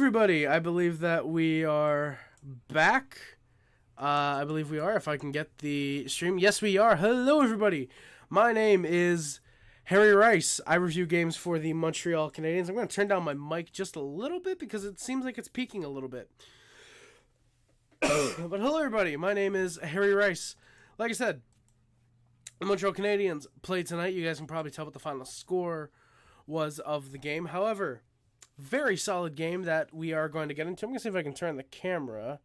everybody. I believe that we are back. I believe we are, if I can get the stream. Yes, we are. Hello, everybody. My name is Harry Rice. I review games for the Montreal Canadiens. I'm going to turn down my mic just a little bit because it seems like it's peaking a little bit. But hello, everybody. My name is Harry Rice. Like I said, the Montreal Canadiens played tonight. You guys can probably tell what the final score was of the game. However, very solid game that we are going to get into. I'm going to see if I can turn the camera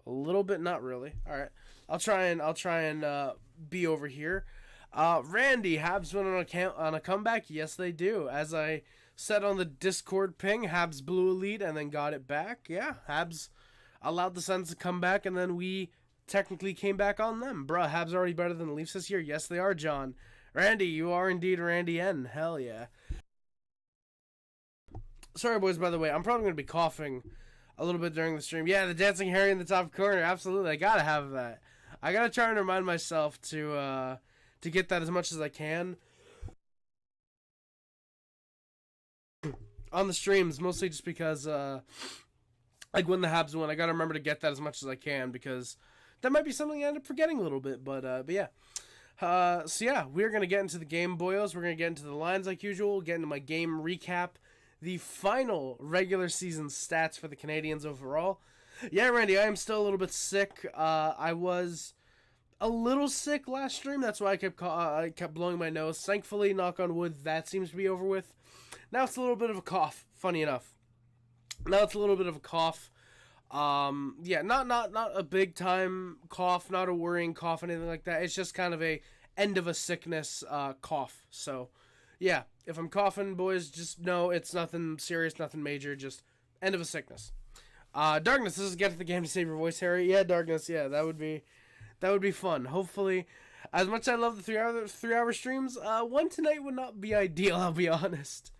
a little bit. Not really. All right. I'll try and be over here. Randy, Habs went on a comeback. Yes, they do. As I said on the Discord ping, Habs blew a lead and then got it back. Yeah, Habs allowed the Sens to come back, and then we technically came back on them. Bruh, Habs are already better than the Leafs this year. Yes, they are, John. Randy, you are indeed Randy N. Hell yeah. Sorry, boys, by the way. I'm probably going to be coughing a little bit during the stream. Yeah, the dancing Harry in the top corner. Absolutely. I got to have that. I got to try and remind myself to get that as much as I can on the streams, mostly just because like when the Habs win, I got to remember to get that as much as I can because that might be something I end up forgetting a little bit, but yeah. So yeah, we're going to get into the game, boyos. We're going to get into the lines like usual, get into my game recap, the final regular season stats for the Canadiens overall. Yeah, Randy, I am still a little bit sick. I was a little sick last stream. That's why I kept blowing my nose. Thankfully, knock on wood, that seems to be over with. Now it's a little bit of a cough, funny enough. Now it's a little bit of a cough. Yeah, not a big time cough, not a worrying cough, anything like that. It's just kind of a end of a sickness cough. So, yeah, if I'm coughing, boys, just know it's nothing serious, nothing major, just end of a sickness. Darkness, this is Get to the Game to Save Your Voice, Harry. Yeah, Darkness, yeah, that would be fun. Hopefully, as much as I love the three hour streams, one tonight would not be ideal, I'll be honest.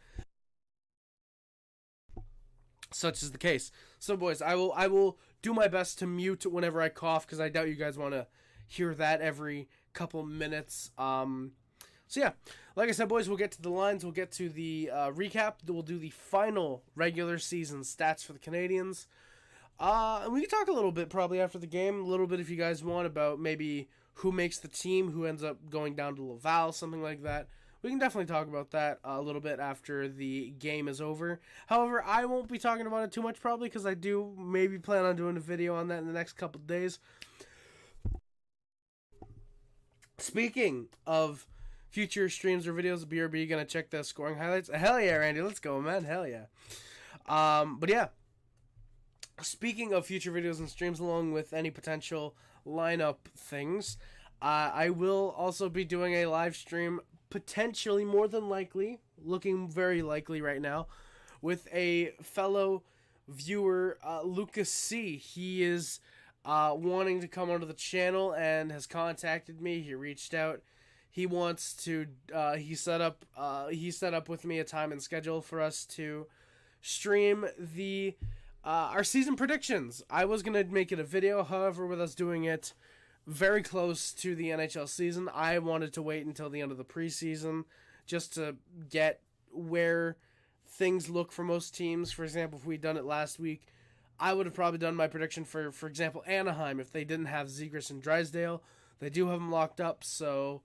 Such is the case. So, boys, I will do my best to mute whenever I cough because I doubt you guys want to hear that every couple minutes. So, yeah, like I said, boys, we'll get to the lines. We'll get to the recap. We'll do the final regular season stats for the Canadiens. And we can talk a little bit probably after the game, a little bit if you guys want, about maybe who makes the team, who ends up going down to Laval, something like that. We can definitely talk about that a little bit after the game is over. However, I won't be talking about it too much probably because I do maybe plan on doing a video on that in the next couple of days. Speaking of future streams or videos, BRB going to check the scoring highlights. Hell yeah, Randy. Let's go, man. Hell yeah. But yeah. Speaking of future videos and streams along with any potential lineup things, I will also be doing a live stream potentially, more than likely, looking very likely right now, with a fellow viewer, Lucas C. He is wanting to come onto the channel and has contacted me. He reached out. He wants to. He set up with me a time and schedule for us to stream the our season predictions. I was gonna make it a video, however, with us doing it very close to the NHL season, I wanted to wait until the end of the preseason just to get where things look for most teams. For example, if we'd done it last week, I would have probably done my prediction for example, Anaheim, if they didn't have Zegras and Drysdale. They do have them locked up, so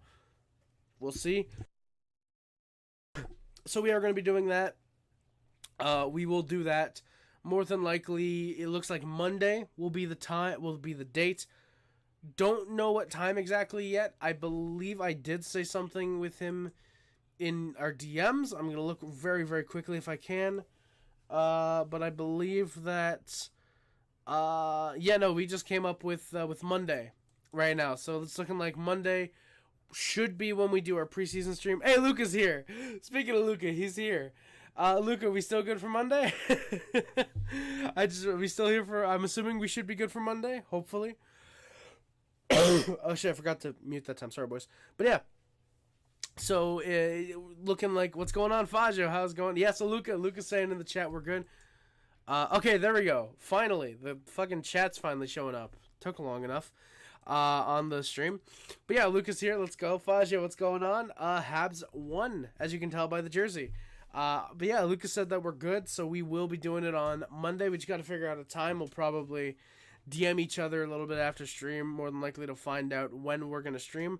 we'll see. So we are going to be doing that. We will do that more than likely. It looks like Monday will be the date. Don't know what time exactly yet. I believe I did say something with him in our DMs. I'm going to look very, very quickly if I can. But I believe that... we just came up with Monday right now. So it's looking like Monday should be when we do our preseason stream. Hey, Luca's here. Speaking of Luca, he's here. Luca, are we still good for Monday? Are we still here for... I'm assuming we should be good for Monday, hopefully. Oh shit, I forgot to mute that time. Sorry, boys. But yeah. So, looking like, what's going on, Fajo? How's it going? Yeah, so Luca's saying in the chat we're good. Okay, there we go. Finally, the fucking chat's finally showing up. Took long enough on the stream. But yeah, Luca's here. Let's go. Fajo, what's going on? Habs won, as you can tell by the jersey. But yeah, Lucas said that we're good, so we will be doing it on Monday. We just got to figure out a time. We'll probably DM each other a little bit after stream, more than likely to find out when we're going to stream.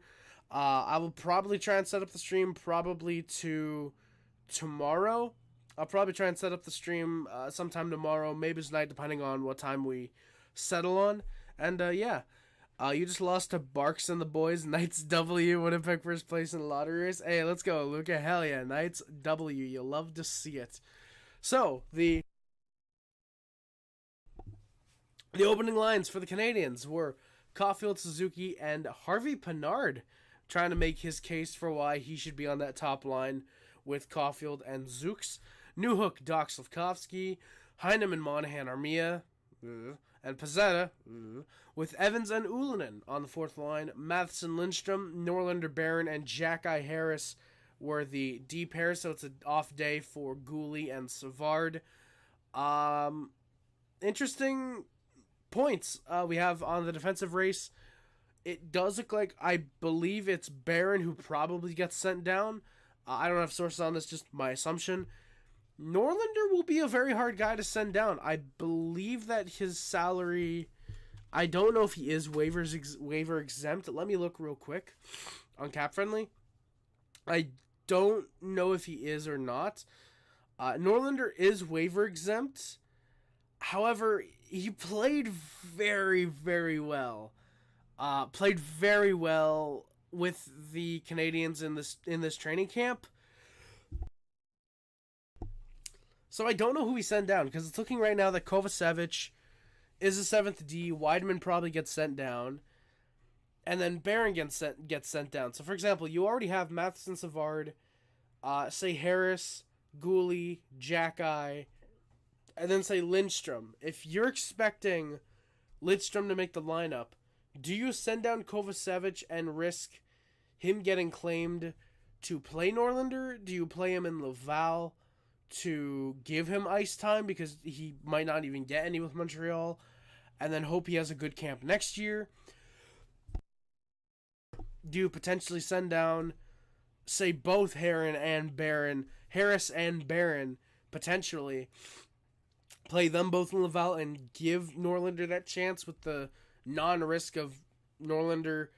I will probably try and set up the stream probably to tomorrow. I'll probably try and set up the stream sometime tomorrow, maybe tonight, depending on what time we settle on. And yeah, you just lost to Barks and the boys. Knights W, Winnipeg first place in the lottery race. Hey, let's go, Luca. Hell yeah, Knights W. You'll love to see it. So, the opening lines for the Canadiens were Caufield, Suzuki, and Harvey Pinard, trying to make his case for why he should be on that top line with Caufield and Zooks. Newhook, Slafkovsky, Heineman, Monahan, Armia, and Pezzetta, with Evans and Ullinen on the fourth line. Matheson, Lindstrom, Norlinder, Barron, and Xhekaj Harris were the D pair, so it's an off day for Goulet and Savard. Interesting points we have on the defensive race. It does look like, I believe it's Barron who probably gets sent down. I don't have sources on this, just my assumption. Norlinder will be a very hard guy to send down. I believe that his salary, I don't know if he is waiver exempt. Let me look real quick on Cap Friendly. I don't know if he is or not. Norlinder is waiver exempt. However, he played very, very well. Played very well with the Canadiens in this training camp. So I don't know who we send down, because it's looking right now that Kovacevic is the 7th D. Wideman probably gets sent down, and then Barron gets sent down. So for example, you already have Matheson, Savard, say Harris, Goulet, Xhekaj, and then say Lindstrom. If you're expecting Lindstrom to make the lineup, do you send down Kovacevic and risk him getting claimed to play Norlinder? Do you play him in Laval to give him ice time because he might not even get any with Montreal, and then hope he has a good camp next year? Do you potentially send down, say, both Harris and Barron, potentially play them both in Laval and give Norlinder that chance with the non-risk of Norlinder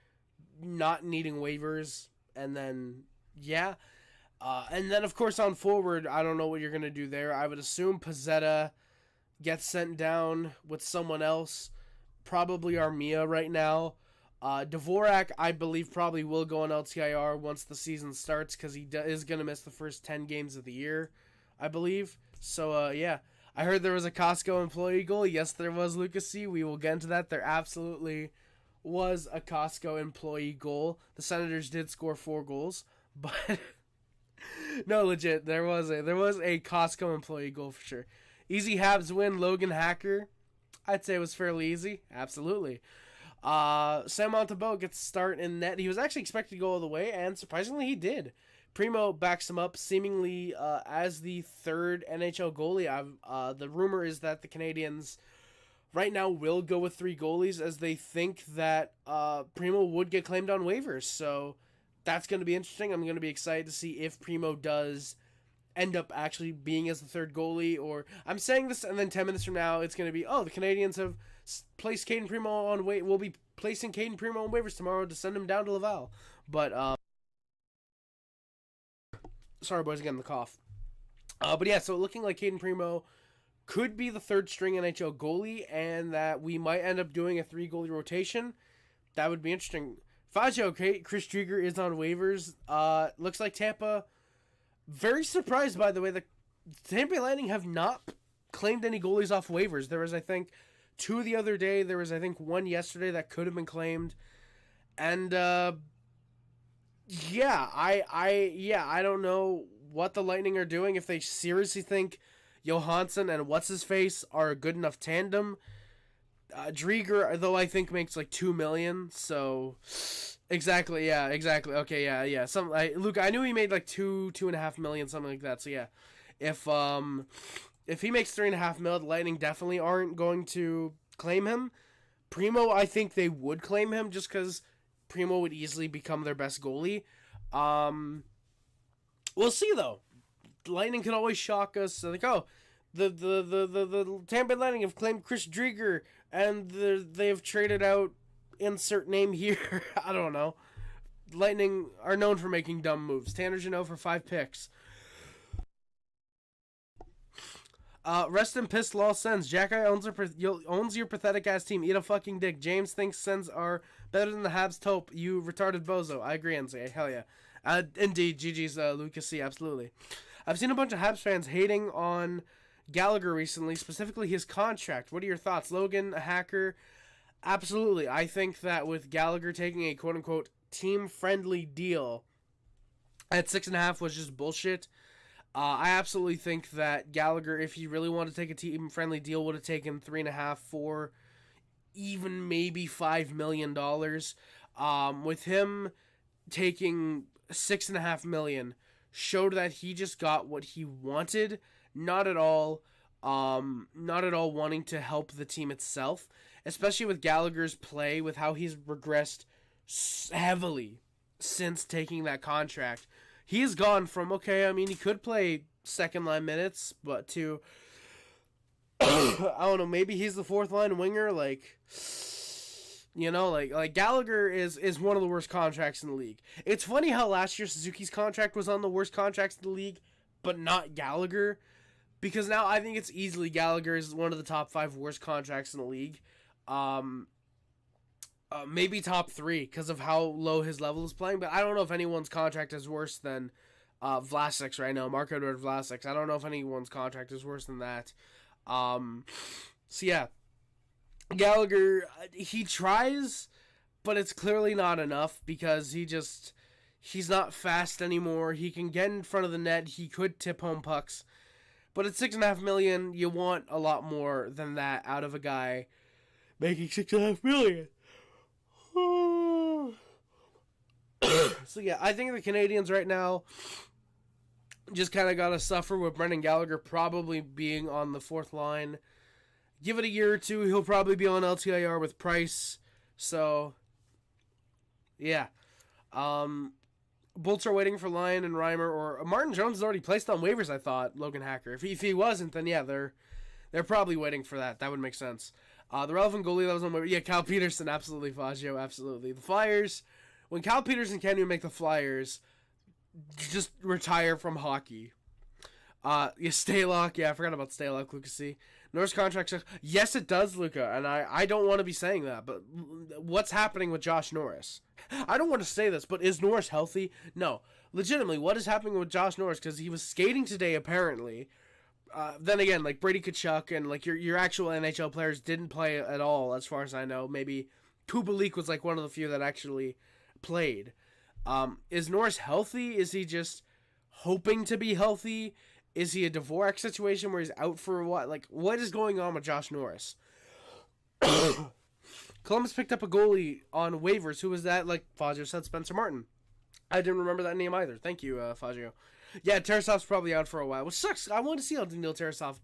not needing waivers? And then, yeah. And then, of course, on forward, I don't know what you're going to do there. I would assume Pezzetta gets sent down with someone else, probably Armia right now. Dvorak, I believe, probably will go on LTIR once the season starts, because he is going to miss the first 10 games of the year, I believe. So, yeah. I heard there was a Costco employee goal. Yes, there was, Lucas C. We will get into that. There absolutely was a Costco employee goal. The Senators did score 4 goals, but no, legit, there was a Costco employee goal for sure. Easy Habs win. Logan Hacker, I'd say it was fairly easy. Absolutely. Sam Montembeault gets a start in net. He was actually expected to go all the way, and surprisingly he did. Primo backs him up, seemingly as the third NHL goalie. The rumor is that the Canadiens right now will go with 3 goalies, as they think that Primo would get claimed on waivers. So that's going to be interesting. I'm going to be excited to see if Primo does end up actually being as the third goalie, or I'm saying this and then 10 minutes from now it's going to be, the Canadiens have placed Caden Primo on we'll be placing Caden Primo on waivers tomorrow to send him down to Laval. But sorry, boys, again, the cough. But yeah, so looking like Caden Primo could be the third string NHL goalie, and that we might end up doing a 3-goalie rotation. That would be interesting. Faggio, Chris Drieger is on waivers. Looks like Tampa, very surprised, by the way, the Tampa Bay Lightning have not claimed any goalies off waivers. There was, I think, 2 the other day. There was, I think, 1 yesterday that could have been claimed. And, yeah, I don't know what the Lightning are doing. If they seriously think Johansson and what's-his-face are a good enough tandem. Drieger, though, I think makes like $2 million, so exactly. Okay, yeah. Luke, I knew he made like $2.5 million, something like that. So yeah, if he makes $3.5 million, the Lightning definitely aren't going to claim him. Primo, I think they would claim him just because Primo would easily become their best goalie. We'll see though. Lightning can always shock us. So like, oh, the Tampa Bay Lightning have claimed Chris Driedger, and they've traded out insert name here. I don't know. Lightning are known for making dumb moves. Tanner Jeannot for 5 picks. Rest in piss, lol, Sens. Xhekaj owns your pathetic ass team. Eat a fucking dick. James thinks Sens are better than the Habs taupe. You retarded bozo. I agree, NCA. Hell yeah. Indeed, GG's Lucas C. Absolutely. I've seen a bunch of Habs fans hating on Gallagher recently, specifically his contract. What are your thoughts? Logan, a hacker? Absolutely. I think that with Gallagher taking a quote-unquote team-friendly deal at 6.5 was just bullshit. I absolutely think that Gallagher, if he really wanted to take a team-friendly deal, would have taken 3.5, 4, even maybe $5 million. With him taking $6.5 million, showed that he just got what he wanted. Not at all wanting to help the team itself, especially with Gallagher's play, with how he's regressed heavily since taking that contract. He's gone from, okay, I mean, he could play second line minutes, but to, I don't know, maybe he's the fourth line winger, like, you know, like Gallagher is one of the worst contracts in the league. It's funny how last year Suzuki's contract was on the worst contracts in the league, but not Gallagher, because now I think it's easily Gallagher is one of the top 5 worst contracts in the league. Maybe top 3 because of how low his level is playing, but I don't know if anyone's contract is worse than Vlasic's right now. Marc-Edouard Vlasic's. I don't know if anyone's contract is worse than that. So yeah, Gallagher, he tries, but it's clearly not enough because he's not fast anymore. He can get in front of the net. He could tip home pucks, but at $6.5 million, you want a lot more than that out of a guy making $6.5 million. So yeah, I think the Canadiens right now just kind of got to suffer with Brendan Gallagher probably being on the fourth line. Give it a year or two, he'll probably be on LTIR with Price. So yeah, Bolts are waiting for Lyon and Reimer, or Martin Jones is already placed on waivers. I thought Logan Hacker. If he wasn't, then yeah, they're probably waiting for that. That would make sense. The relevant goalie that was on my... Yeah, Cal Peterson, absolutely, Fazio, absolutely. The Flyers, when Cal Peterson can't even make the Flyers, just retire from hockey. Yeah, Stalock, yeah, I forgot about Stalock, Lucas C. Norris contract sucks. Yes, it does, Luca, and I don't want to be saying that, but what's happening with Josh Norris? I don't want to say this, but is Norris healthy? No. Legitimately, what is happening with Josh Norris? Because he was skating today, apparently. Then again, like Brady Tkachuk and like your actual NHL players didn't play at all, as far as I know. Maybe Kubalik was like one of the few that actually played. Is Norris healthy? Is he just hoping to be healthy? Is he a Dvorak situation where he's out for what? Like, what is going on with Josh Norris? Columbus picked up a goalie on waivers. Who was that? Like Fazio said, Spencer Martin. I didn't remember that name either. Thank you, Fazio. Yeah, Tarasov's probably out for a while, which sucks. I want to see how Daniil Tarasov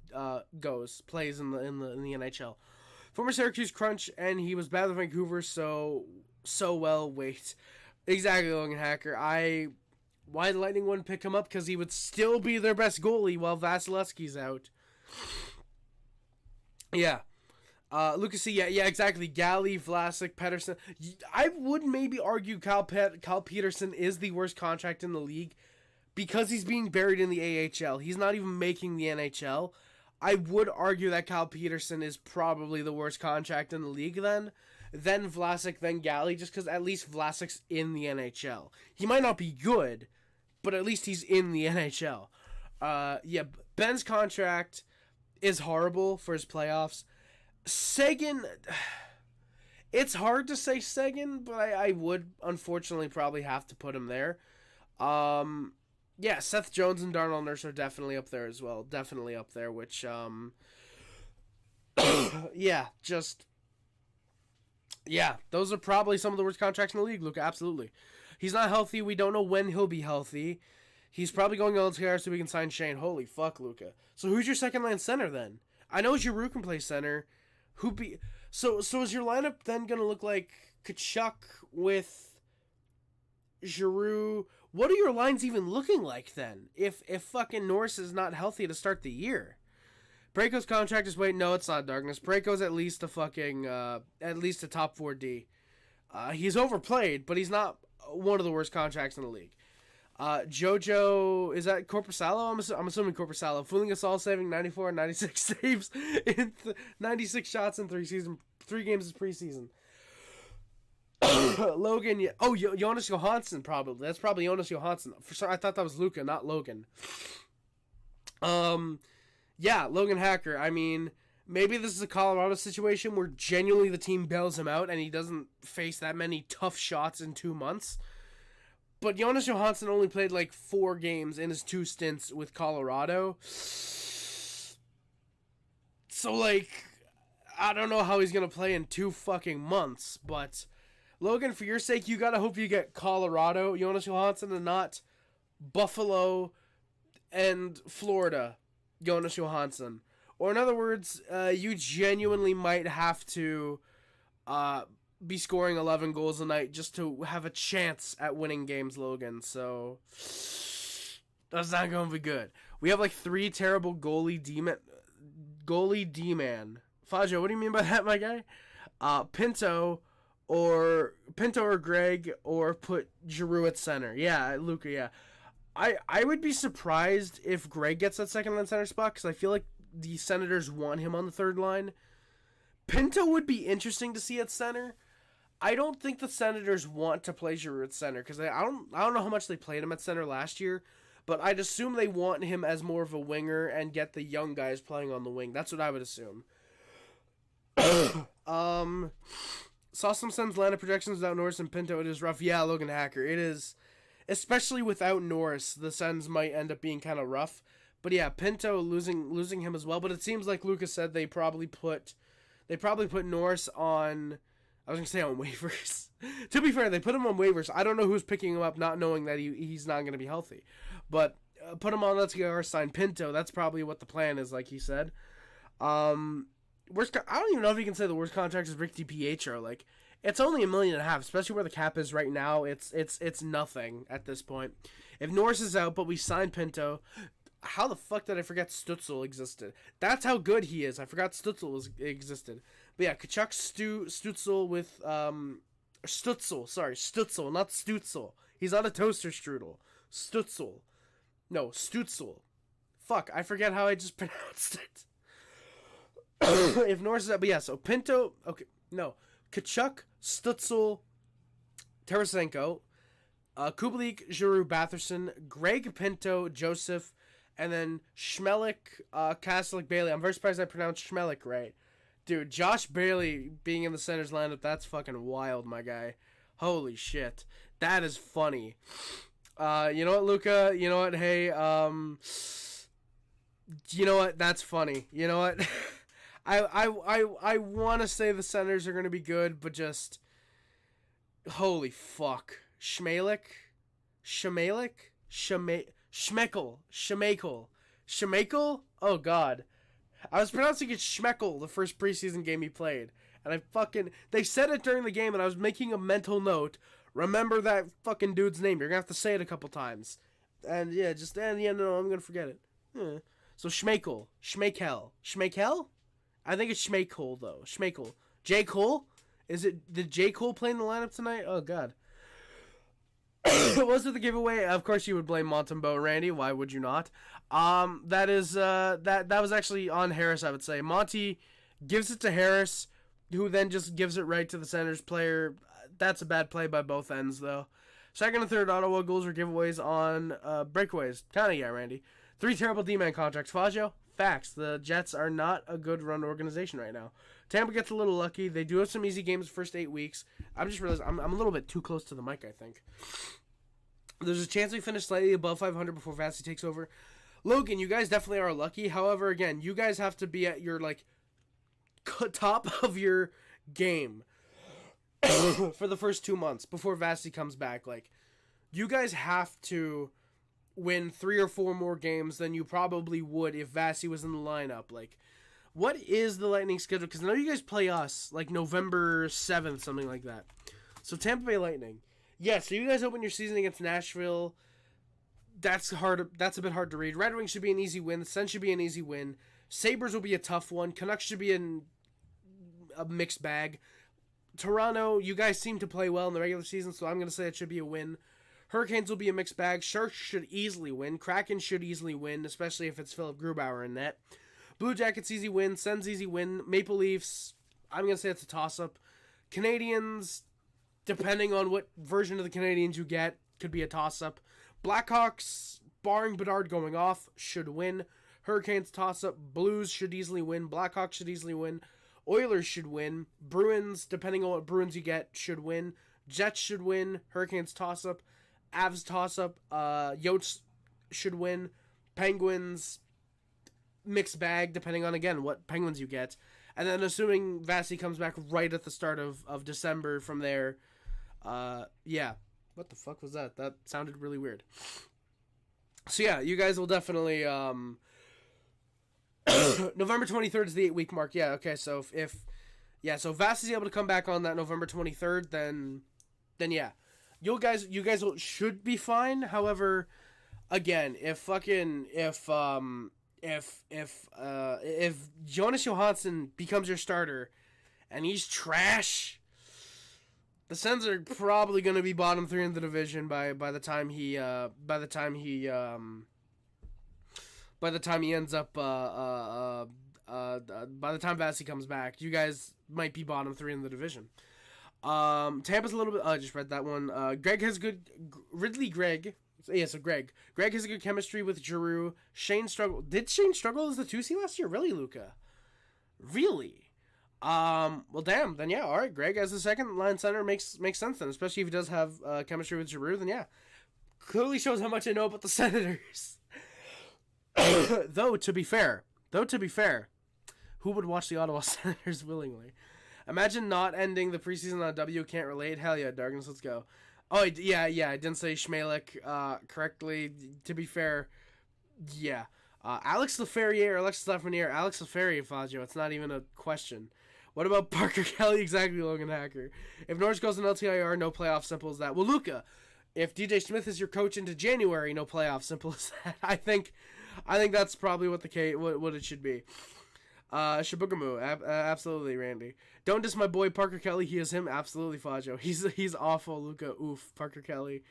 plays in the NHL. Former Syracuse Crunch, and he was bad with Vancouver, so well. Wait, exactly, Logan Hacker. Why the Lightning wouldn't pick him up? Because he would still be their best goalie while Vasilevsky's out. Yeah. Lucas C, yeah, exactly. Galley, Vlasic, Pedersen. I would maybe argue Cal Peterson is the worst contract in the league because he's being buried in the AHL. He's not even making the NHL. I would argue that Cal Peterson is probably the worst contract in the league then Vlasic, then Galley, just because at least Vlasic's in the NHL. He might not be good, but at least he's in the NHL. Yeah, Ben's contract is horrible for his playoffs. Seguin, it's hard to say Seguin, but I would unfortunately probably have to put him there. Yeah, Seth Jones and Darnell Nurse are definitely up there as well. Definitely up there, which, yeah, those are probably some of the worst contracts in the league, Luka, absolutely. He's not healthy. We don't know when he'll be healthy. He's probably going to LTR so we can sign Shane. Holy fuck, Luka. So who's your second-line center then? I know Giroux can play center. So is your lineup then going to look like Tkachuk with Giroux what are your lines even looking like then? If fucking Norris is not healthy to start the year, Braco's contract is no, it's not darkness. Braco's at least a fucking at least a top 4D. He's overplayed, but he's not one of the worst contracts in the league. Jojo, is that Corpusalo? I'm assuming Corpusalo. Fooling us all, saving 94 and 96 saves in 96 shots in 3 games this preseason. Logan, Jonas Johansson probably. That's probably Jonas Johansson. I thought that was Luka, not Logan. Yeah, Logan Hacker. I mean, maybe this is a Colorado situation where genuinely the team bails him out and he doesn't face that many tough shots in 2 months. But Jonas Johansson only played like 4 games in his 2 stints with Colorado. So, like, I don't know how he's going to play in 2 fucking months. But, Logan, for your sake, you got to hope you get Colorado, Jonas Johansson, and not Buffalo and Florida, Jonas Johansson. Or in other words, you genuinely might have to be scoring 11 goals a night just to have a chance at winning games, Logan. So that's not going to be good. We have like 3 terrible goalie D-man. Fajo, what do you mean by that, my guy? Pinto or Greig, or put Giroux at center. Yeah, Luka, yeah. I would be surprised if Greig gets that second line center spot, because I feel like the Senators want him on the third line. Pinto would be interesting to see at center. I don't think the Senators want to play Giroux at center, because I don't know how much they played him at center last year, but I'd assume they want him as more of a winger and get the young guys playing on the wing. That's what I would assume. Saw some Sens lineup projections without Norris and Pinto. It is rough. Yeah, Logan Hacker. It is, especially without Norris, the Sens might end up being kind of rough. But yeah, Pinto losing him as well. But it seems like Lucas said they probably put Norris on. I was going to say on waivers. To be fair, they put him on waivers. I don't know who's picking him up, not knowing that he's not going to be healthy. But put him on, let's get our sign Pinto. That's probably what the plan is, like he said. I don't even know if you can say the worst contract is Rick DiPietro. Like, it's only $1.5 million, especially where the cap is right now. It's nothing at this point. If Norris is out, but we signed Pinto, how the fuck did I forget Stützle existed? That's how good he is. I forgot Stützle existed. But yeah, Tkachuk, Stützle with Stützle, not Stützle. He's not a toaster strudel. Stützle. No, Stützle. Fuck, I forget how I just pronounced it. If Norris is out, but yeah, so Pinto, okay, no. Tkachuk, Stützle, Tarasenko, Kubalik, Giroux, Batherson, Greig, Pinto, Joseph, and then Schmelik, Kastelik, Bailey. I'm very surprised I pronounced Schmelik right. Dude, Josh Bailey being in the Senators lineup, that's fucking wild, my guy. Holy shit. That is funny. You know what, Luka? You know what? Hey, you know what? That's funny. You know what? I want to say the Senators are going to be good, but just holy fuck. Schmelik? Schmeichel? Oh god. I was pronouncing it Schmeichel the first preseason game he played. And they said it during the game and I was making a mental note. Remember that fucking dude's name. You're going to have to say it a couple times. And yeah, no, I'm going to forget it. Yeah. So Schmeichel. I think it's Schmeichel though. Schmeichel. J. Cole? Did J. Cole play in the lineup tonight? Oh god. Was it the giveaway? Of course you would blame Montembeault, Randy. Why would you not? That was actually on Harris, I would say. Monty gives it to Harris, who then just gives it right to the Senators player. That's a bad play by both ends, though. Second and third Ottawa goals were giveaways on breakaways. Kinda, yeah, Randy. 3 terrible D-man contracts. Faggio? Facts. The Jets are not a good run organization right now. Tampa gets a little lucky. They do have some easy games the first 8 weeks. I'm just realizing I'm a little bit too close to the mic, I think. There's a chance we finish slightly above 500 before Vasi takes over. Logan, you guys definitely are lucky. However, again, you guys have to be at your, like, top of your game for the first 2 months before Vasi comes back. Like, you guys have to win 3 or 4 more games than you probably would if Vasi was in the lineup. Like, what is the Lightning schedule? Because I know you guys play us, like, November 7th, something like that. So, Tampa Bay Lightning. Yeah, so you guys open your season against Nashville. That's hard. That's a bit hard to read. Red Wings should be an easy win. The Sens should be an easy win. Sabres will be a tough one. Canucks should be a mixed bag. Toronto, you guys seem to play well in the regular season, so I'm going to say it should be a win. Hurricanes will be a mixed bag. Sharks should easily win. Kraken should easily win, especially if it's Philip Grubauer in net. Blue Jackets easy win. Sens easy win. Maple Leafs, I'm going to say it's a toss-up. Canadiens, depending on what version of the Canadiens you get, could be a toss-up. Blackhawks, barring Bedard going off, should win. Hurricanes toss-up. Blues should easily win. Blackhawks should easily win. Oilers should win. Bruins, depending on what Bruins you get, should win. Jets should win. Hurricanes toss-up. Avs toss-up. Yotes should win. Penguins, mixed bag, depending on, again, what Penguins you get. And then assuming Vasi comes back right at the start of December from there, yeah. What the fuck was that? That sounded really weird. So yeah, you guys will definitely, November 23rd is the 8-week mark. Yeah, okay, so if so Vass is able to come back on that November 23rd, then yeah. You guys should be fine. However, again, if Jonas Johansson becomes your starter and he's trash, the Sens are probably going to be bottom 3 in the division by the time he ends up by the time Vasi comes back. You guys might be bottom 3 in the division. Tampa's a little bit. I just read that one. Greig has good. Greig. Yeah, so Greig. Greig has a good chemistry with Giroux. Shane struggled. Did Shane struggle as the 2C last year? Really, Luca? Really? Well, damn. Then yeah, all right. Greig as the second line center makes sense then, especially if he does have chemistry with Giroux. Then yeah, clearly shows how much I know about the Senators. Though to be fair, who would watch the Ottawa Senators willingly? Imagine not ending the preseason on a W. Can't relate. Hell yeah, Darkness. Let's go. Oh yeah. I didn't say Schmalek correctly. To be fair, yeah. Alex Laferriere, Alexis Lafreniere, Alex Laferriere, Fazio. It's not even a question. What about Parker Kelly? Exactly, Logan Hacker. If Norris goes in LTIR, no playoff. Simple as that. Well, Luca, if DJ Smith is your coach into January, no playoff. Simple as that. I think that's probably what what it should be. Shibugamu, absolutely, Randy. Don't diss my boy Parker Kelly. He is him. Absolutely, Fazio. He's awful, Luca. Oof, Parker Kelly.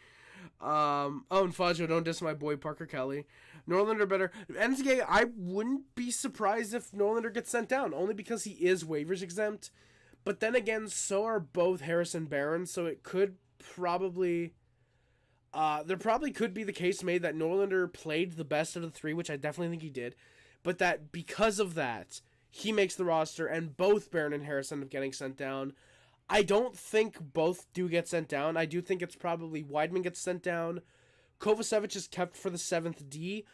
And Fazio, don't diss my boy Parker Kelly. Norlander better. NCAA, I wouldn't be surprised if Norlander gets sent down, only because he is waivers exempt. But then again, so are both Harris and Barron, so it could probably... there probably could be the case made that Norlander played the best of the 3, which I definitely think he did, but that because of that, he makes the roster, and both Barron and Harris end up getting sent down. I don't think both do get sent down. I do think it's probably Weidman gets sent down. Kovacevic is kept for the 7th D.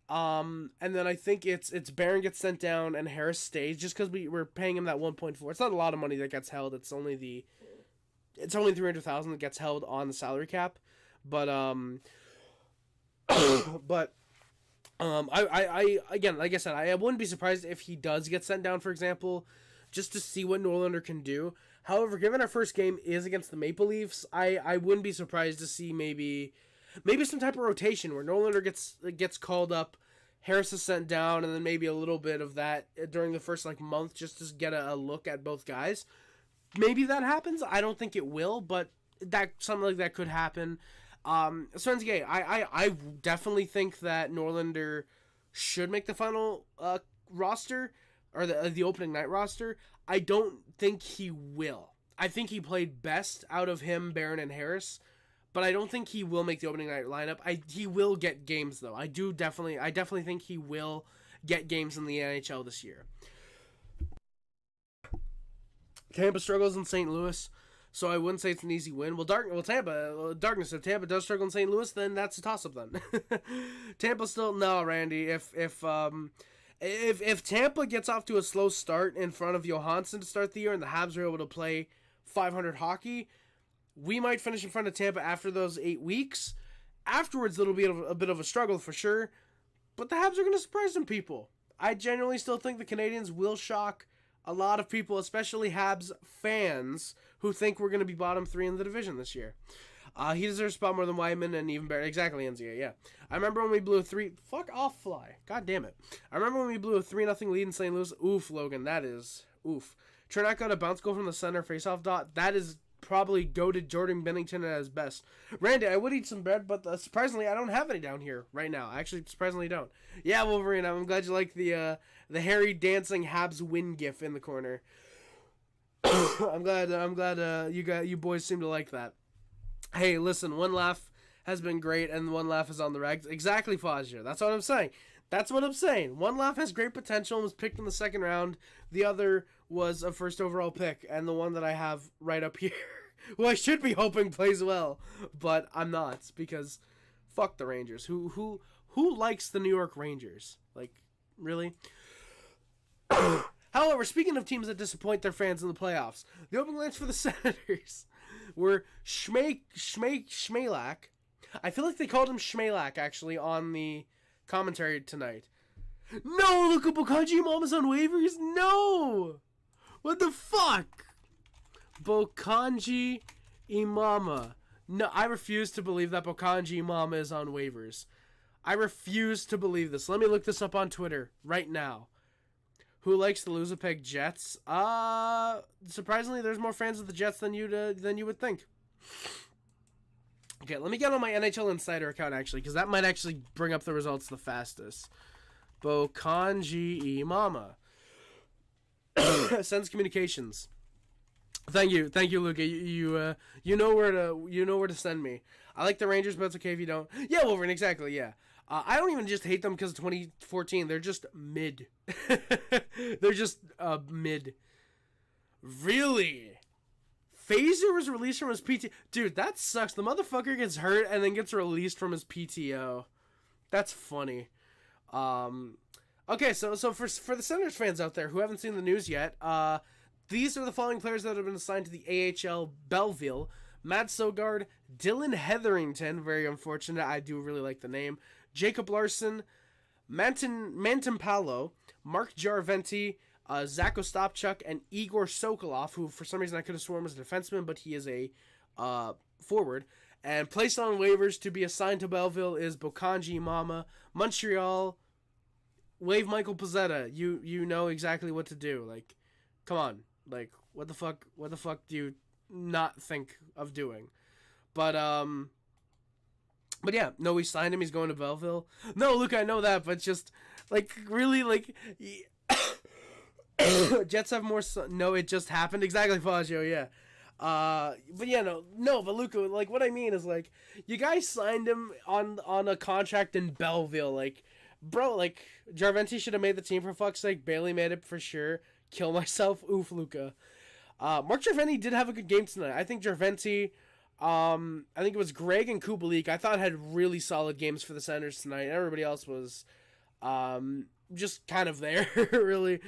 And then I think it's Barron gets sent down and Harris stays just because we're paying him that 1.4. It's not a lot of money that gets held. It's only $300,000 that gets held on the salary cap. But I again, like I said, I wouldn't be surprised if he does get sent down, for example, just to see what Norlander can do. However, given our first game is against the Maple Leafs, I wouldn't be surprised to see maybe some type of rotation where Norlander gets called up, Harris is sent down, and then maybe a little bit of that during the first month just to get a look at both guys. Maybe that happens. I don't think it will, but something like that could happen. Swensgay, I definitely think that Norlander should make the final roster or the opening night roster. I don't think he will. I think he played best out of him, Barron, and Harris, but I don't think he will make the opening night lineup. He will get games though. I definitely think he will get games in the NHL this year. Tampa struggles in St. Louis, so I wouldn't say it's an easy win. Darkness. If Tampa does struggle in St. Louis, then that's a toss-up. Then Tampa still no, Randy. If Tampa gets off to a slow start in front of Johansson to start the year, and the Habs are able to play 500 hockey, we might finish in front of Tampa after those 8 weeks. Afterwards, it'll be a bit of a struggle for sure, but the Habs are going to surprise some people. I genuinely still think the Canadiens will shock a lot of people, especially Habs fans, who think we're going to be bottom 3 in the division this year. He deserves a spot more than Wyman and even better. Exactly, NZA, yeah. I remember when we blew a 3... Fuck off, Fly. God damn it. I remember when we blew a 3-0 lead in St. Louis. Oof, Logan. That is... Oof. Turnout got a bounce goal from the center faceoff dot. That is probably goated Jordan Bennington at his best. Randy, I would eat some bread, but surprisingly, I don't have any down here right now. I actually surprisingly don't. Yeah, Wolverine, I'm glad you like the hairy dancing Habs win gif in the corner. I'm glad you boys seem to like that. Hey, listen, one laugh has been great, and one laugh is on the rags. Exactly, Fazio. That's what I'm saying. That's what I'm saying. One laugh has great potential and was picked in the second round. The other was a first overall pick, and the one that I have right up here, who I should be hoping plays well, but I'm not, because fuck the Rangers. Who likes the New York Rangers? Like, really? However, speaking of teams that disappoint their fans in the playoffs, the opening lines for the Senators were Schmalak. I feel like they called him Schmalak, actually, on the commentary tonight. No, look at Bokanji Imama's on waivers. No! What the fuck? Bokanji Imama. No, I refuse to believe that Bokanji Imama is on waivers. I refuse to believe this. Let me look this up on Twitter right now. Who likes the Luzapeg Jets? Surprisingly, there's more fans of the Jets than you would think. Okay, let me get on my NHL Insider account, actually, because that might actually bring up the results the fastest. Bokanji Imama. Sends Communications. Thank you, Luca. You know where to send me. I like the Rangers, but it's okay if you don't. Yeah, Wolverine, exactly, yeah. I don't even just hate them because of 2014. They're just mid. They're just mid. Really? Phaser was released from his PTO. Dude, that sucks. The motherfucker gets hurt and then gets released from his PTO. That's funny. Okay, so for the Senators fans out there who haven't seen the news yet, these are the following players that have been assigned to the AHL Belleville. Matt Sogard, Dylan Hetherington, very unfortunate. I do really like the name. Jacob Larson, Manton Palo, Mark Jarventie, Zach Ostapchuk, and Igor Sokolov, who for some reason I could have sworn was a defenseman, but he is a forward. And placed on waivers to be assigned to Belleville is Bokanji Imama. Montreal, waive Michael Pezzetta. You know exactly what to do. Like, come on. Like, what the fuck do you not think of doing? But yeah, no, we signed him. He's going to Belleville. No, Luke, I know that, but just, like, really, like, Jets have more... No, it just happened. Exactly, Fazio, yeah. But yeah, no, but Luca, like, what I mean is, like, you guys signed him on a contract in Belleville. Like, bro, like, Jarventie should have made the team for fuck's sake. Bailey made it for sure. Kill myself. Oof, Luca. Mark Jarventie did have a good game tonight. I think Jarventie... I think it was Greig and Kubalik. I thought had really solid games for the Senators tonight. Everybody else was just kind of there, really.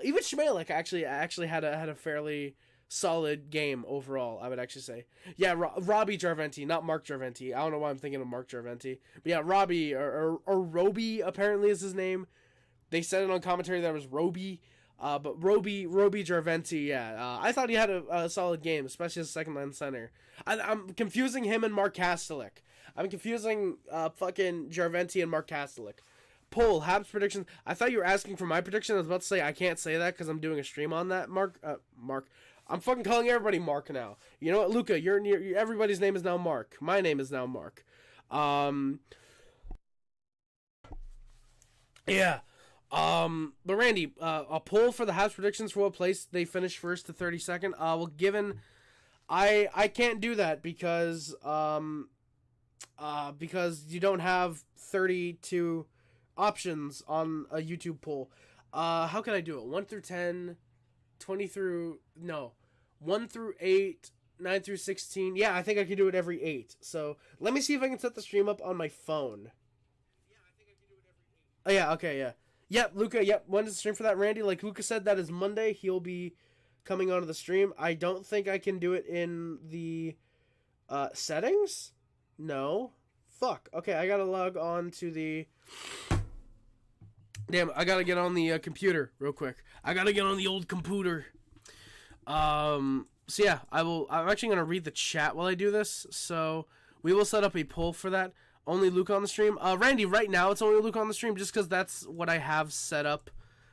Even Schmalek actually had a fairly solid game overall, I would actually say. Yeah, Roby Jarventie, not Mark Jarventie. I don't know why I'm thinking of Mark Jarventie. But yeah, Roby, or Roby apparently is his name. They said it on commentary that it was Roby. But Roby Jarventie, yeah. I thought he had a solid game, especially as a second-line center. I'm confusing him and Mark Kastelik. I'm confusing fucking Jarventie and Mark Kastelik. Poll, Habs predictions. I thought you were asking for my prediction. I was about to say I can't say that because I'm doing a stream on that, Mark. I'm fucking calling everybody Mark now. You know what, Luca? Everybody's name is now Mark. My name is now Mark. Yeah. But Randy, a poll for the Habs predictions for what place they finish first to 32nd. Well, given I can't do that because you don't have 32 options on a YouTube poll. How can I do it? 1 through 10, 20 through 1 through 8, 9 through 16. Yeah, I think I can do it every 8. So let me see if I can set the stream up on my phone. Yeah, I think I can do it every 8. Oh yeah, okay, yeah. Yep, Luca, yep. When is the stream for that, Randy? Like Luca said, that is Monday. He'll be coming onto the stream. I don't think I can do it in the settings. No. Fuck. Okay, I gotta log on to the... Damn, I gotta get on the computer real quick. I gotta get on the old computer. So yeah, I'm actually gonna read the chat while I do this. So we will set up a poll for that. Only Luke on the stream. Randy, right now it's only Luke on the stream just because that's what I have set up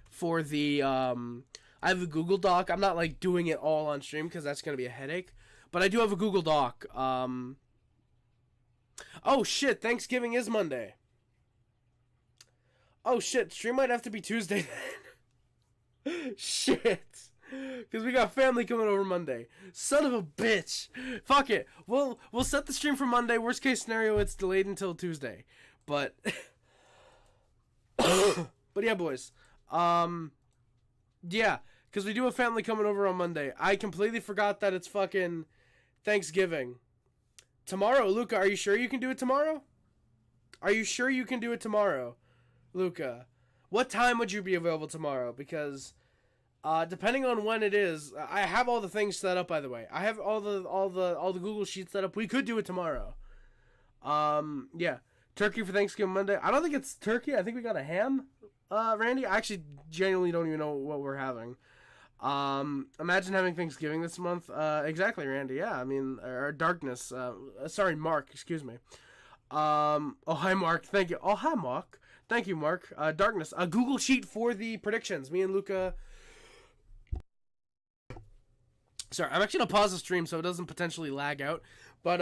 for the. I have a Google Doc. I'm not like doing it all on stream because that's gonna be a headache. But I do have a Google Doc. Oh shit! Thanksgiving is Monday. Oh shit! Stream might have to be Tuesday then. Shit. Because we got family coming over Monday. Son of a bitch. Fuck it. We'll set the stream for Monday. Worst case scenario, it's delayed until Tuesday. But but yeah, boys. Yeah, because we do have family coming over on Monday. I completely forgot that it's fucking Thanksgiving. Tomorrow, Luca, are you sure you can do it tomorrow? Are you sure you can do it tomorrow, Luca? What time would you be available tomorrow? Because depending on when it is, I have all the things set up. By the way, I have all the Google Sheets set up. We could do it tomorrow. Yeah, turkey for Thanksgiving Monday. I don't think it's turkey. I think we got a ham. Randy, I actually genuinely don't even know what we're having. Imagine having Thanksgiving this month. Exactly, Randy. Yeah, I mean, or Darkness. Sorry, Mark. Excuse me. Oh hi, Mark. Thank you. Oh hi, Mark. Thank you, Mark. Darkness. A Google Sheet for the predictions. Me and Luca. Sorry, I'm actually gonna pause the stream so it doesn't potentially lag out. But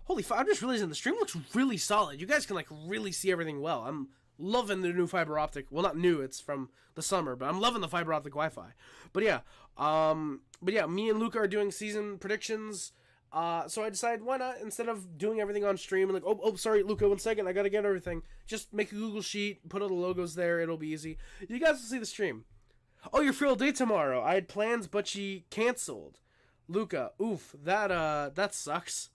holy fuck! I'm just realizing the stream looks really solid. You guys can like really see everything well. I'm loving the new fiber optic. Well, not new. It's from the summer, but I'm loving the fiber optic Wi-Fi. But yeah, me and Luca are doing season predictions. So I decided why not, instead of doing everything on stream and like, oh, sorry, Luca, 1 second, I gotta get everything. Just make a Google Sheet, put all the logos there. It'll be easy. You guys will see the stream. Oh, you're free all day tomorrow. I had plans, but she canceled. Luca, oof, that sucks.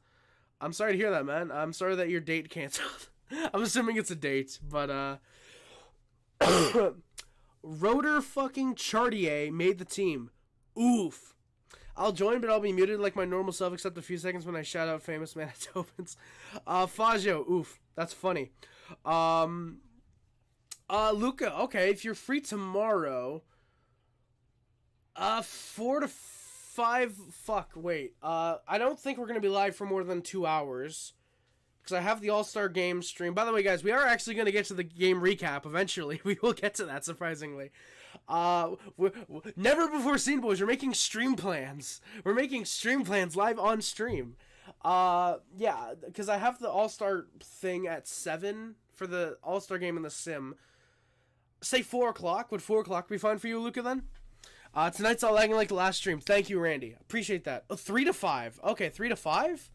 I'm sorry to hear that, man. I'm sorry that your date canceled. I'm assuming it's a date, but Rotor fucking Chartier made the team. Oof. I'll join, but I'll be muted like my normal self, except a few seconds when I shout out famous Manitobans. Fazio, oof, that's funny. Luca, okay, if you're free tomorrow, 4 to 5, fuck, wait. I don't think we're gonna be live for more than 2 hours. Because I have the All-Star Game stream. By the way, guys, we are actually going to get to the game recap eventually. We will get to that, surprisingly. Never before seen, boys. We're making stream plans. We're making stream plans live on stream. Yeah, because I have the All-Star thing at 7 for the All-Star Game in the Sim. Say 4 o'clock. Would 4 o'clock be fine for you, Luca, then? Tonight's all lagging like the last stream. Thank you, Randy. Appreciate that. 3 to 5. Okay, 3 to 5?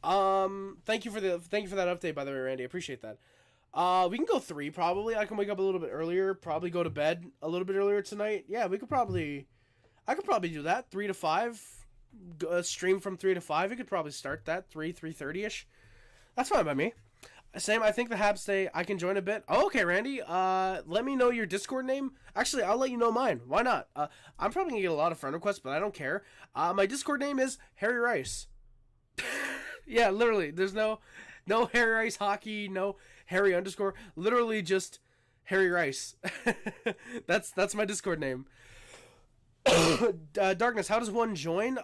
Thank you for that update, by the way, Randy. I appreciate that. We can go 3 probably. I can wake up a little bit earlier, probably go to bed a little bit earlier tonight. Yeah, I could probably do that. 3 to 5, stream from 3 to 5. We could probably start that 3:30ish. That's fine by me. Same. I think the Habs say I can join a bit. Oh, okay, Randy. Let me know your Discord name. Actually, I'll let you know mine. Why not? I'm probably gonna get a lot of friend requests, but I don't care. My Discord name is Harry Rice. Yeah, literally. There's no Harry Rice hockey, no Harry _. Literally just Harry Rice. That's my Discord name. Darkness, how does one join?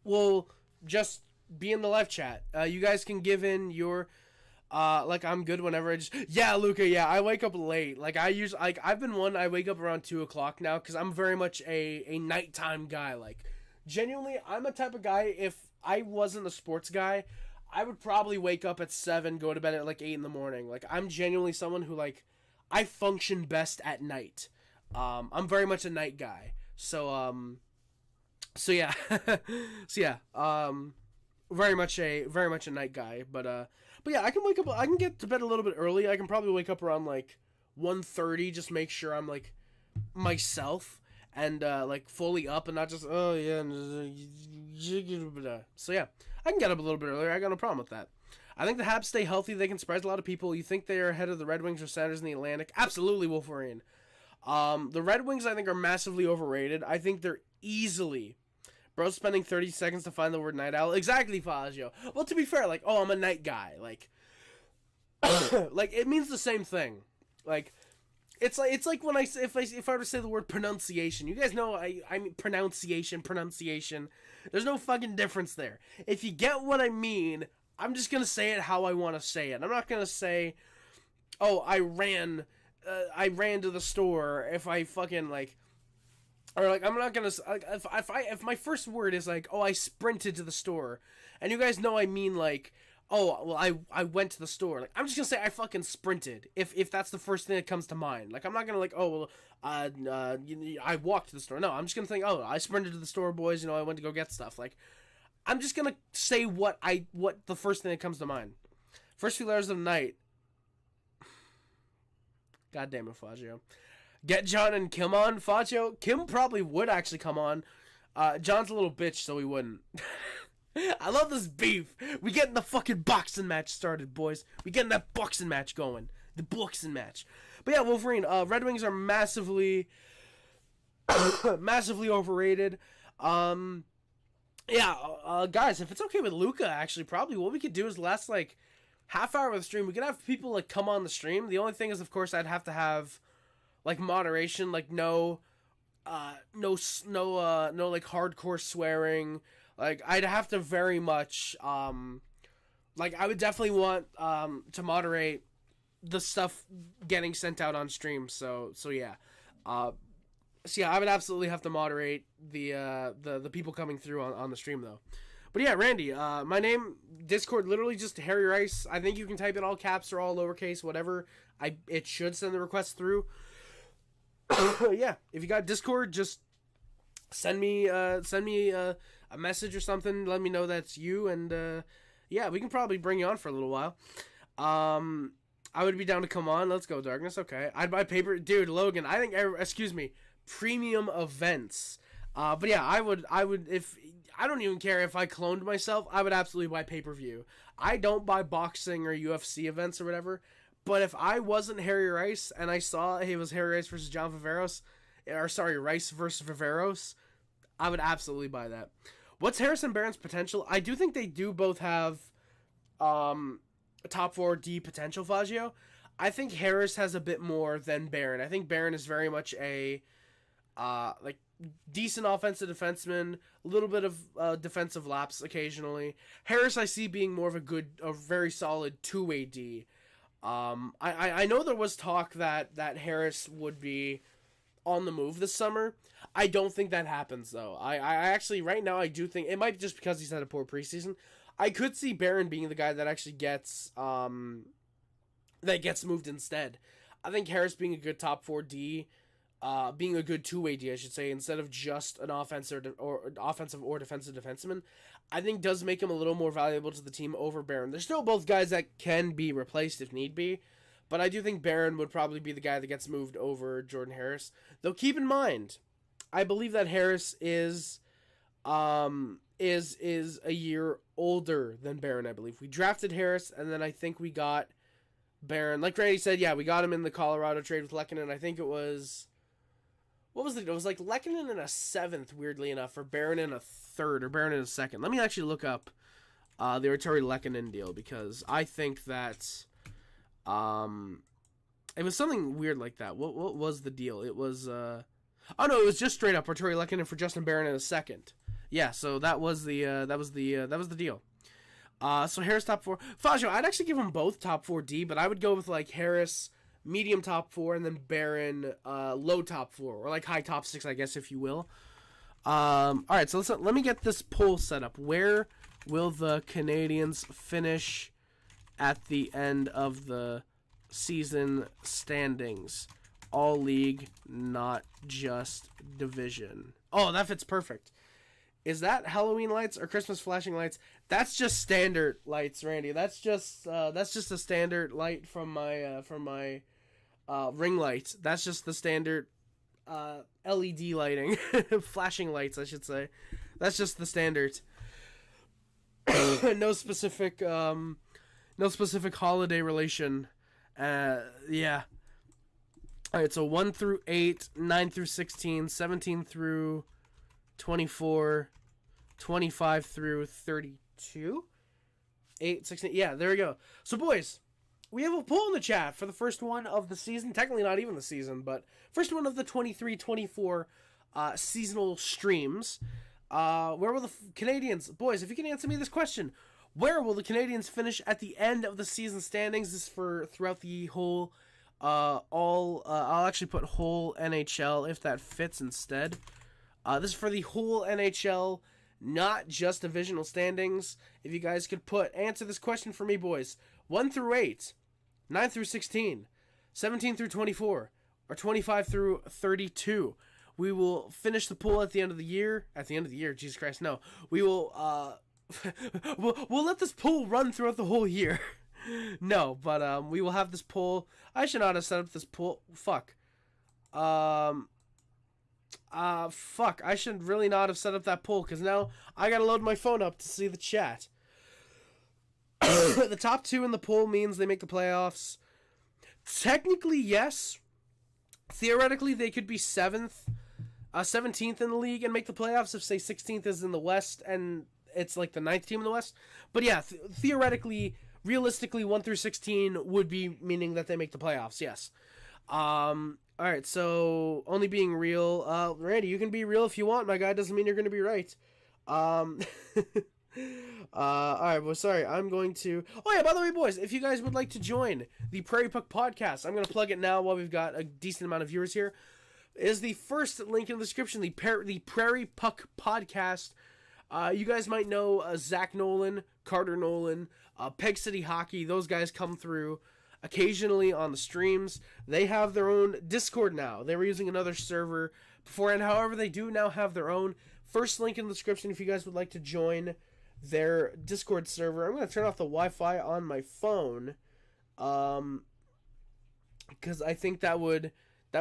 Well, just be in the live chat. You guys can give in your like I'm good whenever I just yeah, Luca, yeah, I wake up late. Like I've been I wake up around 2 o'clock now because I'm very much a nighttime guy. Like genuinely, I'm a type of guy, if I wasn't a sports guy, I would probably wake up at 7, go to bed at like 8 in the morning. Like I'm genuinely someone who like I function best at night. I'm very much a night guy. So yeah. Very much a night guy, but yeah, I can get to bed a little bit early. I can probably wake up around like 1:30, just make sure I'm like myself and like fully up and not just oh yeah. So yeah, I can get up a little bit earlier. I got no problem with that. I think the Habs stay healthy. They can surprise a lot of people. You think they are ahead of the Red Wings or Senators in the Atlantic? Absolutely, Wolverine. The Red Wings, I think, are massively overrated. I think they're easily... Bro, spending 30 seconds to find the word night owl. Exactly, Fazio. Well, to be fair, like, oh, I'm a night guy. Like, like, it means the same thing. Like, It's like when if I were to say the word pronunciation, you guys know I mean pronunciation. There's no fucking difference there. If you get what I mean, I'm just gonna say it how I want to say it. I'm not gonna say, oh, I ran to the store. If I fucking like, or like I'm not gonna like, if my first word is like, oh, I sprinted to the store, and you guys know I mean like, oh, well, I went to the store. Like, I'm just gonna say I fucking sprinted. If that's the first thing that comes to mind. Like, I'm not gonna like, oh, well, I walked to the store. No, I'm just gonna think, oh, I sprinted to the store, boys. You know, I went to go get stuff. Like, I'm just gonna say what the first thing that comes to mind. First few letters of the night. God damn it, Fagio. Get John and Kim on, Fagio. Kim probably would actually come on. John's a little bitch, so he wouldn't. I love this beef. We getting the fucking boxing match started, boys. We getting that boxing match going. The boxing match. But yeah, Wolverine. Red Wings are massively overrated. Guys, if it's okay with Luca, actually, probably what we could do is last like half hour of the stream. We could have people like come on the stream. The only thing is, of course, I'd have to have like moderation, like no like hardcore swearing. Like, I'd have to very much, like, I would definitely want, to moderate the stuff getting sent out on stream, so yeah. I would absolutely have to moderate the people coming through on the stream, though. But yeah, Randy, my name, Discord, literally just Harry Rice. I think you can type in all caps or all lowercase, whatever. It should send the request through. Yeah, if you got Discord, just send me a message or something. Let me know that's you, and yeah, we can probably bring you on for a little while. I would be down to come on. Let's go, Darkness. Okay, I'd buy paper, dude. Logan, I think. Excuse me, premium events. But yeah, I would if I don't even care if I cloned myself. I would absolutely buy pay-per-view. I don't buy boxing or UFC events or whatever. But if I wasn't Harry Rice and I saw it was Harry Rice versus John Viveros, or sorry, Rice versus Viveros, I would absolutely buy that. What's Harrison Barron's potential? I do think they do both have top 4D potential, Fagio. I think Harris has a bit more than Barron. I think Barron is very much a like decent offensive defenseman, a little bit of defensive lapse occasionally. Harris I see being more of a very solid two-way D. I know there was talk that Harris would be on the move this summer. I don't think that happens, though. I actually, right now, I do think, it might be just because he's had a poor preseason. I could see Barron being the guy that actually gets moved instead. I think Harris being a good top 4D, being a good two-way D, I should say, instead of just an offensive or defensive defenseman, I think does make him a little more valuable to the team over Barron. They're still both guys that can be replaced if need be, but I do think Barron would probably be the guy that gets moved over Jordan Harris. Though keep in mind, I believe that Harris is a year older than Barron, I believe. We drafted Harris, and then I think we got Barron. Like Randy said, yeah, we got him in the Colorado trade with Lehkonen. I think it was... What was it? It was like Lehkonen in a 7th, weirdly enough, or Barron in a 3rd, or Barron in a 2nd. Let me actually look up the Arturi Lehkonen deal, because I think that it was something weird like that. What was the deal? It was... Oh no, it was just straight up Arturi Lehkonen for Justin Barron in a 2nd. Yeah, so that was the deal. So Harris top 4. Fagio, I'd actually give them both top 4D, but I would go with like Harris medium top 4 and then Barron low top 4 or like high top 6, I guess, if you will. All right, so let me get this poll set up. Where will the Canadiens finish at the end of the season standings? All league, not just division. Oh, that fits perfect. Is that Halloween lights or Christmas flashing lights? That's just standard lights, Randy. That's just a standard light from my ring light. That's just the standard LED lighting, flashing lights, I should say. That's just the standard. No specific holiday relation. Yeah. All right, so 1 through 8, 9 through 16, 17 through 24, 25 through 32, 8, 16. Yeah, there we go. So, boys, we have a poll in the chat for the first one of the season. Technically not even the season, but first one of the 23-24 seasonal streams. Where will the Canadiens, boys, if you can answer me this question, where will the Canadiens finish at the end of the season standings? This is for throughout the whole, I'll actually put whole NHL if that fits instead. This is for the whole NHL, not just divisional standings. If you guys could answer this question for me, boys. 1 through 8, 9 through 16, 17 through 24, or 25 through 32. We will finish the poll at the end of the year. At the end of the year, Jesus Christ, no. We will, we'll let this poll run throughout the whole year. No, but we will have this poll. I should not have set up this poll. Fuck. Fuck. I should really not have set up that poll, because now I gotta load my phone up to see the chat. The top 2 in the poll means they make the playoffs. Technically, yes. Theoretically, they could be 17th in the league and make the playoffs if, say, 16th is in the West and it's like the 9th team in the West. But yeah, theoretically, realistically, 1 through 16 would be meaning that they make the playoffs, yes. Alright, so only being real. Randy, you can be real if you want, my guy. Doesn't mean you're going to be right. Alright, well, sorry, I'm going to... Oh, yeah, by the way, boys, if you guys would like to join the Prairie Puck Podcast, I'm going to plug it now while we've got a decent amount of viewers here, is the first link in the description, the Prairie Puck Podcast. You guys might know Zach Nolan, Carter Nolan, Peg City Hockey. Those guys come through occasionally on the streams. They have their own Discord now. They were using another server beforehand. However, they do now have their own. First link in the description if you guys would like to join their Discord server. I'm going to turn off the Wi-Fi on my phone, because I think that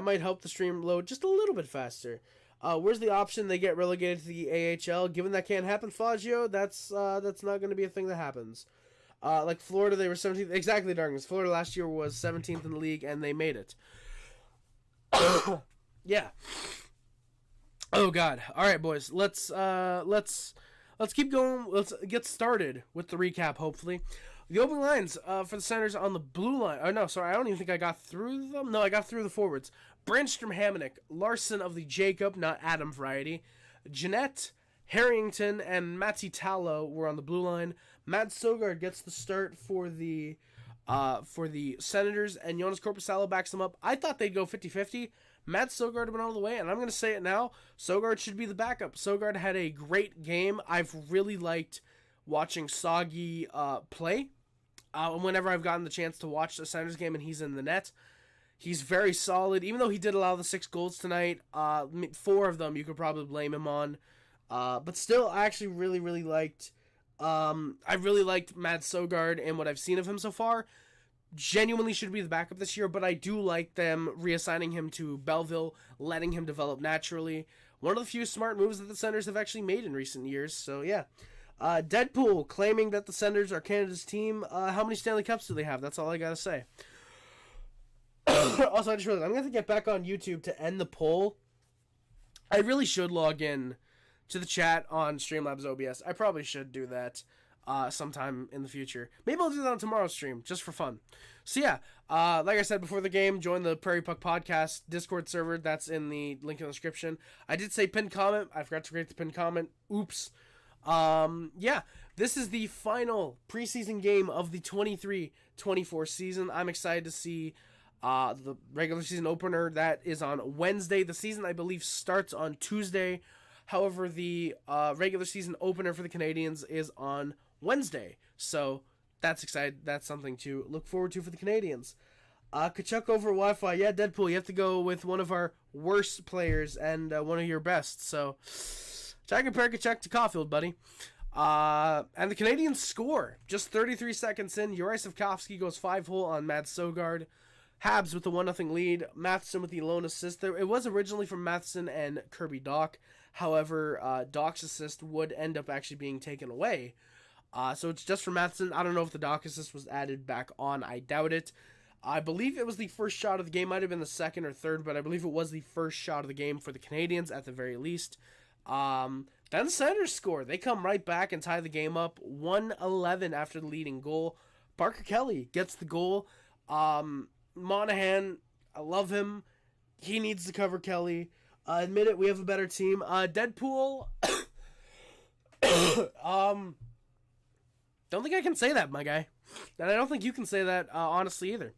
might help the stream load just a little bit faster. Where's the option they get relegated to the AHL? Given that can't happen, Flaggio, that's not going to be a thing that happens. Like Florida, they were 17th. Exactly, Darkness. Florida last year was 17th in the league, and they made it. Yeah. Oh God. All right, boys. Let's keep going. Let's get started with the recap. Hopefully, the opening lines for the Senators on the blue line. Oh no, sorry. I don't even think I got through them. No, I got through the forwards. Brandstrom, Hamonic, Larson of the Jacob, not Adam variety. Jeanette, Harrington, and Matty Tallow were on the blue line. Matt Sogard gets the start for the Senators, and Jonas Korpisalo backs them up. I thought they'd go 50-50. Matt Sogard went all the way, and I'm going to say it now. Sogard should be the backup. Sogard had a great game. I've really liked watching Soggy play. Whenever I've gotten the chance to watch the Senators game and he's in the net, he's very solid. Even though he did allow the 6 goals tonight, 4 of them you could probably blame him on. But still, I actually really liked... I really liked Matt Sogard and what I've seen of him so far. Genuinely should be the backup this year, but I do like them reassigning him to Belleville, letting him develop naturally. One of the few smart moves that the Senators have actually made in recent years, so yeah. Deadpool claiming that the Senators are Canada's team. How many Stanley Cups do they have? That's all I gotta say. Also, I just realized I'm gonna have to get back on YouTube to end the poll. I really should log in to the chat on Streamlabs OBS. I probably should do that sometime in the future. Maybe I'll do that on tomorrow's stream, just for fun. So yeah, like I said before the game, join the Prairie Puck Podcast Discord server. That's in the link in the description. I did say pinned comment. I forgot to create the pinned comment. Oops. Yeah, this is the final preseason game of the 23-24 season. I'm excited to see the regular season opener. That is on Wednesday. The season, I believe, starts on Tuesday. However, the regular season opener for the Canadiens is on Wednesday. So that's exciting. That's something to look forward to for the Canadiens. Kachuk over Wi-Fi. Yeah, Deadpool, you have to go with one of our worst players and one of your best. So try to compare Kachuk to Caufield, buddy. And the Canadiens score. Just 33 seconds in, Juraj Slafkovsky goes 5-hole on Matt Sogard. Habs with the 1-0 lead. Matheson with the lone assist. It was originally from Matheson and Kirby Dach. However, Dach's assist would end up actually being taken away. So it's just for Matheson. I don't know if the Dach assist was added back on. I doubt it. I believe it was the first shot of the game. Might have been the second or third, but I believe it was the first shot of the game for the Canadiens at the very least. Then the Senators score. They come right back and tie the game up 1-11 after the leading goal. Parker Kelly gets the goal. Monahan, I love him. He needs to cover Kelly. Admit it, we have a better team. Deadpool. Don't think I can say that, my guy. And I don't think you can say that, honestly, either.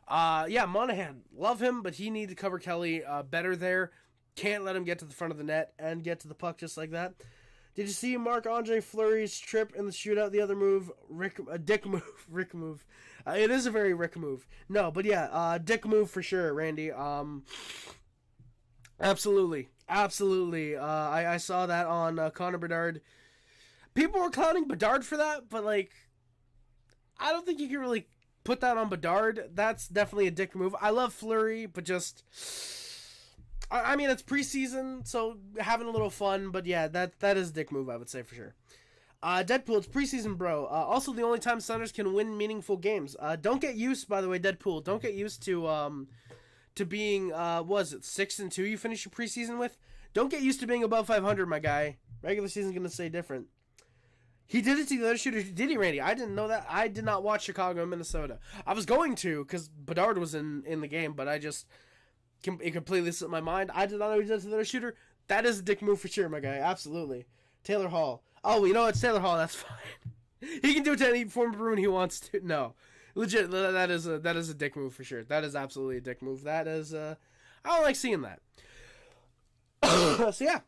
Yeah, Monahan, love him, but he needs to cover Kelly better there. Can't let him get to the front of the net and get to the puck just like that. Did you see Marc-Andre Fleury's trip in the shootout? The other move, dick move, Rick move. It is a very Rick move. No, but yeah, dick move for sure, Randy. Absolutely. I saw that on Connor Bedard. People were clowning Bedard for that, but like, I don't think you can really put that on Bedard. That's definitely a dick move. I love Fleury, but just, I mean, it's preseason, so having a little fun, but yeah, that is a dick move, I would say for sure. Deadpool, it's preseason, bro. Also, the only time Senators can win meaningful games. Don't get used, by the way, Deadpool. Don't get used to being, was it 6-2 you finished your preseason with? Don't get used to being above 500, my guy. Regular season's gonna stay different. He did it to the other shooter, did he, Randy? I didn't know that. I did not watch Chicago and Minnesota. I was going to, because Bedard was in the game, but it completely slipped my mind. I did not know he did it to the other shooter. That is a dick move for sure, my guy. Absolutely. Taylor Hall. Oh, you know what? It's Taylor Hall. That's fine. He can do it to any former Bruin he wants to. No. Legit, that is a dick move for sure. That is absolutely a dick move. That is, I don't like seeing that. So, yeah.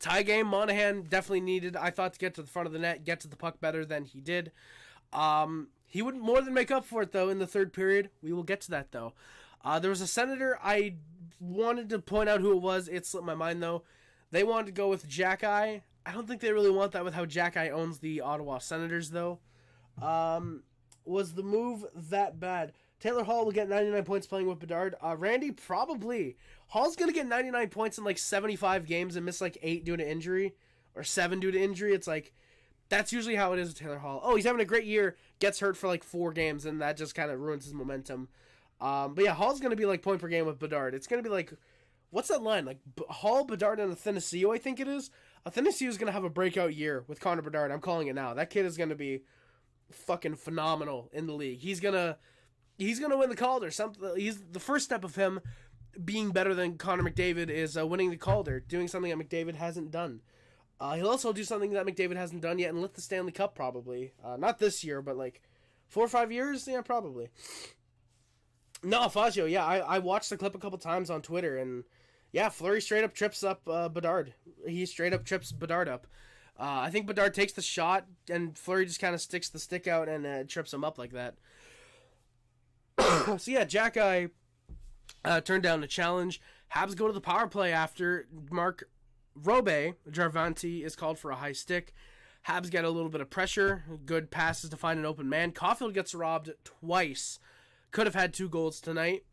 Tie game, Monahan definitely needed, I thought, to get to the front of the net, get to the puck better than he did. He would more than make up for it, though, in the third period. We will get to that, though. There was a Senator, I wanted to point out who it was. It slipped my mind, though. They wanted to go with Xhekaj. I don't think they really want that with how Xhekaj owns the Ottawa Senators, though. Was the move that bad? Taylor Hall will get 99 points playing with Bedard. Randy, probably. Hall's going to get 99 points in like 75 games and miss like 8 due to injury. Or 7 due to injury. It's like, that's usually how it is with Taylor Hall. Oh, he's having a great year. Gets hurt for like 4 games and that just kind of ruins his momentum. But yeah, Hall's going to be like point per game with Bedard. It's going to be like, what's that line? Like Hall, Bedard, and Athanasiou, I think it is. Athanasiou is going to have a breakout year with Connor Bedard. I'm calling it now. That kid is going to be fucking phenomenal in the league. He's gonna win the Calder. He's the first step of him being better than Connor McDavid is winning the Calder, doing something that McDavid hasn't done. He'll also do something that McDavid hasn't done yet and lift the Stanley Cup probably. Not this year, but like 4 or 5 years, yeah, probably. No, Fazio, yeah, I watched the clip a couple times on Twitter, and yeah, Fleury straight up trips up Bedard. He straight up trips Bedard up. I think Bedard takes the shot, and Fleury just kind of sticks the stick out and trips him up like that. So yeah, Xhekaj turned down the challenge. Habs go to the power play after Roby, Jarventie, is called for a high stick. Habs get a little bit of pressure. Good passes to find an open man. Caufield gets robbed twice. Could have had 2 goals tonight.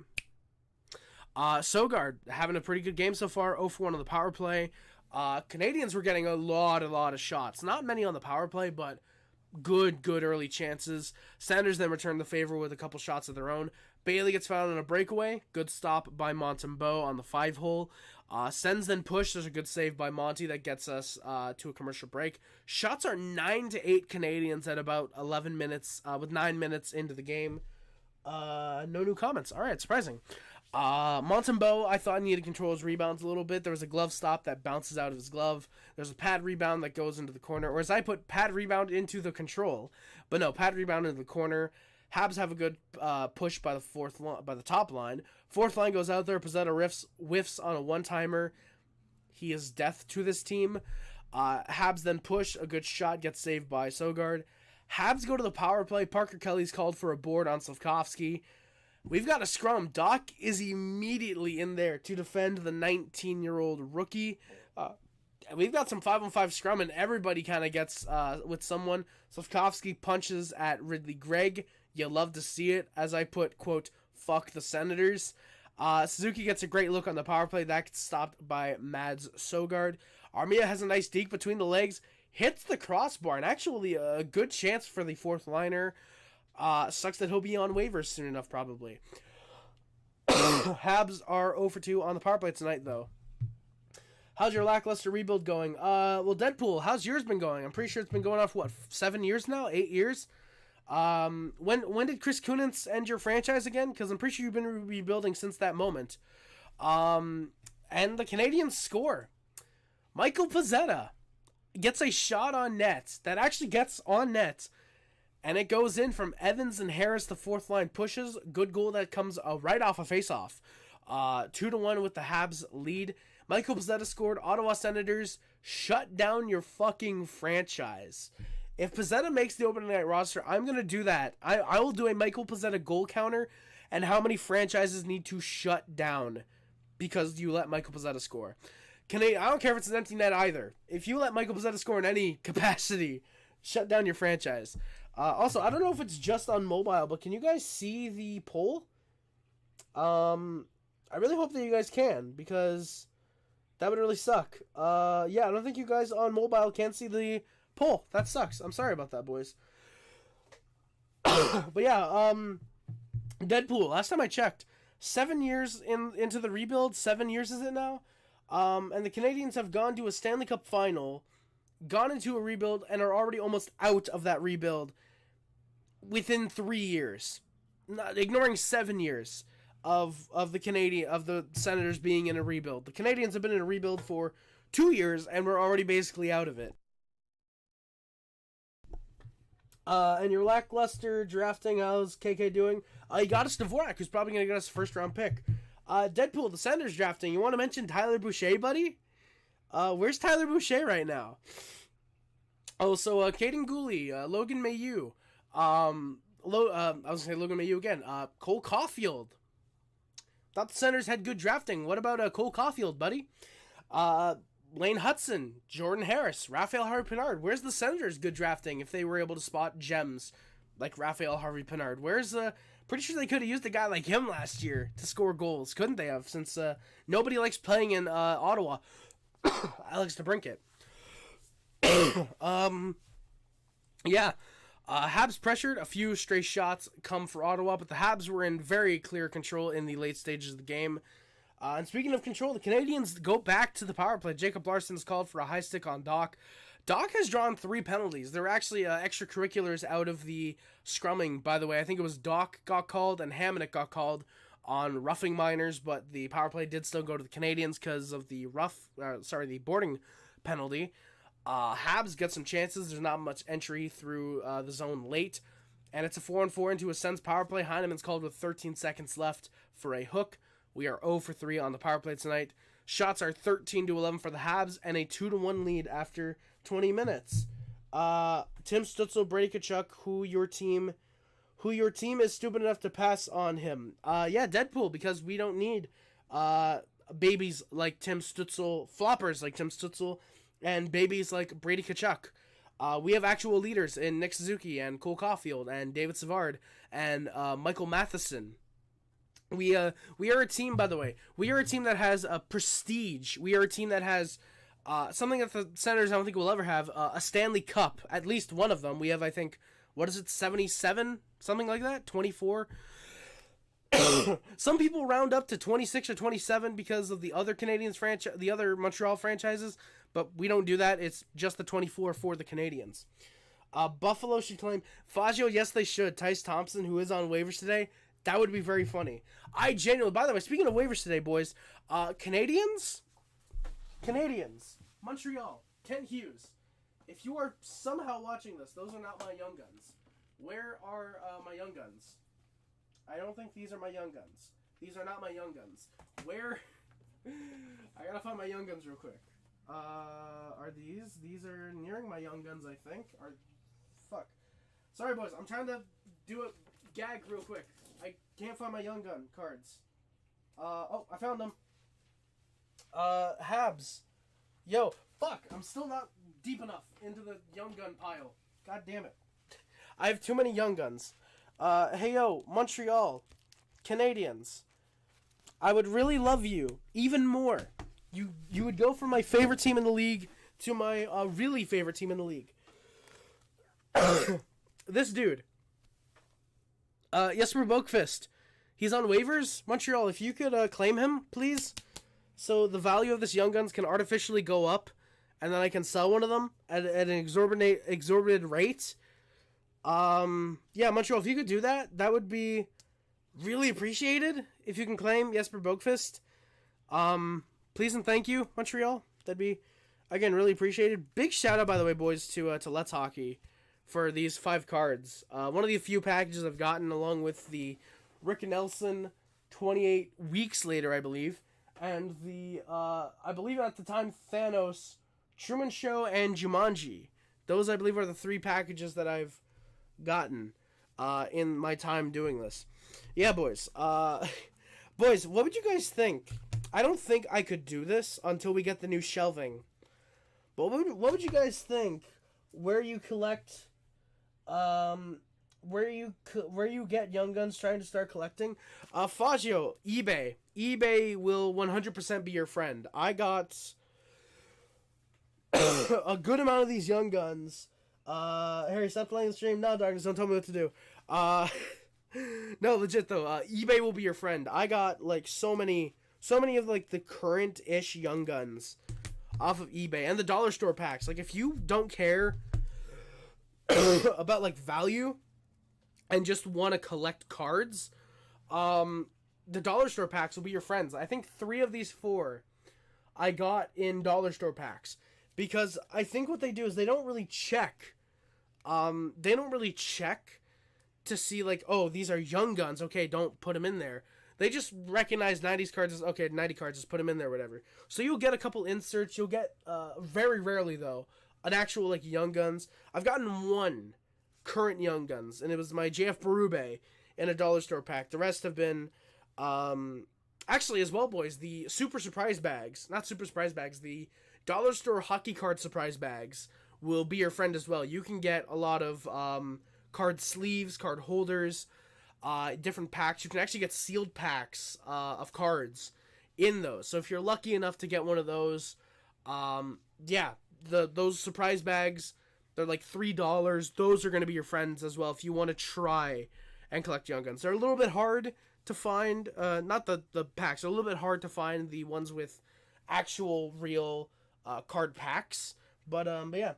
Sogard having a pretty good game so far. 0-for-1 on the power play. Canadians were getting a lot of shots. Not many on the power play, but good early chances. Senators then return the favor with a couple shots of their own. Bailey gets found on a breakaway. Good stop by Montembeault on the 5-hole. Sens then push. There's a good save by Monty that gets us to a commercial break. Shots are 9-8 Canadians at about 11 minutes, with 9 minutes into the game. No new comments. All right, surprising. Montembeault, I thought needed to control his rebounds a little bit. There was a glove stop that bounces out of his glove. There's a pad rebound that goes into the corner. Or as I put, pad rebound into the control. But no, pad rebound into the corner. Habs have a good push by the top line. Fourth line goes out there. Pezzetta whiffs on a one-timer. He is death to this team. Habs then push. A good shot gets saved by Sogard. Habs go to the power play. Parker Kelly's called for a board on Slafkovsky. We've got a scrum. Doc is immediately in there to defend the 19-year-old rookie. We've got some 5-on-5 scrum, and everybody kind of gets with someone. Slafkovsky punches at Ridley Greig. You love to see it. As I put, quote, fuck the Senators. Suzuki gets a great look on the power play. That gets stopped by Mads Sogard. Armia has a nice deke between the legs. Hits the crossbar, and actually a good chance for the fourth liner. Sucks that he'll be on waivers soon enough, probably. Habs are 0-for-2 on the power play tonight, though. How's your lackluster rebuild going? Well, Deadpool, how's yours been going? I'm pretty sure it's been going on for, 7 years now? 8 years? When did Chris Kunitz end your franchise again? Because I'm pretty sure you've been rebuilding since that moment. And the Canadiens score. Michael Pezzetta gets a shot on net that actually gets on net, and it goes in from Evans and Harris. The fourth line pushes. Good goal that comes right off a faceoff. 2-1 with the Habs lead. Michael Pezzetta scored. Ottawa Senators, shut down your fucking franchise. If Pezzetta makes the opening night roster, I'm going to do that. I will do a Michael Pezzetta goal counter and how many franchises need to shut down because you let Michael Pezzetta score. I don't care if it's an empty net either. If you let Michael Pezzetta score in any capacity, shut down your franchise. Also, I don't know if it's just on mobile, but can you guys see the poll? I really hope that you guys can, because that would really suck. Yeah, I don't think you guys on mobile can see the poll. That sucks. I'm sorry about that, boys. But yeah, Deadpool, last time I checked, 7 years into the rebuild. 7 years is it now? And the Canadiens have gone to a Stanley Cup final, gone into a rebuild, and are already almost out of that rebuild within 3 years. Not ignoring 7 years of the Senators being in a rebuild. The Canadiens have been in a rebuild for 2 years, and we're already basically out of it. And your lackluster drafting, how's KK doing? You got us Dvorak, who's probably going to get us a first-round pick. Deadpool, the Senators drafting. You want to mention Tyler Boucher, buddy? Where's Tyler Boucher right now? Oh, so Caden Gooley, Logan Mailloux. I was going to say Logan Mailloux again. Cole Caufield. Thought the Senators had good drafting. What about Cole Caufield, buddy? Lane Hudson, Jordan Harris, Raphael Harvey-Pinard. Where's the Senators' good drafting if they were able to spot gems like Raphael Harvey-Pinard? Where's pretty sure they could have used a guy like him last year to score goals, couldn't they have? Since nobody likes playing in Ottawa. Alex DeBrincat. Yeah. Habs pressured. A few stray shots come for Ottawa, but the Habs were in very clear control in the late stages of the game. And speaking of control, the Canadiens go back to the power play. Jacob Larson's called for a high stick on Doc. Doc has drawn 3 penalties. There were actually extracurriculars out of the scrumming, by the way. I think it was Doc got called and Hamonic got called on roughing minors, but the power play did still go to the Canadiens because of the the boarding penalty. Habs get some chances. There's not much entry through the zone late, and it's a 4-on-4 into a Sens power play. Heineman's called with 13 seconds left for a hook. We are 0 for 3 on the power play tonight. Shots are 13-11 for the Habs and a 2-1 lead after 20 minutes. Tim Stützle, Brady Tkachuk, who your team is stupid enough to pass on him. Yeah, Deadpool, because we don't need babies like Tim Stützle, floppers like Tim Stützle, and babies like Brady Tkachuk. We have actual leaders in Nick Suzuki and Cole Caufield and David Savard and Michael Matheson. We are a team, by the way. We are a team that has a prestige. We are a team that has something that the Senators I don't think will ever have, a Stanley Cup. At least one of them. We have, I think, 77? Something like that? 24? Some people round up to 26 or 27 because of the other the other Montreal franchises, but we don't do that. It's just the 24 for the Canadiens. Buffalo should claim Faggio. Yes, they should. Tice Thompson, who is on waivers today. That would be very funny. I genuinely, by the way, speaking of waivers today, boys, Canadiens, Montreal, Kent Hughes. If you are somehow watching this, those are not my young guns. Where are my young guns? I don't think these are my young guns. These are not my young guns. Where? I gotta find my young guns real quick. Are these? These are nearing my young guns, I think. Fuck. Sorry, boys. I'm trying to do a gag real quick. I can't find my young gun cards. Oh, I found them. Habs. Yo, fuck. I'm still not deep enough into the young gun pile. God damn it. I have too many young guns. Hey, yo, Montreal. Canadiens. I would really love you even more. You would go from my favorite team in the league to my really favorite team in the league. This dude. Jesper Bokvist. He's on waivers. Montreal, if you could claim him, please. So the value of this Young Guns can artificially go up, and then I can sell one of them at an exorbitant rate. Yeah, Montreal, if you could do that, that would be really appreciated. If you can claim Jesper Bogfist. Please and thank you, Montreal. That'd be, again, really appreciated. Big shout out, by the way, boys, to Let's Hockey for these 5 cards. One of the few packages I've gotten, along with the Rick Nelson 28 weeks later, I believe, and the, I believe at the time, Thanos, Truman Show, and Jumanji. Those, I believe, are the 3 packages that I've gotten in my time doing this. Yeah, boys. Boys, what would you guys think? I don't think I could do this until we get the new shelving. But what would you guys think? Where you collect, where you get Young Guns trying to start collecting? Fagio, eBay. eBay will 100% be your friend. I got a good amount of these Young Guns. Harry, stop playing the stream. No, darkness, don't tell me what to do. No, legit though. eBay will be your friend. I got like so many of like the current-ish Young Guns off of eBay and the dollar store packs. Like if you don't care about like value and just want to collect cards, the dollar store packs will be your friends. I think 3 of these 4 I got in dollar store packs because I think what they do is they don't really check. To see like, oh, these are Young Guns. Okay, don't put them in there. They just recognize 90s cards as, okay, 90 cards, just put them in there, whatever. So you'll get a couple inserts. You'll get, very rarely though, an actual like Young Guns. I've gotten 1 current Young Guns, and it was my JF Berube in a dollar store pack. The rest have been, actually as well, boys, the super surprise bags, not super surprise bags, the dollar store hockey card surprise bags will be your friend as well. You can get a lot of, card sleeves, card holders, different packs. You can actually get sealed packs of cards in those. So if you're lucky enough to get one of those, those surprise bags, they're like $3. Those are going to be your friends as well if you want to try and collect Young Guns. They're a little bit hard to find, not the packs, they're a little bit hard to find the ones with actual real card packs. But yeah.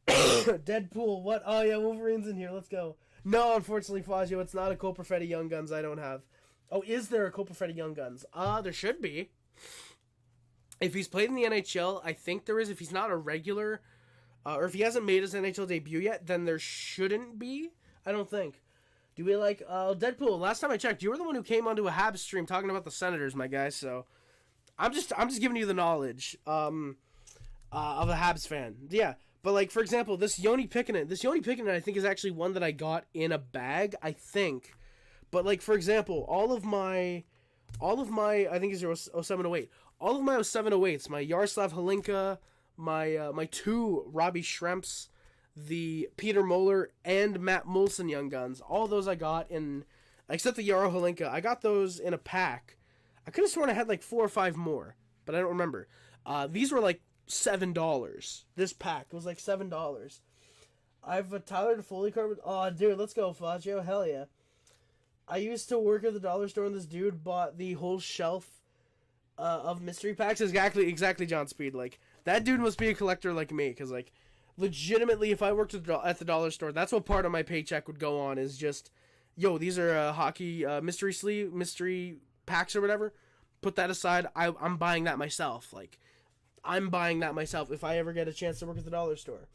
Deadpool, what? Oh yeah, Wolverine's in here, let's go. No, unfortunately, Fagio, it's not a Cole Perfetti Young Guns I don't have. Oh, is there a Cole Perfetti Young Guns? There should be. If he's played in the NHL, I think there is. If he's not a regular, or if he hasn't made his NHL debut yet, then there shouldn't be. I don't think. Do we like, Deadpool, last time I checked, you were the one who came onto a Habs stream talking about the Senators, my guy, so I'm just giving you the knowledge, of a Habs fan. Yeah. But, like, for example, this Yoni Pickanen, I think, is actually one that I got in a bag, I think. But, like, for example, all of my, I think it's 0708, all of my 0708s, my Yaroslav Halinka, my 2 Robbie Schremps, the Peter Moeller, and Matt Molson Young Guns, all those I got in, except the Yaro Halinka, I got those in a pack. I could have sworn I had, like, 4 or 5 more, but I don't remember. These were, like, $7. This pack was like $7. I've a Tyler Toffoli card with, oh dude, let's go, Fagio, hell yeah. I used to work at the dollar store and this dude bought the whole shelf of mystery packs. Exactly John Speed. Like, that dude must be a collector like me, because like legitimately if I worked at the dollar store, that's what part of my paycheck would go on, is just, yo, these are hockey mystery packs or whatever. Put that aside, I'm buying that myself. Like, I'm buying that myself if I ever get a chance to work at the dollar store.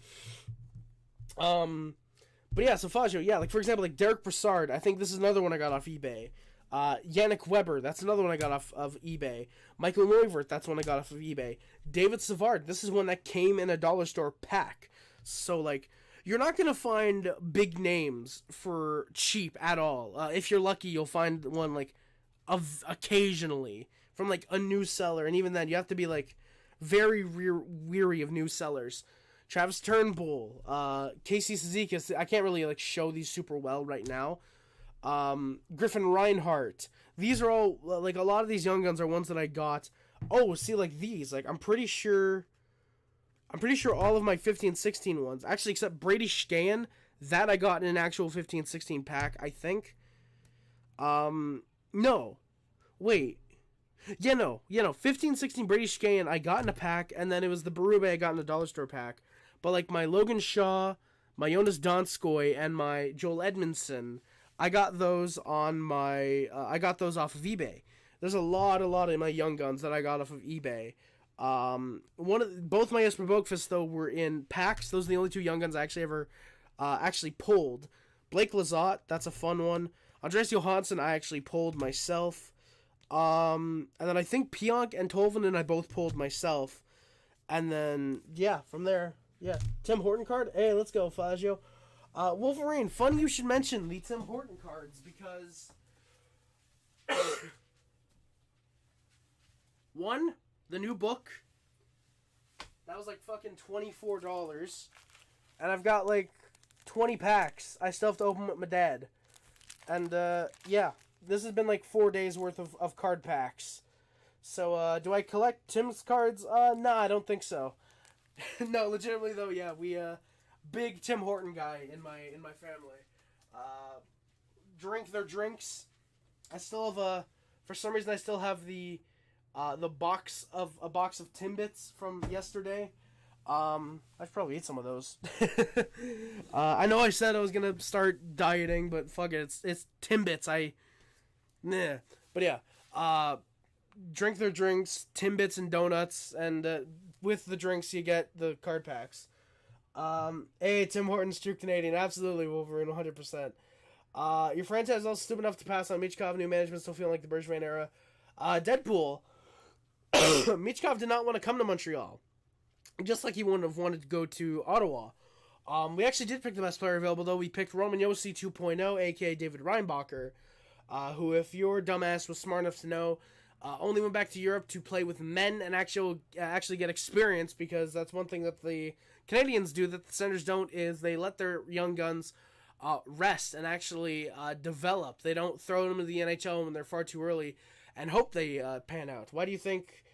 But yeah, so Fagio, yeah, like for example, like Derek Brassard, I think this is another one I got off eBay. Yannick Weber, that's another one I got off of eBay. Michael Neuvert, that's one I got off of eBay. David Savard, this is one that came in a dollar store pack. So like, you're not gonna find big names for cheap at all. If you're lucky, you'll find one like occasionally from like a new seller, and even then, you have to be like very weary of new sellers. Travis Turnbull, Casey Suzuki. I can't really like show these super well right now. Griffin Reinhart. These are all like, a lot of these Young Guns are ones that I got. Oh, see, like these. Like I'm pretty sure all of my 15-16 ones, actually except Brady Shkan, that I got in an actual 15-16 pack, I think. No. Wait. Yeah, no. 15-16 Brady Shkan I got in a pack, and then it was the Berube I got in the dollar store pack. But like my Logan Shaw, my Jonas Donskoy, and my Joel Edmondson. I got those on my. I got those off of eBay. There's a lot of my young guns that I got off of eBay. Both my Jesper Boqvist though were in packs. Those are the only 2 young guns I actually ever actually pulled. Blake Lizotte, that's a fun one. Andreas Johansson, I actually pulled myself. And then I think Pionk and Tolvanen I both pulled myself. And then from there, Tim Horton card. Hey, let's go, Fazio. Wolverine. Funny you should mention the Tim Horton cards because one. The new book, that was like fucking $24. And I've got like 20 packs. I still have to open with my dad. And this has been like 4 days worth of card packs. So do I collect Tim's cards? Nah, I don't think so. No, legitimately though, we big Tim Horton guy in my family. Drink their drinks. I still have for some reason I still have the box of Timbits from yesterday. I should probably eat some of those. I know I said I was gonna start dieting, but fuck it, it's Timbits. But yeah, drink their drinks, Timbits and donuts, and with the drinks you get the card packs. Hey, Tim Hortons, true Canadian, absolutely Wolverine, 100%. Your franchise is also stupid enough to pass on Michkov. New management still feeling like the Bergevin era. Deadpool. Michkov did not want to come to Montreal, just like he wouldn't have wanted to go to Ottawa. We actually did pick the best player available, though. We picked Roman Josi 2.0, a.k.a. David Reinbacher, who, if your dumbass was smart enough to know, only went back to Europe to play with men and actually get experience, because that's one thing that the Canadians do that the Senators don't, is they let their young guns rest and actually develop. They don't throw them to the NHL when they're far too early and hope they pan out. Why do you think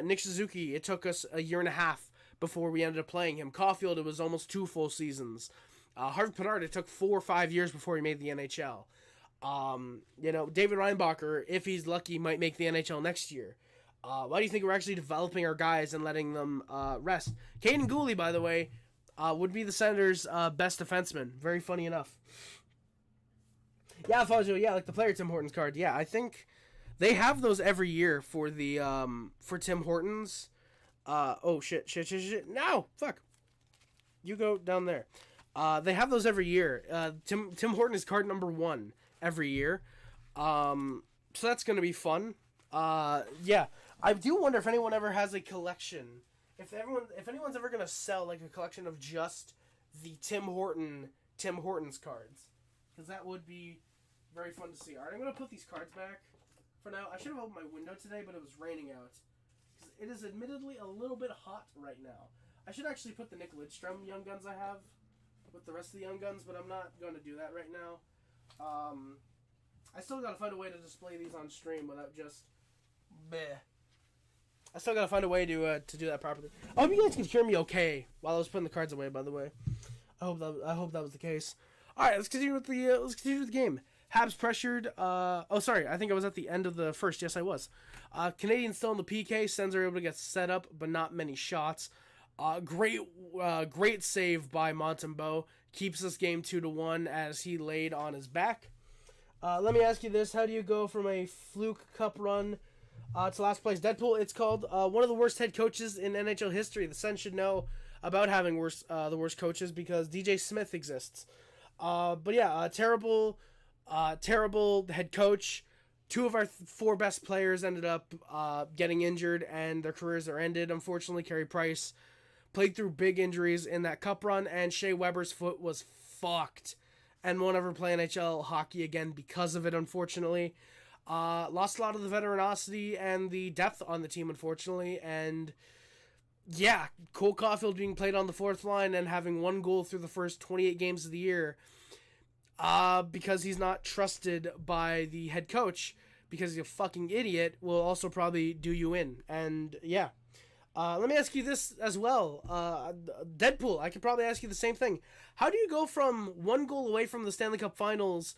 Nick Suzuki, it took us a year and a half before we ended up playing him? Caufield, it was almost 2 full seasons. Harvey Pinard, it took 4 or 5 years before he made the NHL. David Reinbacher, if he's lucky, might make the NHL next year. Why do you think we're actually developing our guys and letting them rest? Caden Gooley, by the way, would be the Senators' best defenseman. Very funny enough. Yeah, Fazio, like the player Tim Hortons card. Yeah, I think they have those every year for the for Tim Hortons. Oh shit! No, fuck. You go down there. They have those every year. Tim Horton is card number 1 every year. So that's gonna be fun. Yeah, I do wonder if anyone ever has a collection. If anyone's ever gonna sell like a collection of just the Tim Hortons cards, because that would be very fun to see. All right, I'm gonna put these cards back for now. I should have opened my window today, but it was raining out. Because it is admittedly a little bit hot right now. I should actually put the Nick Lidstrom Young Guns I have with the rest of the Young Guns, but I'm not going to do that right now. I still got to find a way to display these on stream without just... Bleh. I still got to find a way to do that properly. I hope you guys can hear me okay while I was putting the cards away, by the way. I hope that was the case. All right, let's continue with the game. Habs pressured. I think I was at the end of the first. Yes, I was. Canadians still in the PK. Sens are able to get set up, but not many shots. Great save by Montembeault. Keeps this game 2-1 as he laid on his back. Let me ask you this: how do you go from a fluke cup run to last place? Deadpool. It's called one of the worst head coaches in NHL history. The Sens should know about having the worst coaches because DJ Smith exists. Terrible head coach. 2 of our 4 best players ended up getting injured and their careers are ended. Unfortunately, Carey Price played through big injuries in that cup run, and Shea Weber's foot was fucked and won't ever play NHL hockey again because of it, unfortunately. Lost a lot of the veteranosity and the depth on the team, unfortunately, and yeah, Cole Caufield being played on the 4th line and having 1 goal through the first 28 games of the year because he's not trusted by the head coach because he's a fucking idiot will also probably do you in. And yeah, let me ask you this as well. Deadpool, I could probably ask you the same thing. How do you go from 1 goal away from the Stanley Cup Finals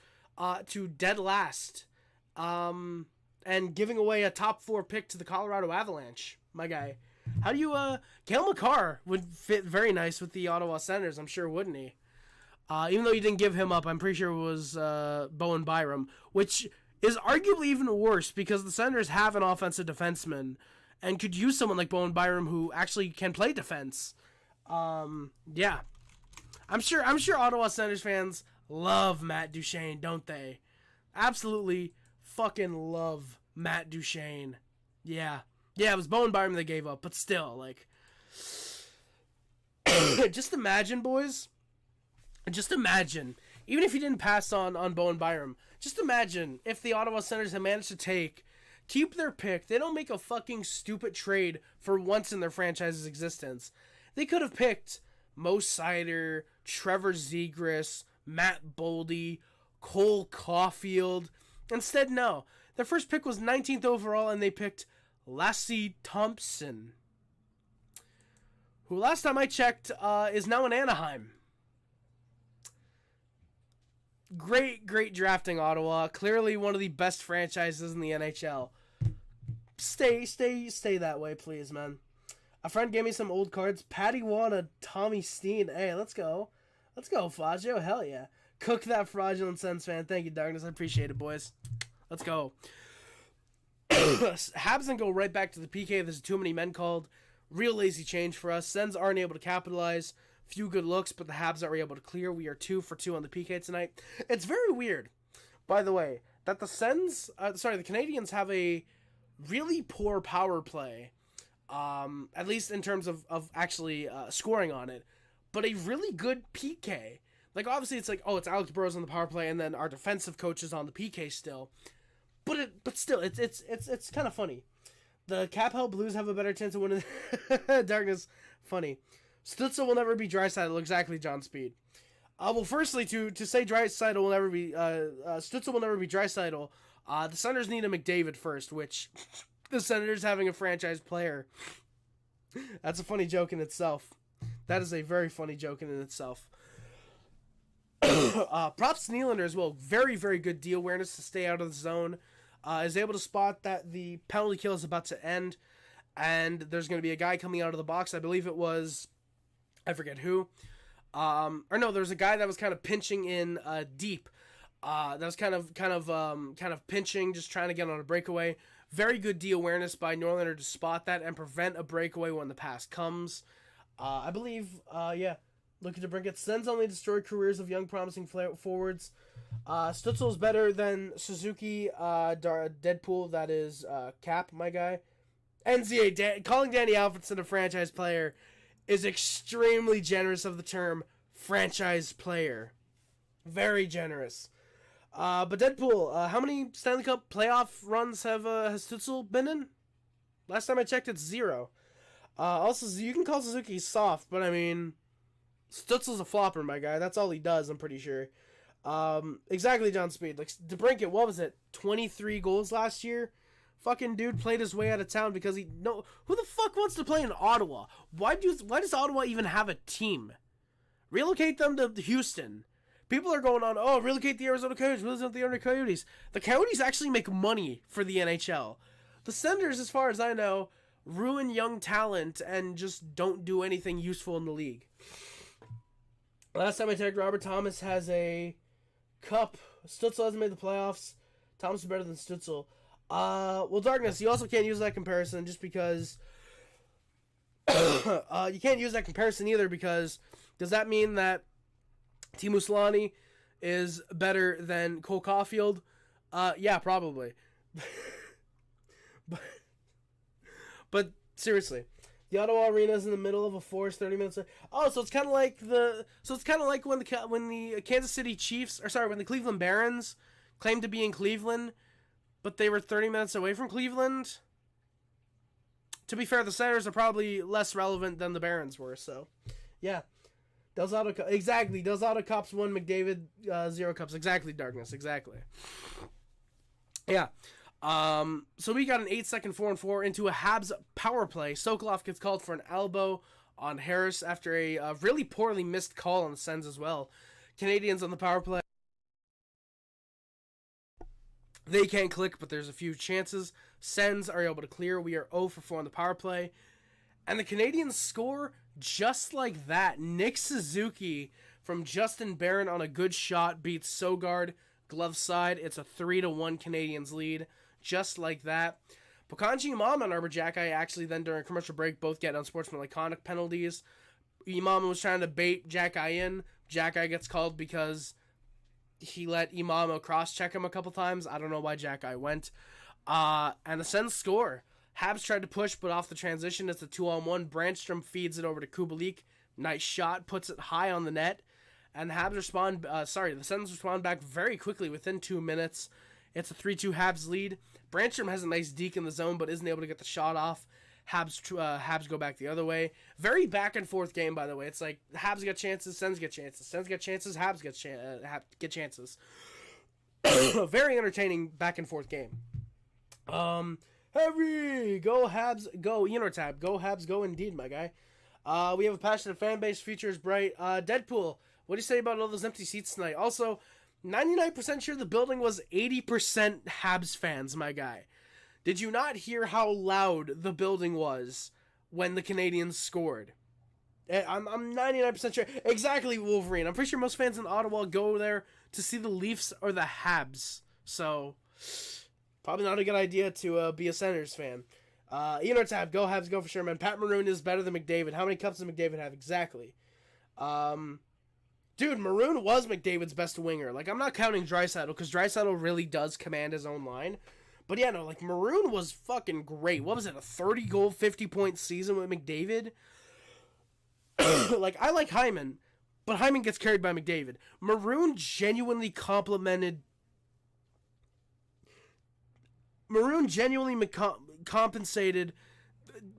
to dead last and giving away a top 4 pick to the Colorado Avalanche, my guy? How do you, Cale Makar would fit very nice with the Ottawa Senators, I'm sure, wouldn't he? Even though you didn't give him up, I'm pretty sure it was Bowen Byram, which is arguably even worse because the Senators have an offensive defenseman and could use someone like Bowen Byram who actually can play defense. Yeah. I'm sure Ottawa Senators fans love Matt Duchene, don't they? Absolutely fucking love Matt Duchene. Yeah. Yeah, it was Bowen Byram they gave up, but still, like... just imagine, boys. Just imagine. Even if you didn't pass on Bowen Byram, just imagine if the Ottawa Senators had managed to keep their pick. They don't make a fucking stupid trade for once in their franchise's existence. They could have picked Mo Seider, Trevor Zegras, Matt Boldy, Cole Caufield. Instead, no. Their first pick was 19th overall, and they picked Lassie Thompson, who last time I checked is now in Anaheim. Great drafting, Ottawa. Clearly one of the best franchises in the NHL. Stay that way, please, man. A friend gave me some old cards. Patty Wana, Tommy Steen. Hey, let's go. Let's go, Faggio. Hell yeah. Cook that fraudulent Sens fan. Thank you, Darkness. I appreciate it, boys. Let's go. Habs then go right back to the PK. There's too many men called. Real lazy change for us. Sens aren't able to capitalize. Few good looks, but the Habs are able to clear. We are 2 for 2 on the PK tonight. It's very weird, by the way, that the Canadiens have a really poor power play, at least in terms of actually scoring on it, but a really good PK. Like, obviously, it's like, oh, it's Alex Burrows on the power play, and then our defensive coach is on the PK still. But still, it's kind of funny. The Cap-Held Blues have a better chance of winning. Darkness, funny. Stützle will never be Draisaitl, exactly, John Speed. Well, firstly, to say Draisaitl will never be, Stützle will never be Draisaitl, the Senators need a McDavid first, which the Senators having a franchise player. That's a funny joke in itself. That is a very funny joke in itself. Props to Nylander as well. Very, very good D awareness to stay out of the zone. Is able to spot that the penalty kill is about to end, and there's going to be a guy coming out of the box. I believe it was... I forget who. Or no, there was a guy that was kind of pinching in deep. That was kind of pinching, just trying to get on a breakaway. Very good D awareness by Norlander to spot that and prevent a breakaway when the pass comes. I believe, looking to bring it. Sens only destroy careers of young promising forwards. Stützle is better than Suzuki, Deadpool, that is Cap, my guy. NZA, calling Danny Alfredson a franchise player is extremely generous of the term franchise player. Very generous. But Deadpool, how many Stanley Cup playoff runs has Stützle been in? Last time I checked, it's 0. Also, you can call Suzuki soft, but I mean, Stützle's a flopper, my guy. That's all he does, I'm pretty sure. Exactly, John Speed. Like, DeBrincat, what was it? 23 goals last year? Fucking dude played his way out of town because who the fuck wants to play in Ottawa? Why does Ottawa even have a team? Relocate them to Houston. People are going on, oh, relocate the Arizona Coyotes, relocate the Arizona Coyotes. The Coyotes actually make money for the NHL. The Senators, as far as I know, ruin young talent and just don't do anything useful in the league. Last time I checked, Robert Thomas has a cup. Stützle hasn't made the playoffs. Thomas is better than Stützle. Well, Darkness, you also can't use that comparison just because... you can't use that comparison either because does that mean that Teemu Selanne is better than Cole Caufield? Yeah, probably. but seriously, the Ottawa Arena is in the middle of a forest 30 minutes. Oh, so it's kind of like when the Kansas City Chiefs, when the Cleveland Barons claimed to be in Cleveland, but they were 30 minutes away from Cleveland. To be fair, the Senators are probably less relevant than the Barons were, so yeah. Del Zotto, exactly. Del Zotto Cops 1, McDavid 0 Cups. Exactly, Darkness. Exactly. Yeah. So we got an 8-second 4-on-4 into a Habs power play. Sokolov gets called for an elbow on Harris after a really poorly missed call on the Sens as well. Canadiens on the power play. They can't click, but there's a few chances. Sens are able to clear. We are 0 for 4 on the power play. And the Canadiens score just like that. Nick Suzuki from Justin Barron on a good shot beats Sogard, glove side. It's a 3-1 Canadiens lead, just like that. Pokanji Imam and Arber Xhekaj actually then during commercial break both get unsportsmanlike conduct penalties. Imam was trying to bait Xhekaj in. Xhekaj gets called because he let Imam cross-check him a couple times. I don't know why Xhekaj went. And the Sens score. Habs tried to push, but off the transition, it's a 2-on-1. Brandstrom feeds it over to Kubalik. Nice shot, puts it high on the net. And the Sens respond back very quickly within 2 minutes. It's a 3-2 Habs lead. Brandstrom has a nice deke in the zone, but isn't able to get the shot off. Habs go back the other way. Very back and forth game, by the way. It's like Habs get chances, Sens get chances. Sens get chances, Habs get chances. Very entertaining back and forth game. Harry, go Habs, go. Tab, go Habs, go indeed, my guy. We have a passionate fan base. Future is bright. Deadpool, what do you say about all those empty seats tonight? Also, 99% sure the building was 80% Habs fans, my guy. Did you not hear how loud the building was when the Canadiens scored? I'm 99% sure. Exactly, Wolverine. I'm pretty sure most fans in Ottawa go there to see the Leafs or the Habs. So, probably not a good idea to be a Senators fan. Tab, go Habs, go for sure, man. Pat Maroon is better than McDavid. How many cups does McDavid have? Exactly. Dude, Maroon was McDavid's best winger. Like, I'm not counting Draisaitl, because Draisaitl really does command his own line. But yeah, no, like, Maroon was fucking great. What was it, a 30-goal, 50-point season with McDavid? Like, I like Hyman, but Hyman gets carried by McDavid. Maroon genuinely compensated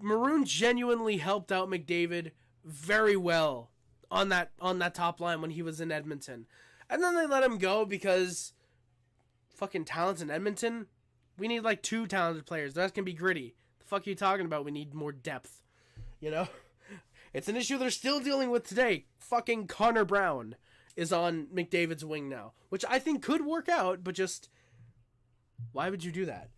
Maroon genuinely helped out McDavid very well on that top line when he was in Edmonton. And then they let him go because fucking talents in Edmonton. We need like 2 talented players. The rest can be gritty. The fuck are you talking about? We need more depth. You know? It's an issue they're still dealing with today. Fucking Connor Brown is on McDavid's wing now, which I think could work out, but just why would you do that?